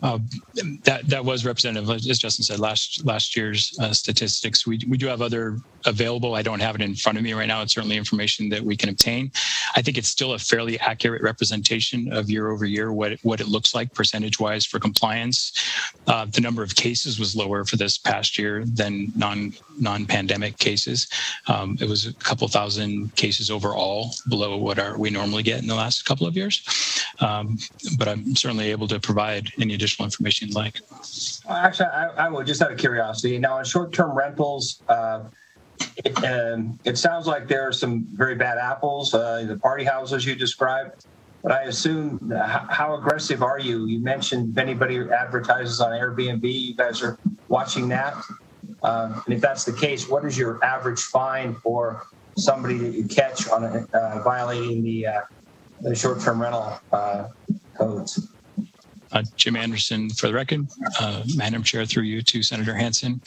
That was representative, as Justin said, last year's statistics. We do have other available. I don't have it in front of me right now. It's certainly information that we can obtain. I think it's still a fairly accurate representation of year over year, what it looks like percentage-wise for compliance. The number of cases was lower for this past year than non-pandemic cases. It was a couple thousand cases overall below what we normally get in the last couple of years. But I'm certainly able to provide any additional information you'd like.
Actually, I would just out of curiosity. Now, in short-term rentals, it sounds like there are some very bad apples, the party houses you described. But I assume, how aggressive are you? You mentioned if anybody advertises on Airbnb, you guys are watching that. And if that's the case, what is your average fine for somebody that you catch on violating the short-term rental codes?
Jim Anderson, for the record. Madam Chair, through you to Senator Hansen.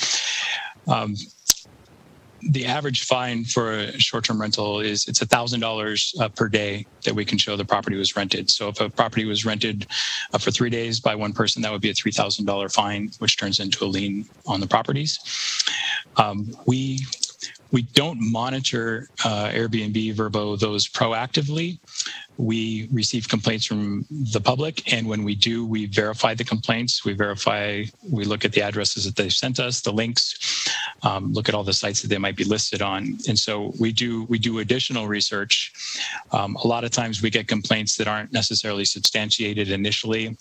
The average fine for a short-term rental it's $1,000 per day that we can show the property was rented. So if a property was rented for 3 days by one person, that would be a $3,000 fine, which turns into a lien on the properties. We don't monitor Airbnb, Vrbo, those proactively. We receive complaints from the public, and when we do, we verify the complaints. We look at the addresses that they've sent us, the links. look at all the sites that they might be listed on. And so we do additional research. A lot of times we get complaints that aren't necessarily substantiated initially,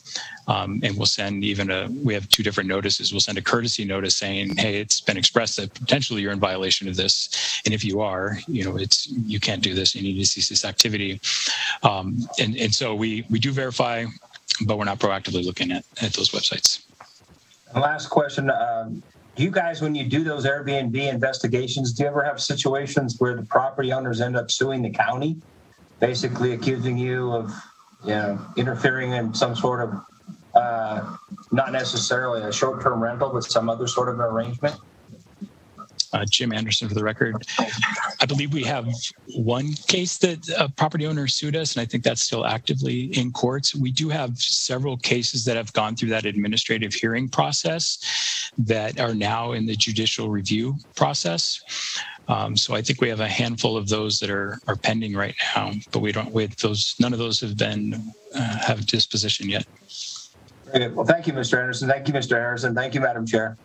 and we'll send we have 2 different notices. We'll send a courtesy notice saying, hey, it's been expressed that potentially you're in violation of this, and if you are, you can't do this, you need to cease this activity. And so we do verify, but we're not proactively looking at those websites.
Last question. Do you guys, when you do those Airbnb investigations, do you ever have situations where the property owners end up suing the county, basically accusing you of interfering in some sort of, not necessarily a short-term rental, but some other sort of an arrangement?
Jim Anderson for the record. I believe we have one case that a property owner sued us, and I think that's still actively in courts. We do have several cases that have gone through that administrative hearing process that are now in the judicial review process. So I think we have a handful of those that are pending right now, but none of those have disposition yet.
Very good. Well, thank you, Mr. Anderson. Thank you, Mr. Harrison. Thank you, Madam Chair.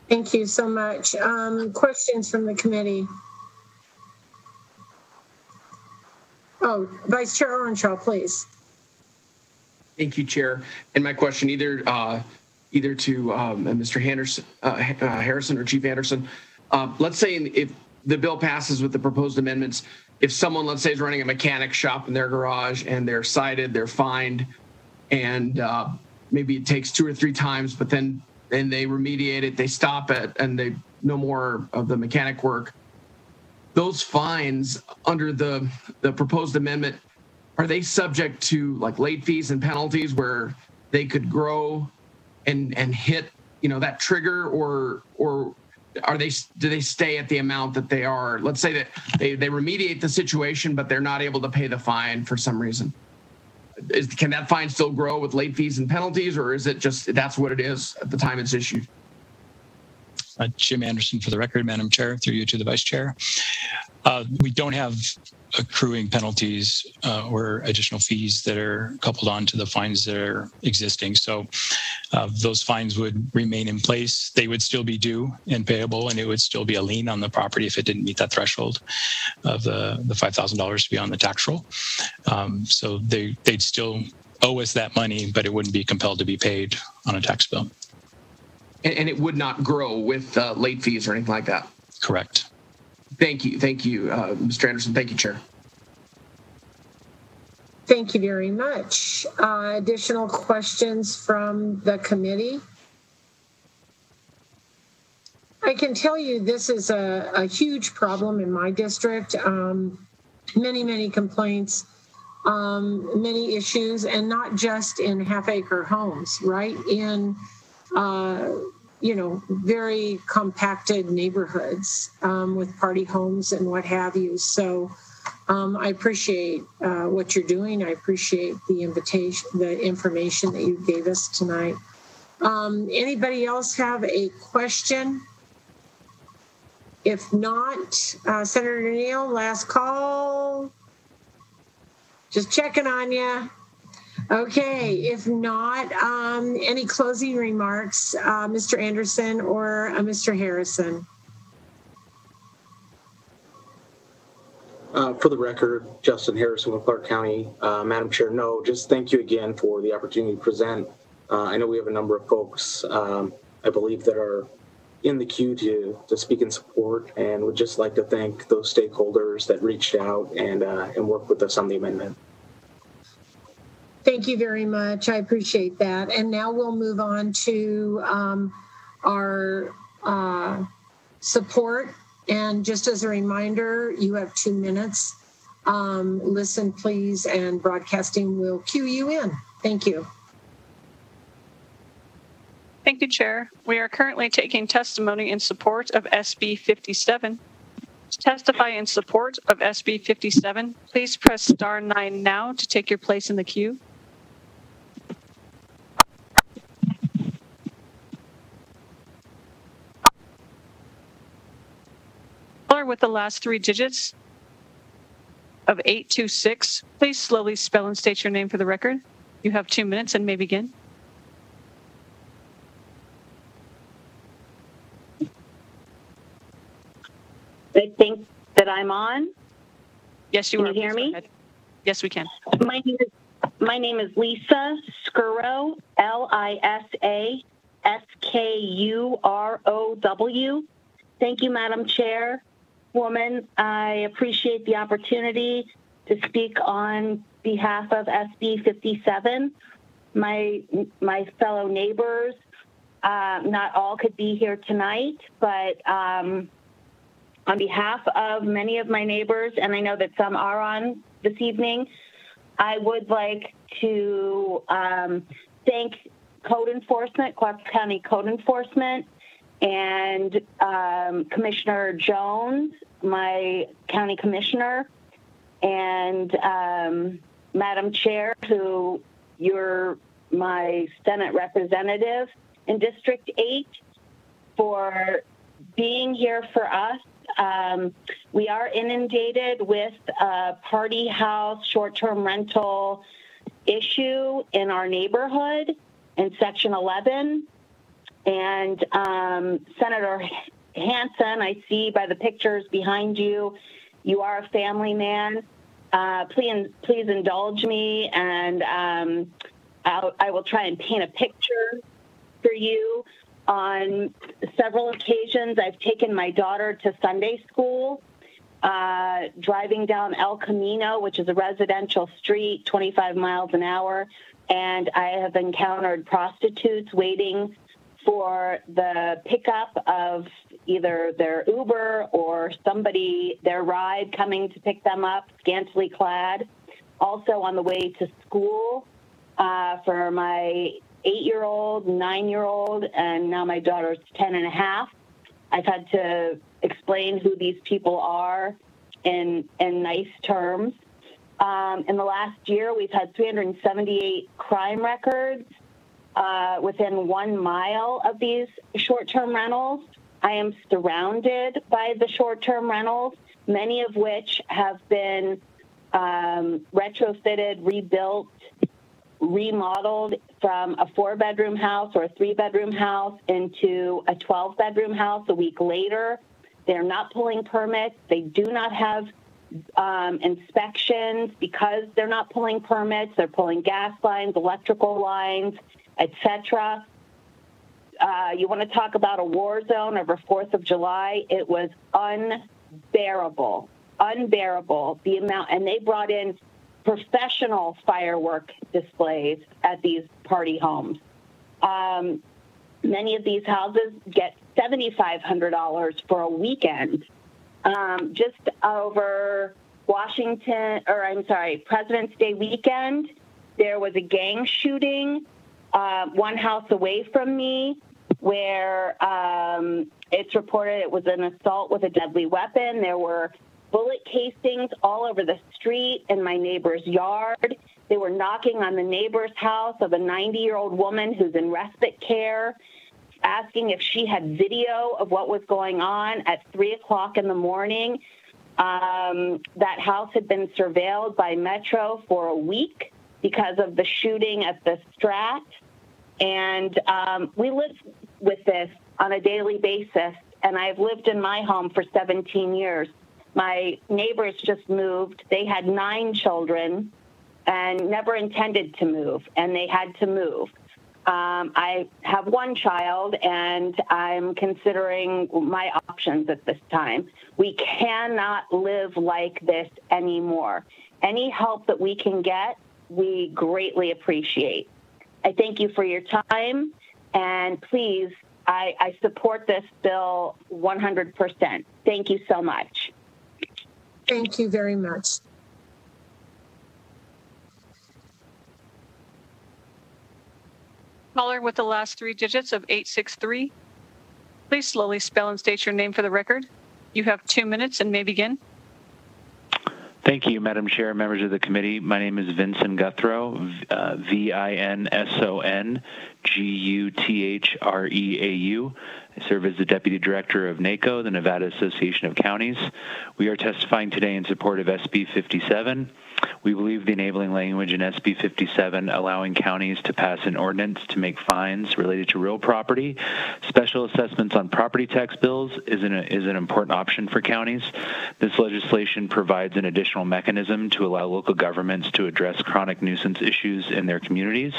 Thank you so much. Questions from the committee? Oh, Vice Chair Orenshaw, please.
Thank you, Chair. And my question either to Mr. Harrison or Chief Anderson. Let's say if the bill passes with the proposed amendments, if someone, let's say, is running a mechanic shop in their garage and they're cited, they're fined, and maybe it takes 2 or 3 times, but then they remediate it, they stop it, and they no more of the mechanic work. Those fines under the proposed amendment, are they subject to like late fees and penalties where they could grow and hit that trigger, or do they stay at the amount that they are? Let's say that they remediate the situation, but they're not able to pay the fine for some reason. Can that fine still grow with late fees and penalties, or is it just that's what it is at the time it's issued?
Jim Anderson for the record, Madam Chair, through you to the Vice Chair. We don't have accruing penalties or additional fees that are coupled on to the fines that are existing. So those fines would remain in place. They would still be due and payable, and it would still be a lien on the property if it didn't meet that threshold of the $5,000 to be on the tax roll. So they'd still owe us that money, but it wouldn't be compelled to be paid on a tax bill.
And it would not grow with late fees or anything like that?
Correct.
Thank you, Mr. Anderson. Thank you, Chair.
Thank you very much. Additional questions from the committee? I can tell you this is a huge problem in my district. Many complaints, many issues, and not just in half-acre homes, right? In very compacted neighborhoods with party homes and what have you. So I appreciate what you're doing. I appreciate the invitation, the information that you gave us tonight. Anybody else have a question? If not, Senator Neal, last call. Just checking on you. Okay, if not, any closing remarks, Mr. Anderson or Mr. Harrison?
For the record, Justin Harrison with Clark County. Madam Chair, no, just thank you again for the opportunity to present. I know we have a number of folks, I believe, that are in the queue to speak in support, and would just like to thank those stakeholders that reached out and worked with us on the amendment.
Thank you very much. I appreciate that. And now we'll move on to our support. And just as a reminder, you have 2 minutes. Listen, please, and broadcasting will cue you in. Thank you.
Thank you, Chair. We are currently taking testimony in support of SB 57. To testify in support of SB 57, please press star 9 now to take your place in the queue. With the last 3 digits of 826, please slowly spell and state your name for the record. You have 2 minutes and may begin.
I think that I'm on.
Yes, you are.
Can you hear me?
Yes, we can.
My name is Lisa Skuro, LISA SKUROW. Thank you, Madam Chairwoman. I appreciate the opportunity to speak on behalf of SB 57. My fellow neighbors, not all could be here tonight, but on behalf of many of my neighbors, and I know that some are on this evening, I would like to thank Code Enforcement, Clark County Code Enforcement, and Commissioner Jones, my county commissioner, and Madam Chair, who you're my Senate representative in District 8, for being here for us. We are inundated with a party house short-term rental issue in our neighborhood in Section 11. And Senator Hansen, I see by the pictures behind you, you are a family man. Please indulge me, and I will try and paint a picture for you. On several occasions, I've taken my daughter to Sunday school, driving down El Camino, which is a residential street, 25 miles an hour, and I have encountered prostitutes waiting for the pickup of either their Uber or their ride coming to pick them up, scantily clad. Also on the way to school for my 8-year-old, 9-year-old, and now my daughter's 10 and a half. I've had to explain who these people are in nice terms. In the last year, we've had 378 crime records within 1 mile of these short-term rentals. I am surrounded by the short-term rentals, many of which have been retrofitted, rebuilt, remodeled from a 4-bedroom house or a 3-bedroom house into a 12-bedroom house a week later. They're not pulling permits. They do not have inspections because they're not pulling permits. They're pulling gas lines, electrical lines, etc. You want to talk about a war zone over 4th of July? It was unbearable, the amount, and they brought in professional firework displays at these party homes. Many of these houses get $7,500 for a weekend. Just over President's Day weekend, there was a gang shooting one house away from me where it's reported it was an assault with a deadly weapon. There were bullet casings all over the street in my neighbor's yard. They were knocking on the neighbor's house of a 90-year-old woman who's in respite care, asking if she had video of what was going on at 3 o'clock in the morning. That house had been surveilled by Metro for a week because of the shooting at the Strat. And we live with this on a daily basis, and I've lived in my home for 17 years. My neighbors just moved. They had 9 children and never intended to move, and they had to move. I have 1 child, and I'm considering my options at this time. We cannot live like this anymore. Any help that we can get, we greatly appreciate. I thank you for your time, and please, I support this bill 100%. Thank you so much.
Thank you very much.
Caller with the last 3 digits of 863. Please slowly spell and state your name for the record. You have 2 minutes and may begin.
Thank you, Madam Chair, members of the committee. My name is Vincent Guthreau, VINSON GUTHREAU, I serve as the Deputy Director of NACO, the Nevada Association of Counties. We are testifying today in support of SB 57. We believe the enabling language in SB 57 allowing counties to pass an ordinance to make fines related to real property, special assessments on property tax bills is an important option for counties. This legislation provides an additional mechanism to allow local governments to address chronic nuisance issues in their communities.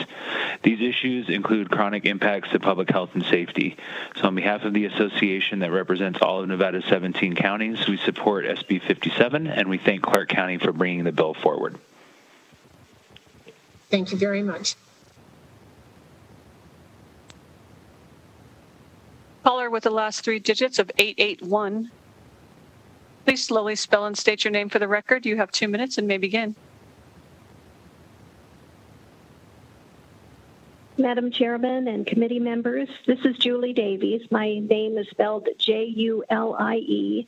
These issues include chronic impacts to public health and safety. So on behalf of the association that represents all of Nevada's 17 counties, we support SB 57, and we thank Clark County for bringing the bill forward.
Thank you very much.
Caller with the last three digits of 881. Please slowly spell and state your name for the record. You have 2 minutes and may begin.
Madam Chairman and committee members, this is Julie Davies. My name is spelled JulieDavies.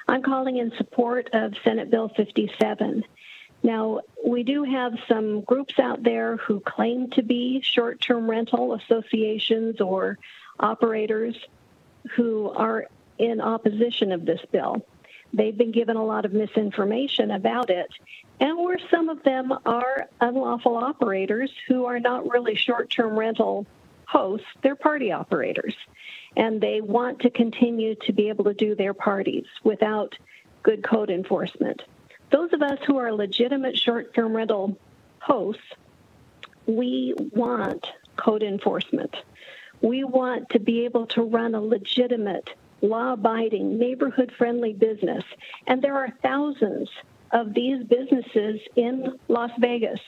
I'm calling in support of Senate Bill 57. Now, we do have some groups out there who claim to be short-term rental associations or operators who are in opposition of this bill. They've been given a lot of misinformation about it, and where some of them are unlawful operators who are not really short-term rental hosts, they're party operators. And they want to continue to be able to do their parties without good code enforcement. Those of us who are legitimate short-term rental hosts, we want code enforcement. We want to be able to run a legitimate, law-abiding, neighborhood-friendly business. And there are thousands of these businesses in Las Vegas.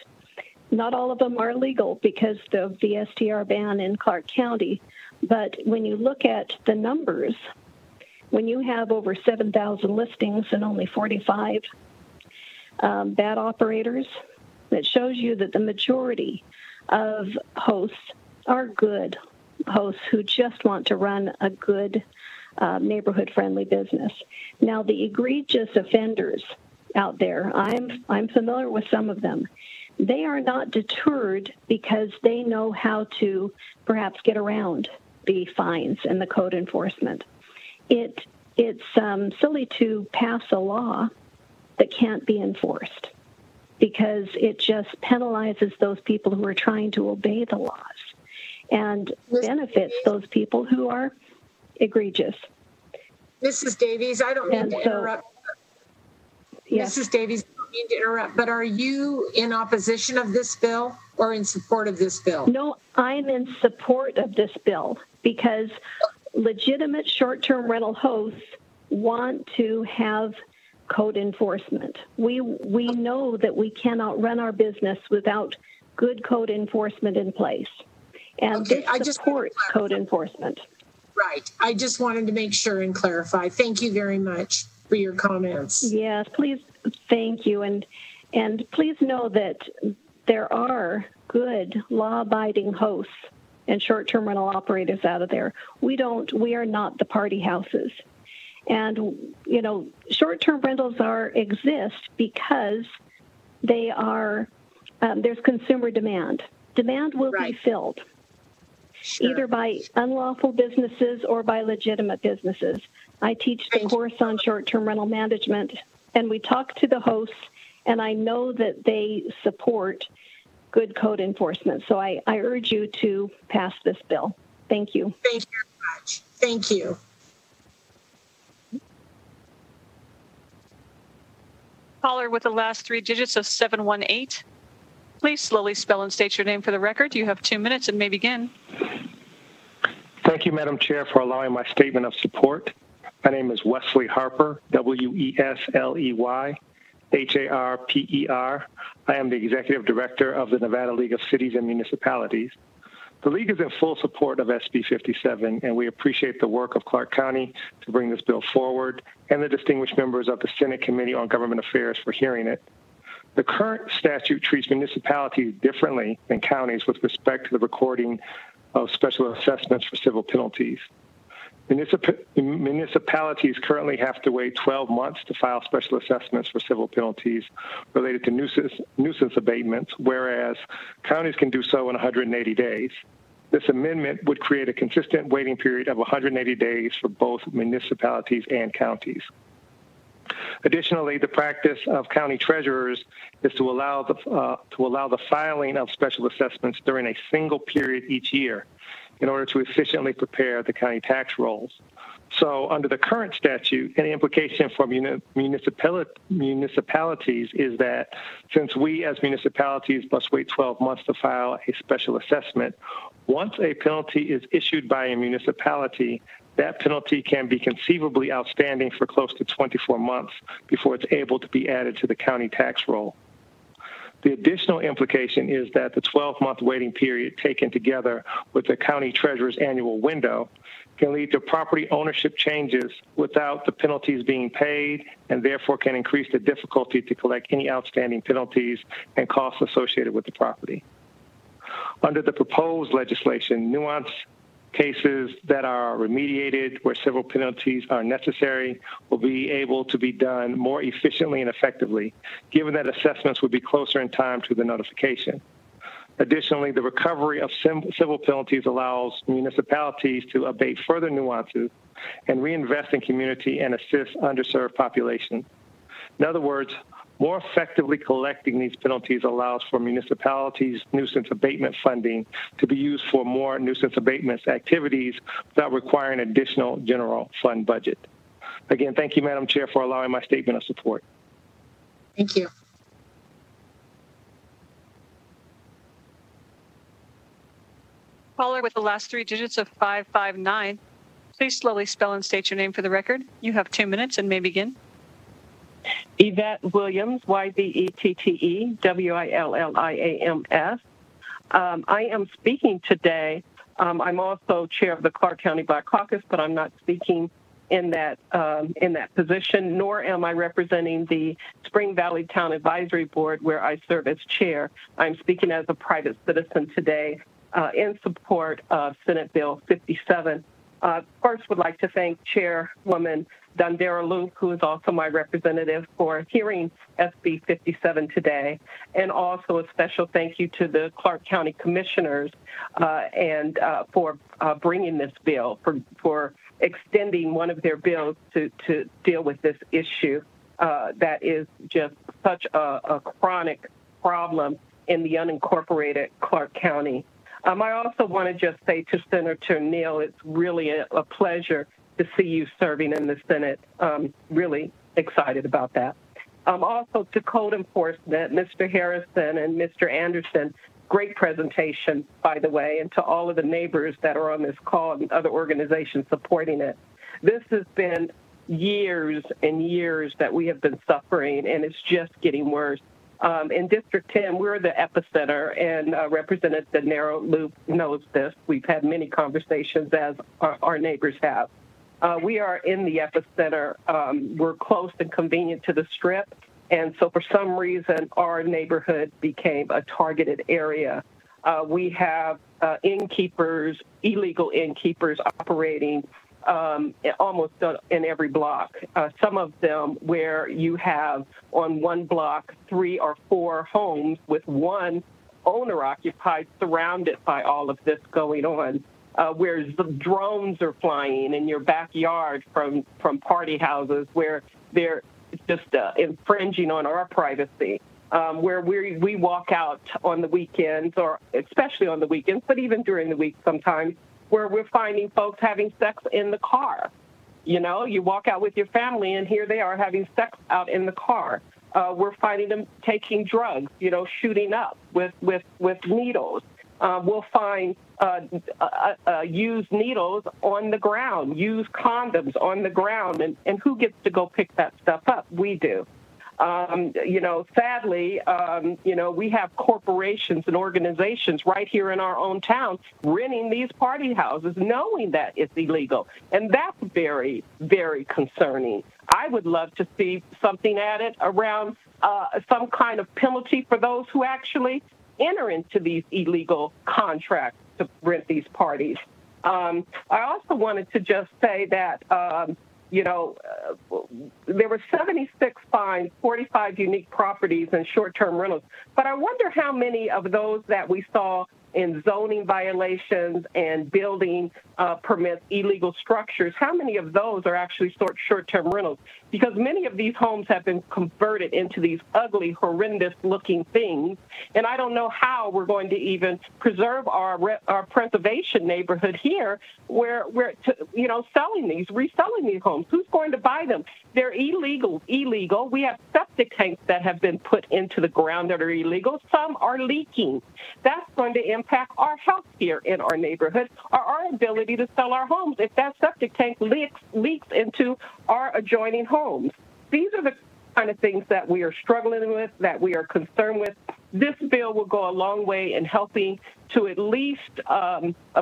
Not all of them are legal because of the STR ban in Clark County. But when you look at the numbers, when you have over 7,000 listings and only 45 bad operators, that shows you that the majority of hosts are good hosts who just want to run a good neighborhood-friendly business. Now, the egregious offenders out there, I'm familiar with some of them. They are not deterred because they know how to perhaps get around the fines and the code enforcement. It's silly to pass a law that can't be enforced because it just penalizes those people who are trying to obey the laws and benefits those people who are egregious.
Mrs. Davies, I don't mean to interrupt. Yes. Mrs. Davies, I don't mean to interrupt, but are you in opposition of this bill or in support of this bill?
No, I'm in support of this bill because legitimate short-term rental hosts want to have code enforcement. We know that we cannot run our business without good code enforcement in place. And this supports code enforcement.
Right. I just wanted to make sure and clarify. Thank you very much for your comments.
Yes, please. Thank you. And please know that there are good law-abiding hosts and short-term rental operators out of there. We are not the party houses. And, you know, short-term rentals exist because they are, there's consumer demand. Demand will be filled. Sure. Either by unlawful businesses or by legitimate businesses. I teach the course on short-term rental management, and we talk to the hosts, and I know that they support good code enforcement. So I urge you to pass this bill. Thank you.
Thank you very much. Thank you.
Caller with the last three digits of 718. Please slowly spell and state your name for the record. You have 2 minutes and may begin.
Thank you, Madam Chair, for allowing my statement of support. My name is Wesley Harper, Wesley Harper. I am the Executive Director of the Nevada League of Cities and Municipalities. The League is in full support of SB 57, and we appreciate the work of Clark County to bring this bill forward and the distinguished members of the Senate Committee on Government Affairs for hearing it. The current statute treats municipalities differently than counties with respect to the recording of special assessments for civil penalties. Municipalities currently have to wait 12 months to file special assessments for civil penalties related to nuisance abatements, whereas counties can do so in 180 days. This amendment would create a consistent waiting period of 180 days for both municipalities and counties. Additionally, the practice of county treasurers is to allow the filing of special assessments during a single period each year in order to efficiently prepare the county tax rolls. So under the current statute, an implication for municipalities is that since we as municipalities must wait 12 months to file a special assessment, once a penalty is issued by a municipality, that penalty can be conceivably outstanding for close to 24 months before it's able to be added to the county tax roll. The additional implication is that the 12-month waiting period taken together with the county treasurer's annual window can lead to property ownership changes without the penalties being paid, and therefore can increase the difficulty to collect any outstanding penalties and costs associated with the property. Under the proposed legislation, nuanced cases that are remediated where civil penalties are necessary will be able to be done more efficiently and effectively, given that assessments would be closer in time to the notification. Additionally, the recovery of civil penalties allows municipalities to abate further nuances and reinvest in community and assist underserved populations. In other words, more effectively collecting these penalties allows for municipalities' nuisance abatement funding to be used for more nuisance abatement activities without requiring additional general fund budget. Again, thank you, Madam Chair, for allowing my statement of support.
Thank you.
Caller with the last three digits of 559. Please slowly spell and state your name for the record. You have 2 minutes and may begin.
Yvette Williams, YVETTE-WILLIAMS. I am speaking today. I'm also chair of the Clark County Black Caucus, but I'm not speaking in that position, nor am I representing the Spring Valley Town Advisory Board, where I serve as chair. I'm speaking as a private citizen today in support of Senate Bill 57. First, would like to thank Chairwoman Dondera Luke, who is also my representative, for hearing SB 57 today, and also a special thank you to the Clark County Commissioners for bringing this bill, for extending one of their bills to deal with this issue that is just such a chronic problem in the unincorporated Clark County. I also want to just say to Senator Neal, it's really a pleasure to see you serving in the Senate. Really excited about that. Also to Code Enforcement, Mr. Harrison and Mr. Anderson, great presentation, by the way, and to all of the neighbors that are on this call and other organizations supporting it. This has been years and years that we have been suffering, and it's just getting worse. In District 10, we're the epicenter, and Representative Narrow Loop knows this. We've had many conversations, as our neighbors have. We are in the epicenter. We're close and convenient to the Strip, and so for some reason, our neighborhood became a targeted area. We have innkeepers, illegal innkeepers operating almost in every block. Some of them where you have on one block 3 or 4 homes with one owner occupied, surrounded by all of this going on, where drones are flying in your backyard from party houses, where they're just infringing on our privacy. Where we walk out on the weekends, or especially on the weekends, but even during the week sometimes, where we're finding folks having sex in the car. You know, you walk out with your family and here they are having sex out in the car. We're finding them taking drugs, shooting up with needles. We'll find used needles on the ground, used condoms on the ground, and who gets to go pick that stuff up? We do. Sadly, we have corporations and organizations right here in our own town renting these party houses, knowing that it's illegal. And that's very, very concerning. I would love to see something added around some kind of penalty for those who actually enter into these illegal contracts to rent these parties. I also wanted to just say that there were 76 fines, 45 unique properties, and short-term rentals. But I wonder how many of those that we saw in zoning violations and building permits, illegal structures, how many of those are actually short-term rentals? Because many of these homes have been converted into these ugly, horrendous-looking things, and I don't know how we're going to even preserve our preservation neighborhood here, where we're reselling these homes. Who's going to buy them? They're illegal. We have septic tanks that have been put into the ground that are illegal. Some are leaking. That's going to impact our health here in our neighborhood, or our ability to sell our homes if that septic tank leaks into our adjoining homes. These are the kind of things that we are struggling with, that we are concerned with. This bill will go a long way in helping to at least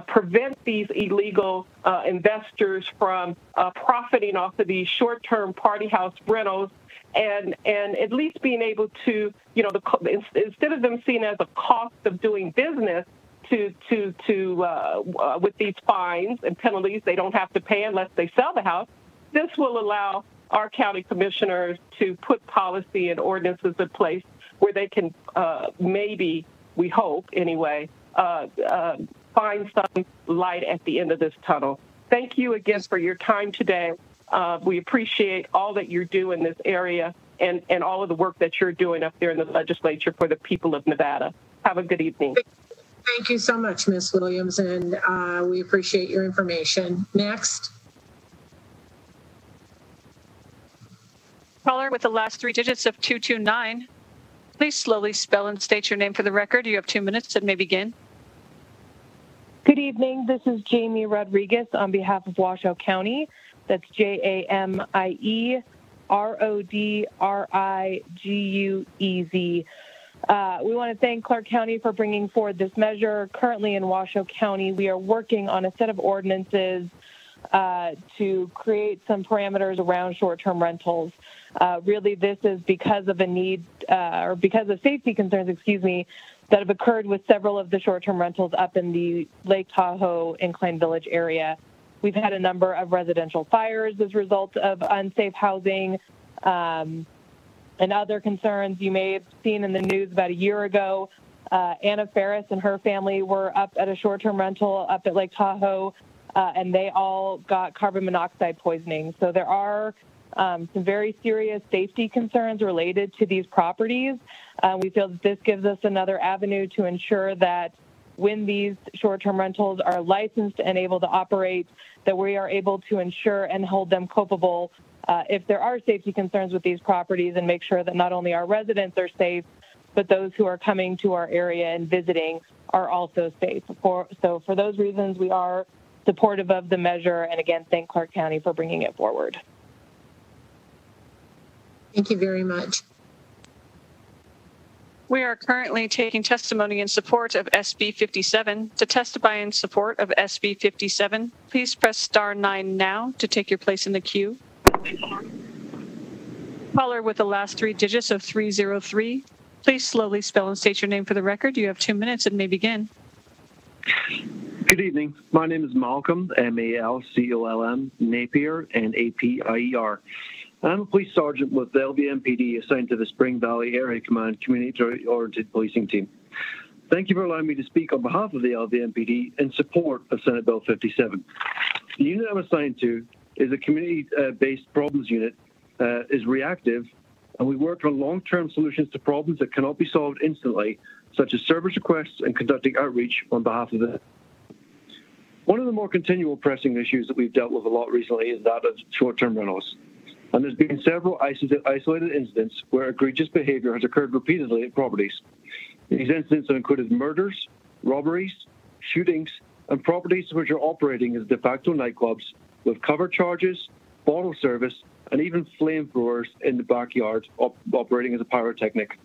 prevent these illegal investors from profiting off of these short-term party house rentals, and at least being able to, instead of them seen as a cost of doing business, with these fines and penalties they don't have to pay unless they sell the house. This will allow our county commissioners to put policy and ordinances in place where they can maybe, we hope anyway, find some light at the end of this tunnel. Thank you again for your time today. We appreciate all that you do in this area and all of the work that you're doing up there in the legislature for the people of Nevada. Have a good evening.
Thank you so much, Ms. Williams, and we appreciate your information. Next.
Caller with the last three digits of 229. Please slowly spell and state your name for the record. You have 2 minutes and may begin.
Good evening. This is Jamie Rodriguez on behalf of Washoe County. That's JamieRodriguez. We want to thank Clark County for bringing forward this measure. Currently in Washoe County, we are working on a set of ordinances to create some parameters around short-term rentals. Really, this is because of a need, or because of safety concerns, that have occurred with several of the short-term rentals up in the Lake Tahoe Incline Village area. We've had a number of residential fires as a result of unsafe housing, and other concerns. You may have seen in the news about a year ago, Anna Ferris and her family were up at a short-term rental up at Lake Tahoe, and they all got carbon monoxide poisoning. So there are some very serious safety concerns related to these properties. We feel that this gives us another avenue to ensure that when these short-term rentals are licensed and able to operate, that we are able to ensure and hold them culpable if there are safety concerns with these properties, and make sure that not only our residents are safe, but those who are coming to our area and visiting are also safe. So for those reasons, we are supportive of the measure, and again, thank Clark County for bringing it forward.
Thank you very much.
We are currently taking testimony in support of SB 57. To testify in support of SB 57, please press *9 now to take your place in the queue. Caller with the last three digits of 303. Please slowly spell and state your name for the record. You have 2 minutes and may begin.
Good evening. My name is Malcolm, Malcolm, Napier, and Apier. I'm a police sergeant with the LVMPD assigned to the Spring Valley Area Command Community-Oriented Policing Team. Thank you for allowing me to speak on behalf of the LVMPD in support of Senate Bill 57. The unit I'm assigned to is a community-based problems unit, is reactive, and we work on long-term solutions to problems that cannot be solved instantly, such as service requests and conducting outreach on behalf of the. One of the more continual pressing issues that we've dealt with a lot recently is that of short-term rentals. And there's been several isolated incidents where egregious behavior has occurred repeatedly at properties. These incidents have included murders, robberies, shootings, and properties which are operating as de facto nightclubs with cover charges, bottle service, and even flamethrowers in the backyard operating as a pyrotechnic.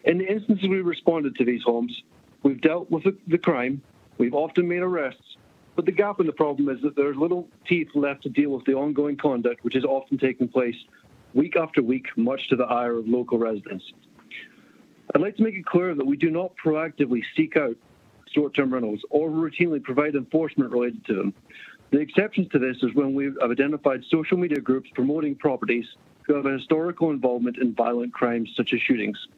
In the instances we responded to these homes, we've dealt with the crime, we've often made arrests, but the gap in the problem is that there's little teeth left to deal with the ongoing conduct which is often taking place week after week, much to the ire of local residents. I'd like to make it clear that we do not proactively seek out short-term rentals or routinely provide enforcement related to them. The exceptions to this is when we have identified social media groups promoting properties who have a historical involvement in violent crimes such as shootings.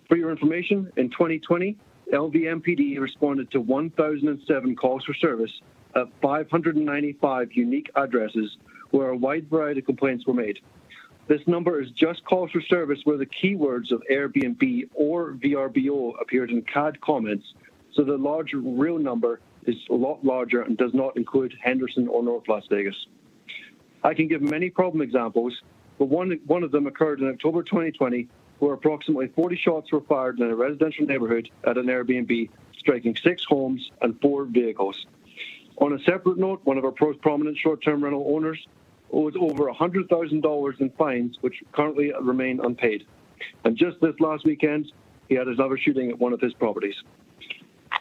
For your information, in 2020, LVMPD responded to 1,007 calls for service at 595 unique addresses where a wide variety of complaints were made. This number is just calls for service where the keywords of Airbnb or VRBO appeared in CAD comments, so the large real number is a lot larger and does not include Henderson or North Las Vegas. I can give many problem examples, but one of them occurred in October 2020, where approximately 40 shots were fired in a residential neighborhood at an Airbnb, striking 6 homes and 4 vehicles. On a separate note, one of our prominent short-term rental owners owes over $100,000 in fines, which currently remain unpaid. And just this last weekend, he had another shooting at one of his properties.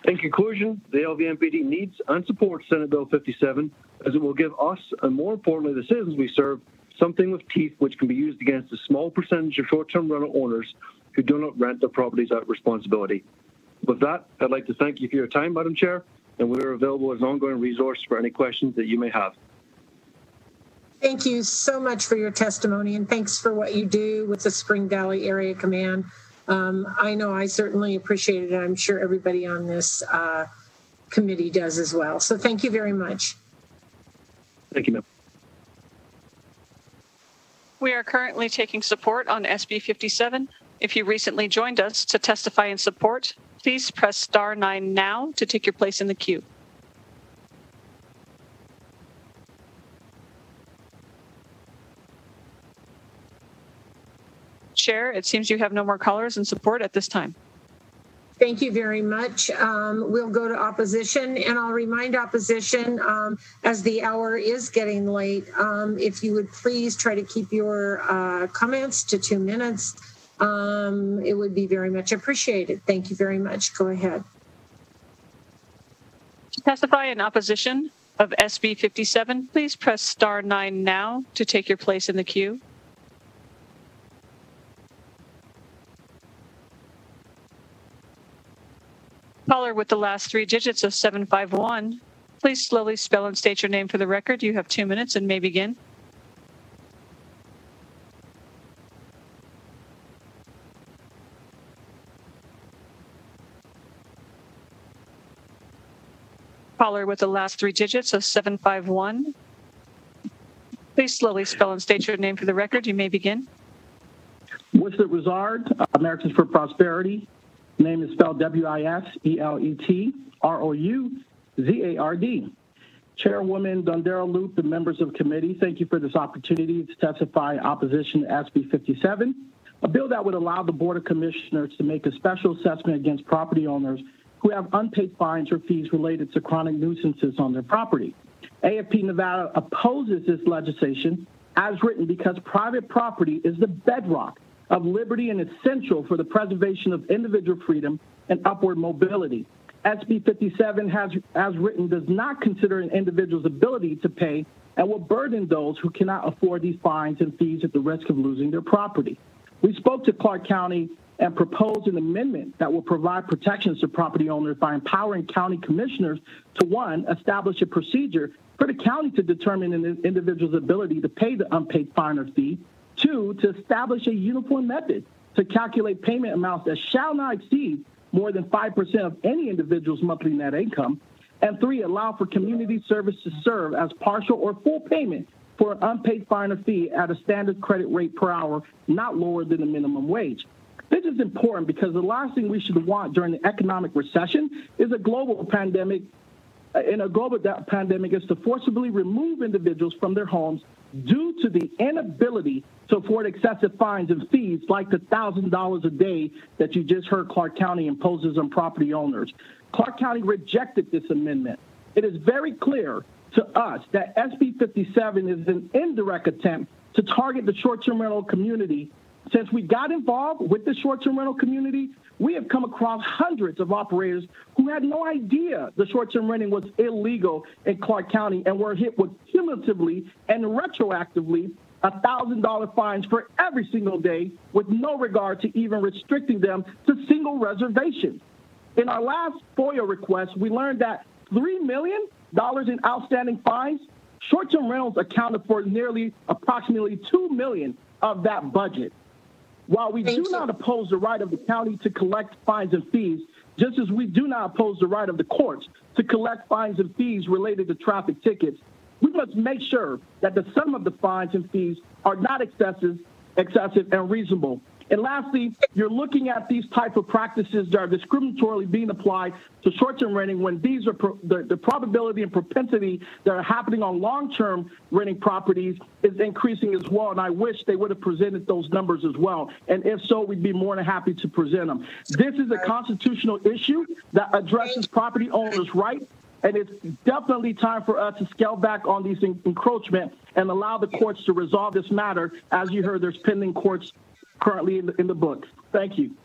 In conclusion, the LVMPD needs and supports Senate Bill 57, as it will give us, and more importantly the citizens we serve, something with teeth which can be used against a small percentage of short-term rental owners who do not rent their properties out of responsibility. With that, I'd like to thank you for your time, Madam Chair, and we are available as an ongoing resource for any questions that you may have.
Thank you so much for your testimony, and thanks for what you do with the Spring Valley Area Command. I know I certainly appreciate it, and I'm sure everybody on this committee does as well. So thank you very much.
Thank you, ma'am.
We are currently taking support on SB 57. If you recently joined us to testify in support, please press star 9 now to take your place in the queue. Chair, it seems you have no more callers in support at this time.
Thank you very much. We'll go to opposition, and I'll remind opposition, as the hour is getting late, if you would please try to keep your comments to 2 minutes. It would be very much appreciated. Thank you very much. Go ahead.
To testify in opposition of SB 57, please press star 9 now to take your place in the queue. Caller with the last 3 digits of 751, please slowly spell and state your name for the record. You have 2 minutes and may begin. Caller with the last 3 digits of 751, please slowly spell and state your name for the record. You may begin.
Wislet Rizard, Americans for Prosperity. Name is spelled WISELETROUZARD. Chairwoman Dondero Loop and members of the committee, thank you for this opportunity to testify in opposition to SB 57, a bill that would allow the Board of Commissioners to make a special assessment against property owners who have unpaid fines or fees related to chronic nuisances on their property. AFP Nevada opposes this legislation as written because private property is the bedrock of liberty and essential for the preservation of individual freedom and upward mobility. SB 57, as written, does not consider an individual's ability to pay and will burden those who cannot afford these fines and fees at the risk of losing their property. We spoke to Clark County and proposed an amendment that will provide protections to property owners by empowering county commissioners to, 1, establish a procedure for the county to determine an individual's ability to pay the unpaid fine or fee, 2, to establish a uniform method to calculate payment amounts that shall not exceed more than 5% of any individual's monthly net income, and 3, allow for community service to serve as partial or full payment for an unpaid fine or fee at a standard credit rate per hour, not lower than the minimum wage. This is important because the last thing we should want during the economic recession is a global pandemic. In a global pandemic is to forcibly remove individuals from their homes due to the inability to afford excessive fines and fees like the $1,000 a day that you just heard Clark County imposes on property owners. Clark County rejected this amendment. It is very clear to us that SB 57 is an indirect attempt to target the short-term rental community. Since we got involved with the short-term rental community, we have come across hundreds of operators who had no idea the short-term renting was illegal in Clark County and were hit with cumulatively and retroactively $1,000 fines for every single day with no regard to even restricting them to single reservations. In our last FOIA request, we learned that $3 million in outstanding fines, short-term rentals accounted for approximately $2 million of that budget. While we do not oppose the right of the county to collect fines and fees, Just as we do not oppose the right of the courts to collect fines and fees related to traffic tickets, we must make sure that the sum of the fines and fees are not excessive and reasonable. And lastly, you're looking at these type of practices that are discriminatorily being applied to short-term renting when these are the probability and propensity that are happening on long-term renting properties is increasing as well. And I wish they would have presented those numbers as well. And if so, we'd be more than happy to present them. This is a constitutional issue that addresses property owners' rights. And it's definitely time for us to scale back on these encroachment and allow the courts to resolve this matter. As you heard, there's pending courts currently in the books. Thank you.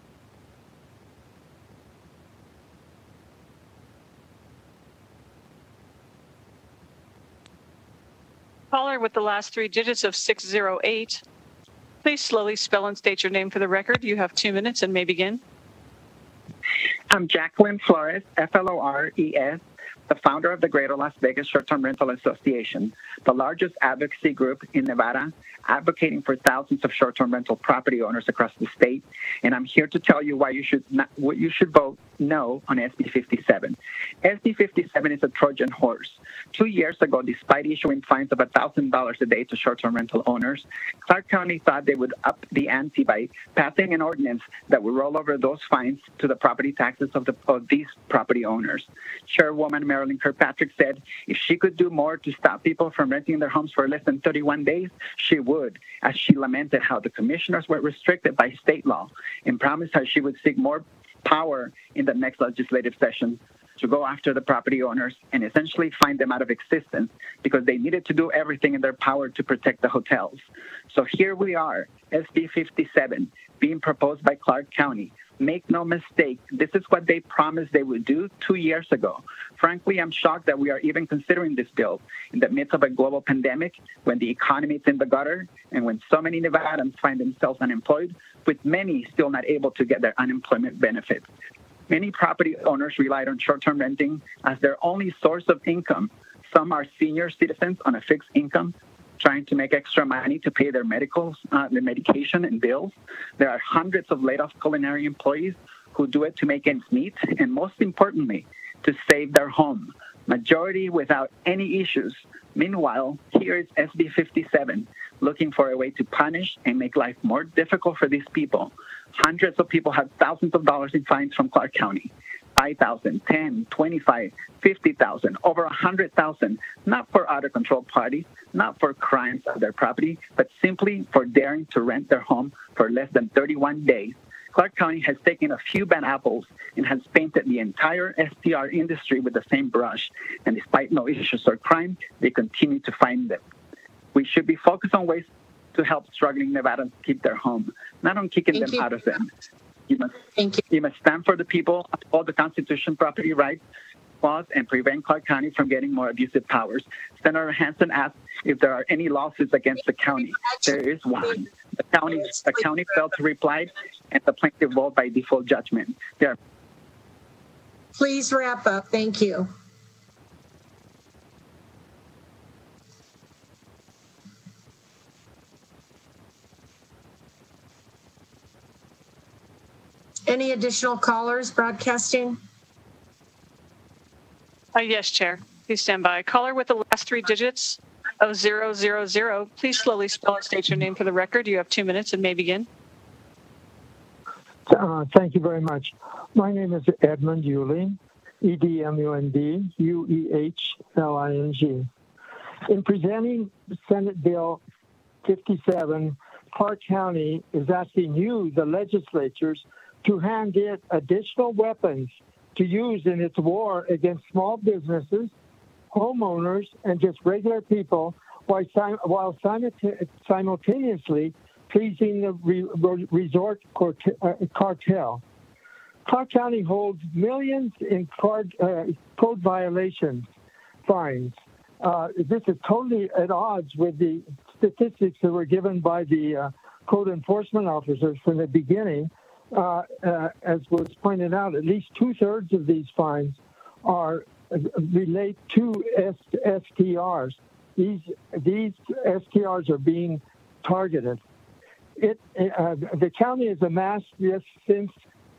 Caller with the last 3 digits of 608. Please slowly spell and state your name for the record. You have 2 minutes and may begin.
I'm Jacqueline Flores, Flores, the founder of the Greater Las Vegas Short-Term Rental Association, the largest advocacy group in Nevada, advocating for thousands of short-term rental property owners across the state. And I'm here to tell you why you should vote no on SB 57. SB 57 is a Trojan horse. 2 years ago, despite issuing fines of $1,000 a day to short-term rental owners, Clark County thought they would up the ante by passing an ordinance that would roll over those fines to the property taxes of these property owners. Chairwoman Marilyn Kirkpatrick said if she could do more to stop people from renting their homes for less than 31 days, she would, as she lamented how the commissioners were restricted by state law and promised her she would seek more power in the next legislative session to go after the property owners and essentially find them out of existence because they needed to do everything in their power to protect the hotels. So here we are, SB 57, being proposed by Clark County. Make no mistake, this is what they promised they would do 2 years ago. Frankly, I'm shocked that we are even considering this bill in the midst of a global pandemic, when the economy is in the gutter, and when so many Nevadans find themselves unemployed, with many still not able to get their unemployment benefits. Many property owners relied on short-term renting as their only source of income. Some are senior citizens on a fixed income, trying to make extra money to pay their medication and bills. There are hundreds of laid-off culinary employees who do it to make ends meet, and most importantly, to save their home, majority without any issues. Meanwhile, here is SB 57, looking for a way to punish and make life more difficult for these people. Hundreds of people have thousands of dollars in fines from Clark County. 5,000, 10, 25, 50,000, over 100,000, not for out-of-control parties, not for crimes of their property, but simply for daring to rent their home for less than 31 days. Clark County has taken a few bad apples and has painted the entire STR industry with the same brush. And despite no issues or crime, they continue to find them. We should be focused on ways to help struggling Nevadans keep their home, not on kicking them out of them. You must stand for the people, uphold the Constitution property rights clause, and prevent Clark County from getting more abusive powers. Senator Hansen asked if there are any lawsuits against the county. There is one. The county failed to reply, and the plaintiff voted by default judgment.
Please wrap up. Thank you. Any additional callers broadcasting?
Yes, Chair. Please stand by. Caller with the last 3 digits of 000. Please slowly spell and state your name for the record. You have 2 minutes and may begin.
Thank you very much. My name is Edmund Euling, EDMUND, UEHLING. In presenting Senate Bill 57, Clark County is asking you, the legislatures, to hand it additional weapons to use in its war against small businesses, homeowners, and just regular people, while simultaneously pleasing the resort cartel. Clark County holds millions in code violations fines. This is totally at odds with the statistics that were given by the code enforcement officers from the beginning. As was pointed out, at least 2/3 of these fines relate to STRs. These STRs are being targeted. The county has amassed this since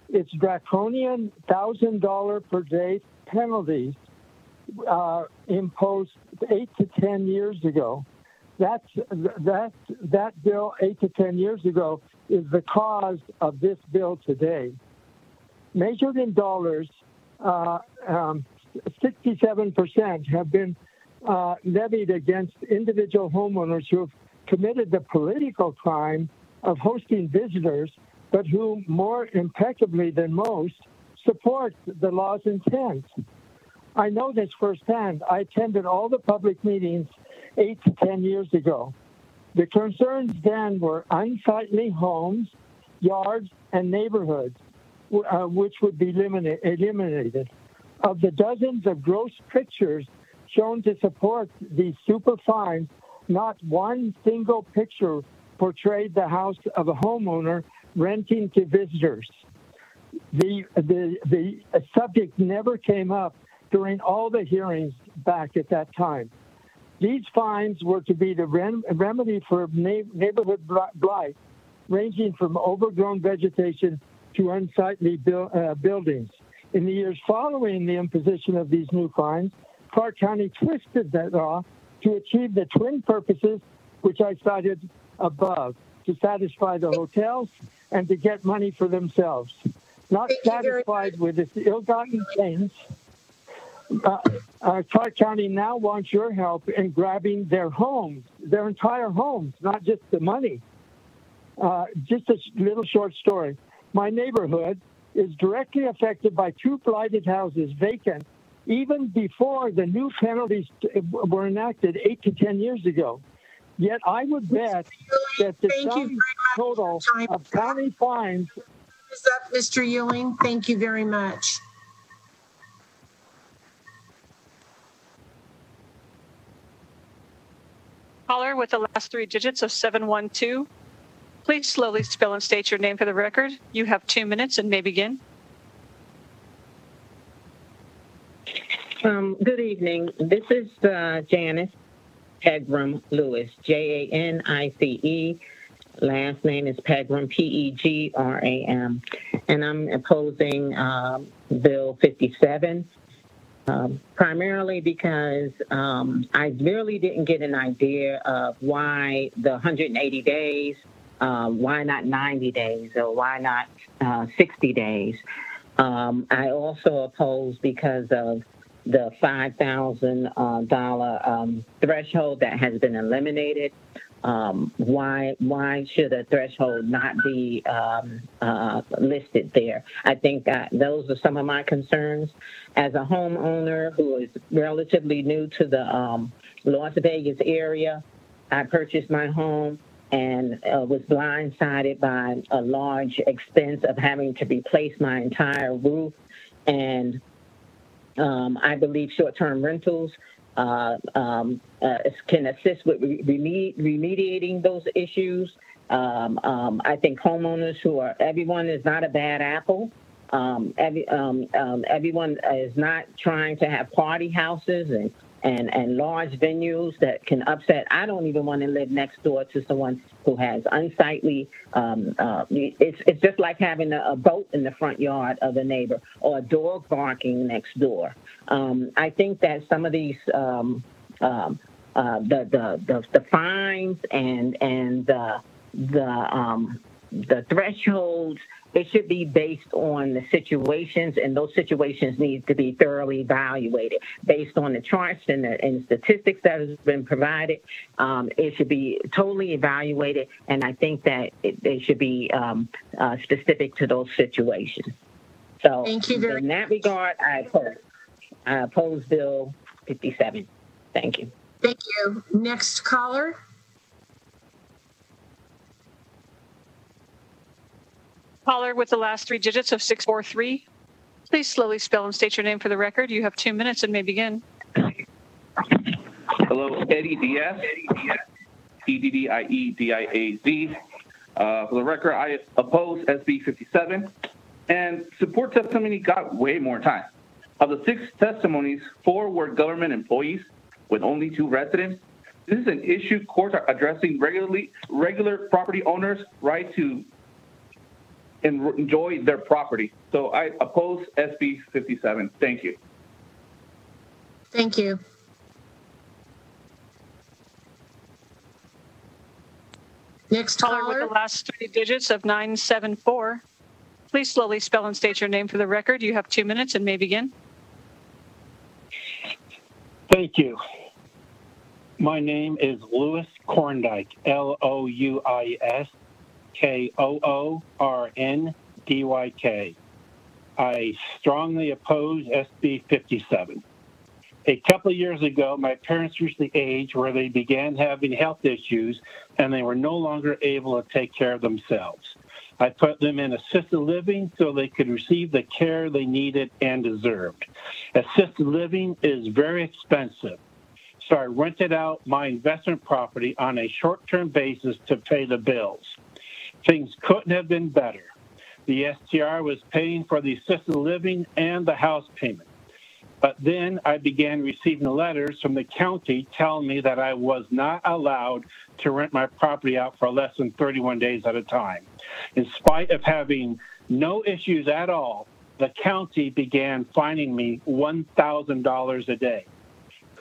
its draconian $1,000 per day penalties imposed 8 to 10 years ago. That bill 8 to 10 years ago is the cause of this bill today. Measured in dollars, 67% have been levied against individual homeowners who have committed the political crime of hosting visitors, but who more impeccably than most support the law's intent. I know this firsthand. I attended all the public meetings 8 to 10 years ago. The concerns then were unsightly homes, yards, and neighborhoods, which would be eliminated. Of the dozens of gross pictures shown to support these super fines, not one single picture portrayed the house of a homeowner renting to visitors. The subject never came up during all the hearings back at that time. These fines were to be the remedy for neighborhood blight, ranging from overgrown vegetation to unsightly buildings. In the years following the imposition of these new fines, Clark County twisted that law to achieve the twin purposes which I cited above, to satisfy the hotels and to get money for themselves. Not satisfied with its ill-gotten gains, Clark County now wants your help in grabbing their homes, their entire homes, not just the money. Just a little short story. My neighborhood is directly affected by 2 blighted houses vacant even before the new penalties were enacted 8 to 10 years ago. Yet I would bet that the sum total of county fines...
Is up, Mr. Ewing? Thank you very much.
Caller with the last 3 digits of 712. Please slowly spell and state your name for the record. You have 2 minutes and may begin.
Good evening. This is Janice Pegram Lewis, Janice. Last name is Pegram, Pegram, and I'm opposing Bill 57, primarily because I really didn't get an idea of why the 180 days, why not 90 days, or why not 60 days. I also oppose because of the $5,000 threshold that has been eliminated. Why should a threshold not be listed there? I think that those are some of my concerns. As a homeowner who is relatively new to the Las Vegas area, I purchased my home and was blindsided by a large expense of having to replace my entire roof. And I believe short-term rentals can assist with remediating those issues. I think homeowners everyone is not a bad apple. Everyone is not trying to have party houses and large venues that can upset. I don't even want to live next door to someone who has unsightly. It's just like having a boat in the front yard of a neighbor or a dog barking next door. I think that some of these the fines and the thresholds, it should be based on the situations, and those situations need to be thoroughly evaluated based on the charts and the statistics that has been provided. It should be totally evaluated, and I think that it should be specific to those situations. So
thank you
in that regard, I oppose Bill 57. Thank you.
Thank you. Next caller.
Caller with the last 3 digits of 643. Please slowly spell and state your name for the record. You have 2 minutes and may begin.
Hello, Eddie Diaz, Eddiediaz. For the record, I oppose SB 57, and support testimony got way more time. Of the 6 testimonies, 4 were government employees with only 2 residents. This is an issue courts are addressing regular property owners' right to enjoy their property. So I oppose SB 57. Thank you.
Thank you. Next caller.
With the last 3 digits of 974. Please slowly spell and state your name for the record. You have 2 minutes and may begin.
Thank you. My name is Louis Korndyke, LOUISKOORNDYK. I strongly oppose SB 57. A couple of years ago, my parents reached the age where they began having health issues and they were no longer able to take care of themselves. I put them in assisted living so they could receive the care they needed and deserved. Assisted living is very expensive, so I rented out my investment property on a short-term basis to pay the bills. Things couldn't have been better. The STR was paying for the assisted living and the house payment. But then I began receiving letters from the county telling me that I was not allowed to rent my property out for less than 31 days at a time. In spite of having no issues at all, the county began fining me $1,000 a day.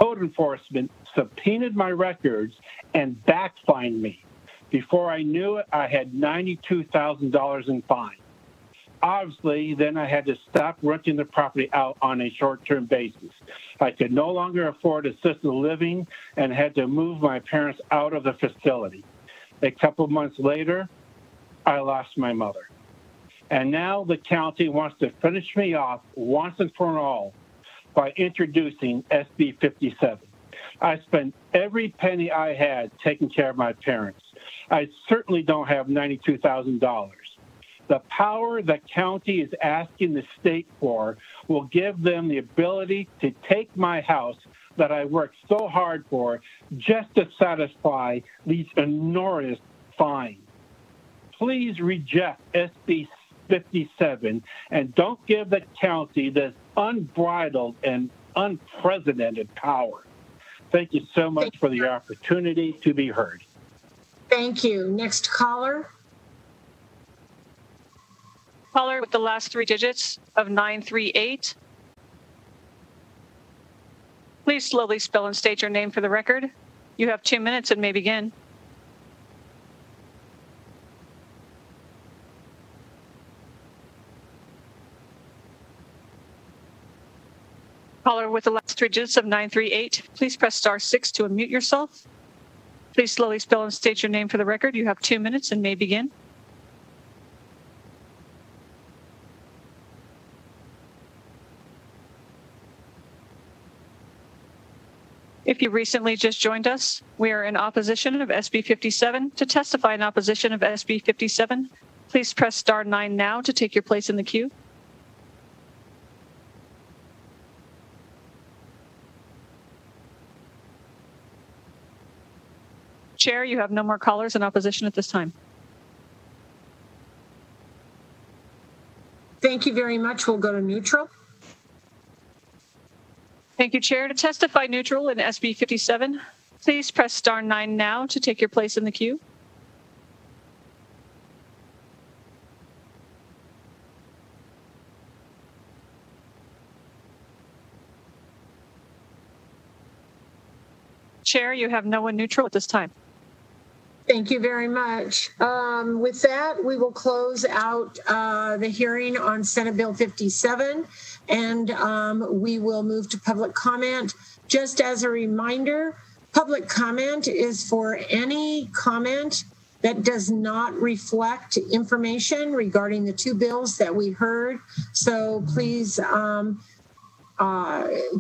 Code enforcement subpoenaed my records and back-fined me. Before I knew it, I had $92,000 in fines. Obviously, then I had to stop renting the property out on a short-term basis. I could no longer afford assisted living and had to move my parents out of the facility. A couple of months later, I lost my mother. And now the county wants to finish me off once and for all by introducing SB 57. I spent every penny I had taking care of my parents. I certainly don't have $92,000. The power the county is asking the state for will give them the ability to take my house that I worked so hard for just to satisfy these enormous fines. Please reject SB 57 and don't give the county this unbridled and unprecedented power. Thank you so much for the opportunity to be heard.
Thank you. Next caller.
Caller with the last 3 digits of 938. Please slowly spell and state your name for the record. You have 2 minutes and may begin. Caller with the last 3 digits of 938. Please press *6 to unmute yourself. Please slowly spell and state your name for the record. You have 2 minutes and may begin. If you recently just joined us, we are in opposition of SB 57. To testify in opposition of SB 57, please press *9 now to take your place in the queue. Chair, you have no more callers in opposition at this time.
Thank you very much. We'll go to neutral.
Thank you, Chair. To testify neutral in SB 57, please press *9 now to take your place in the queue. Chair, you have no one neutral at this time.
Thank you very much. With that, we will close out the hearing on Senate Bill 57, and we will move to public comment. Just as a reminder, public comment is for any comment that does not reflect information regarding the 2 bills that we heard. So please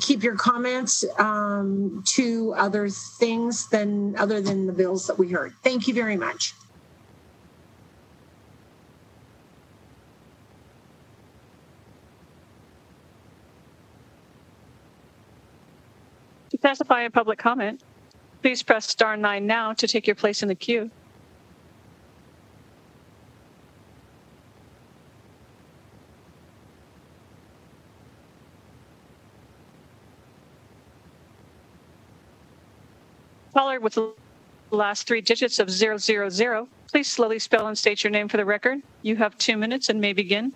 keep your comments to other things other than the bills that we heard. Thank you very much.
To testify in public comment, please press *9 now to take your place in the queue. Caller with the last 3 digits of 000, please slowly spell and state your name for the record. You have 2 minutes and may begin.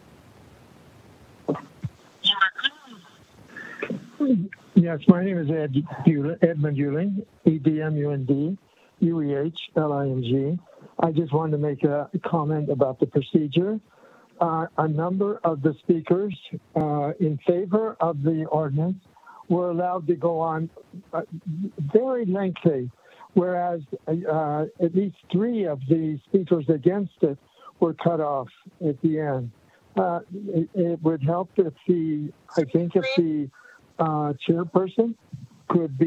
Yes, my name is Edmund Euling, EDMUND, UEHLING. I just wanted to make a comment about the procedure. A number of the speakers in favor of the ordinance were allowed to go on very lengthy, whereas at least 3 of the speakers against it were cut off at the end. It would help if the chairperson could be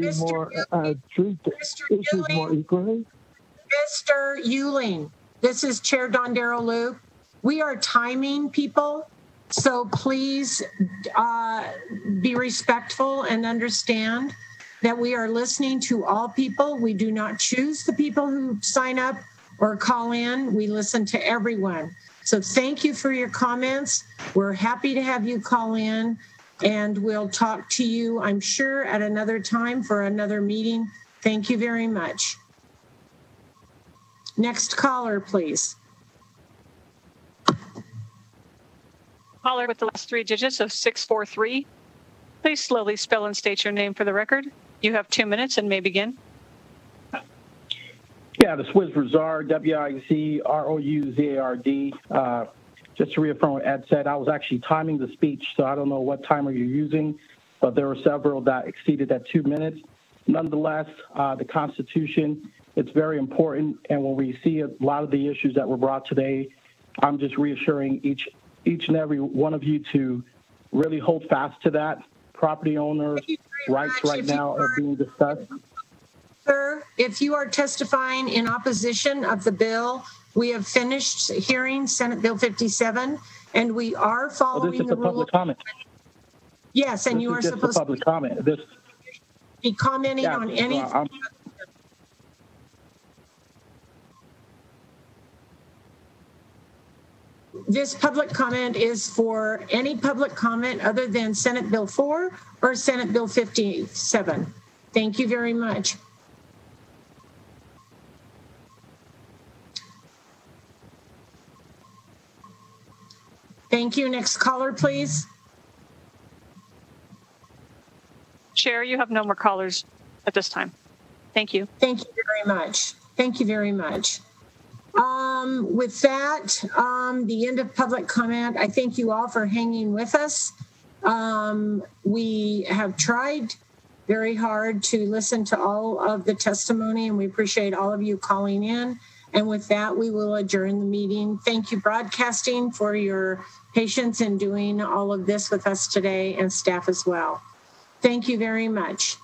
treat issues more equally.
Mr. Euling, this is Chair Dondero Loop. We are timing people, so please be respectful and understand that we are listening to all people. We do not choose the people who sign up or call in. We listen to everyone. So thank you for your comments. We're happy to have you call in, and we'll talk to you, I'm sure, at another time for another meeting. Thank you very much. Next caller, please.
Caller with the last 3 digits of 643. Please slowly spell and state your name for the record. You have 2 minutes and may begin.
Yeah, this was Rizard, W-I-Z-R-O-U-Z-A-R-D. Just to reaffirm what Ed said, I was actually timing the speech, so I don't know what timer you're using, but there were several that exceeded that 2 minutes. Nonetheless, the Constitution, it's very important, and when we see a lot of the issues that were brought today, I'm just reassuring each and every one of you to really hold fast to that. Property owners' rights right now are being discussed.
Sir, if you are testifying in opposition of the bill, we have finished hearing Senate Bill 57, and we are following the rule.
Public comment.
Yes, and you are supposed to
public comment.
be commenting on any. This public comment is for any public comment other than Senate Bill 4 or Senate Bill 57. Thank you very much. Thank you. Next caller, please.
Chair, you have no more callers at this time. Thank you.
Thank you very much. Thank you very much. With that, the end of public comment. I thank you all for hanging with us. We have tried very hard to listen to all of the testimony, and we appreciate all of you calling in. And with that, we will adjourn the meeting. Thank you, broadcasting, for your patience in doing all of this with us today, and staff as well. Thank you very much.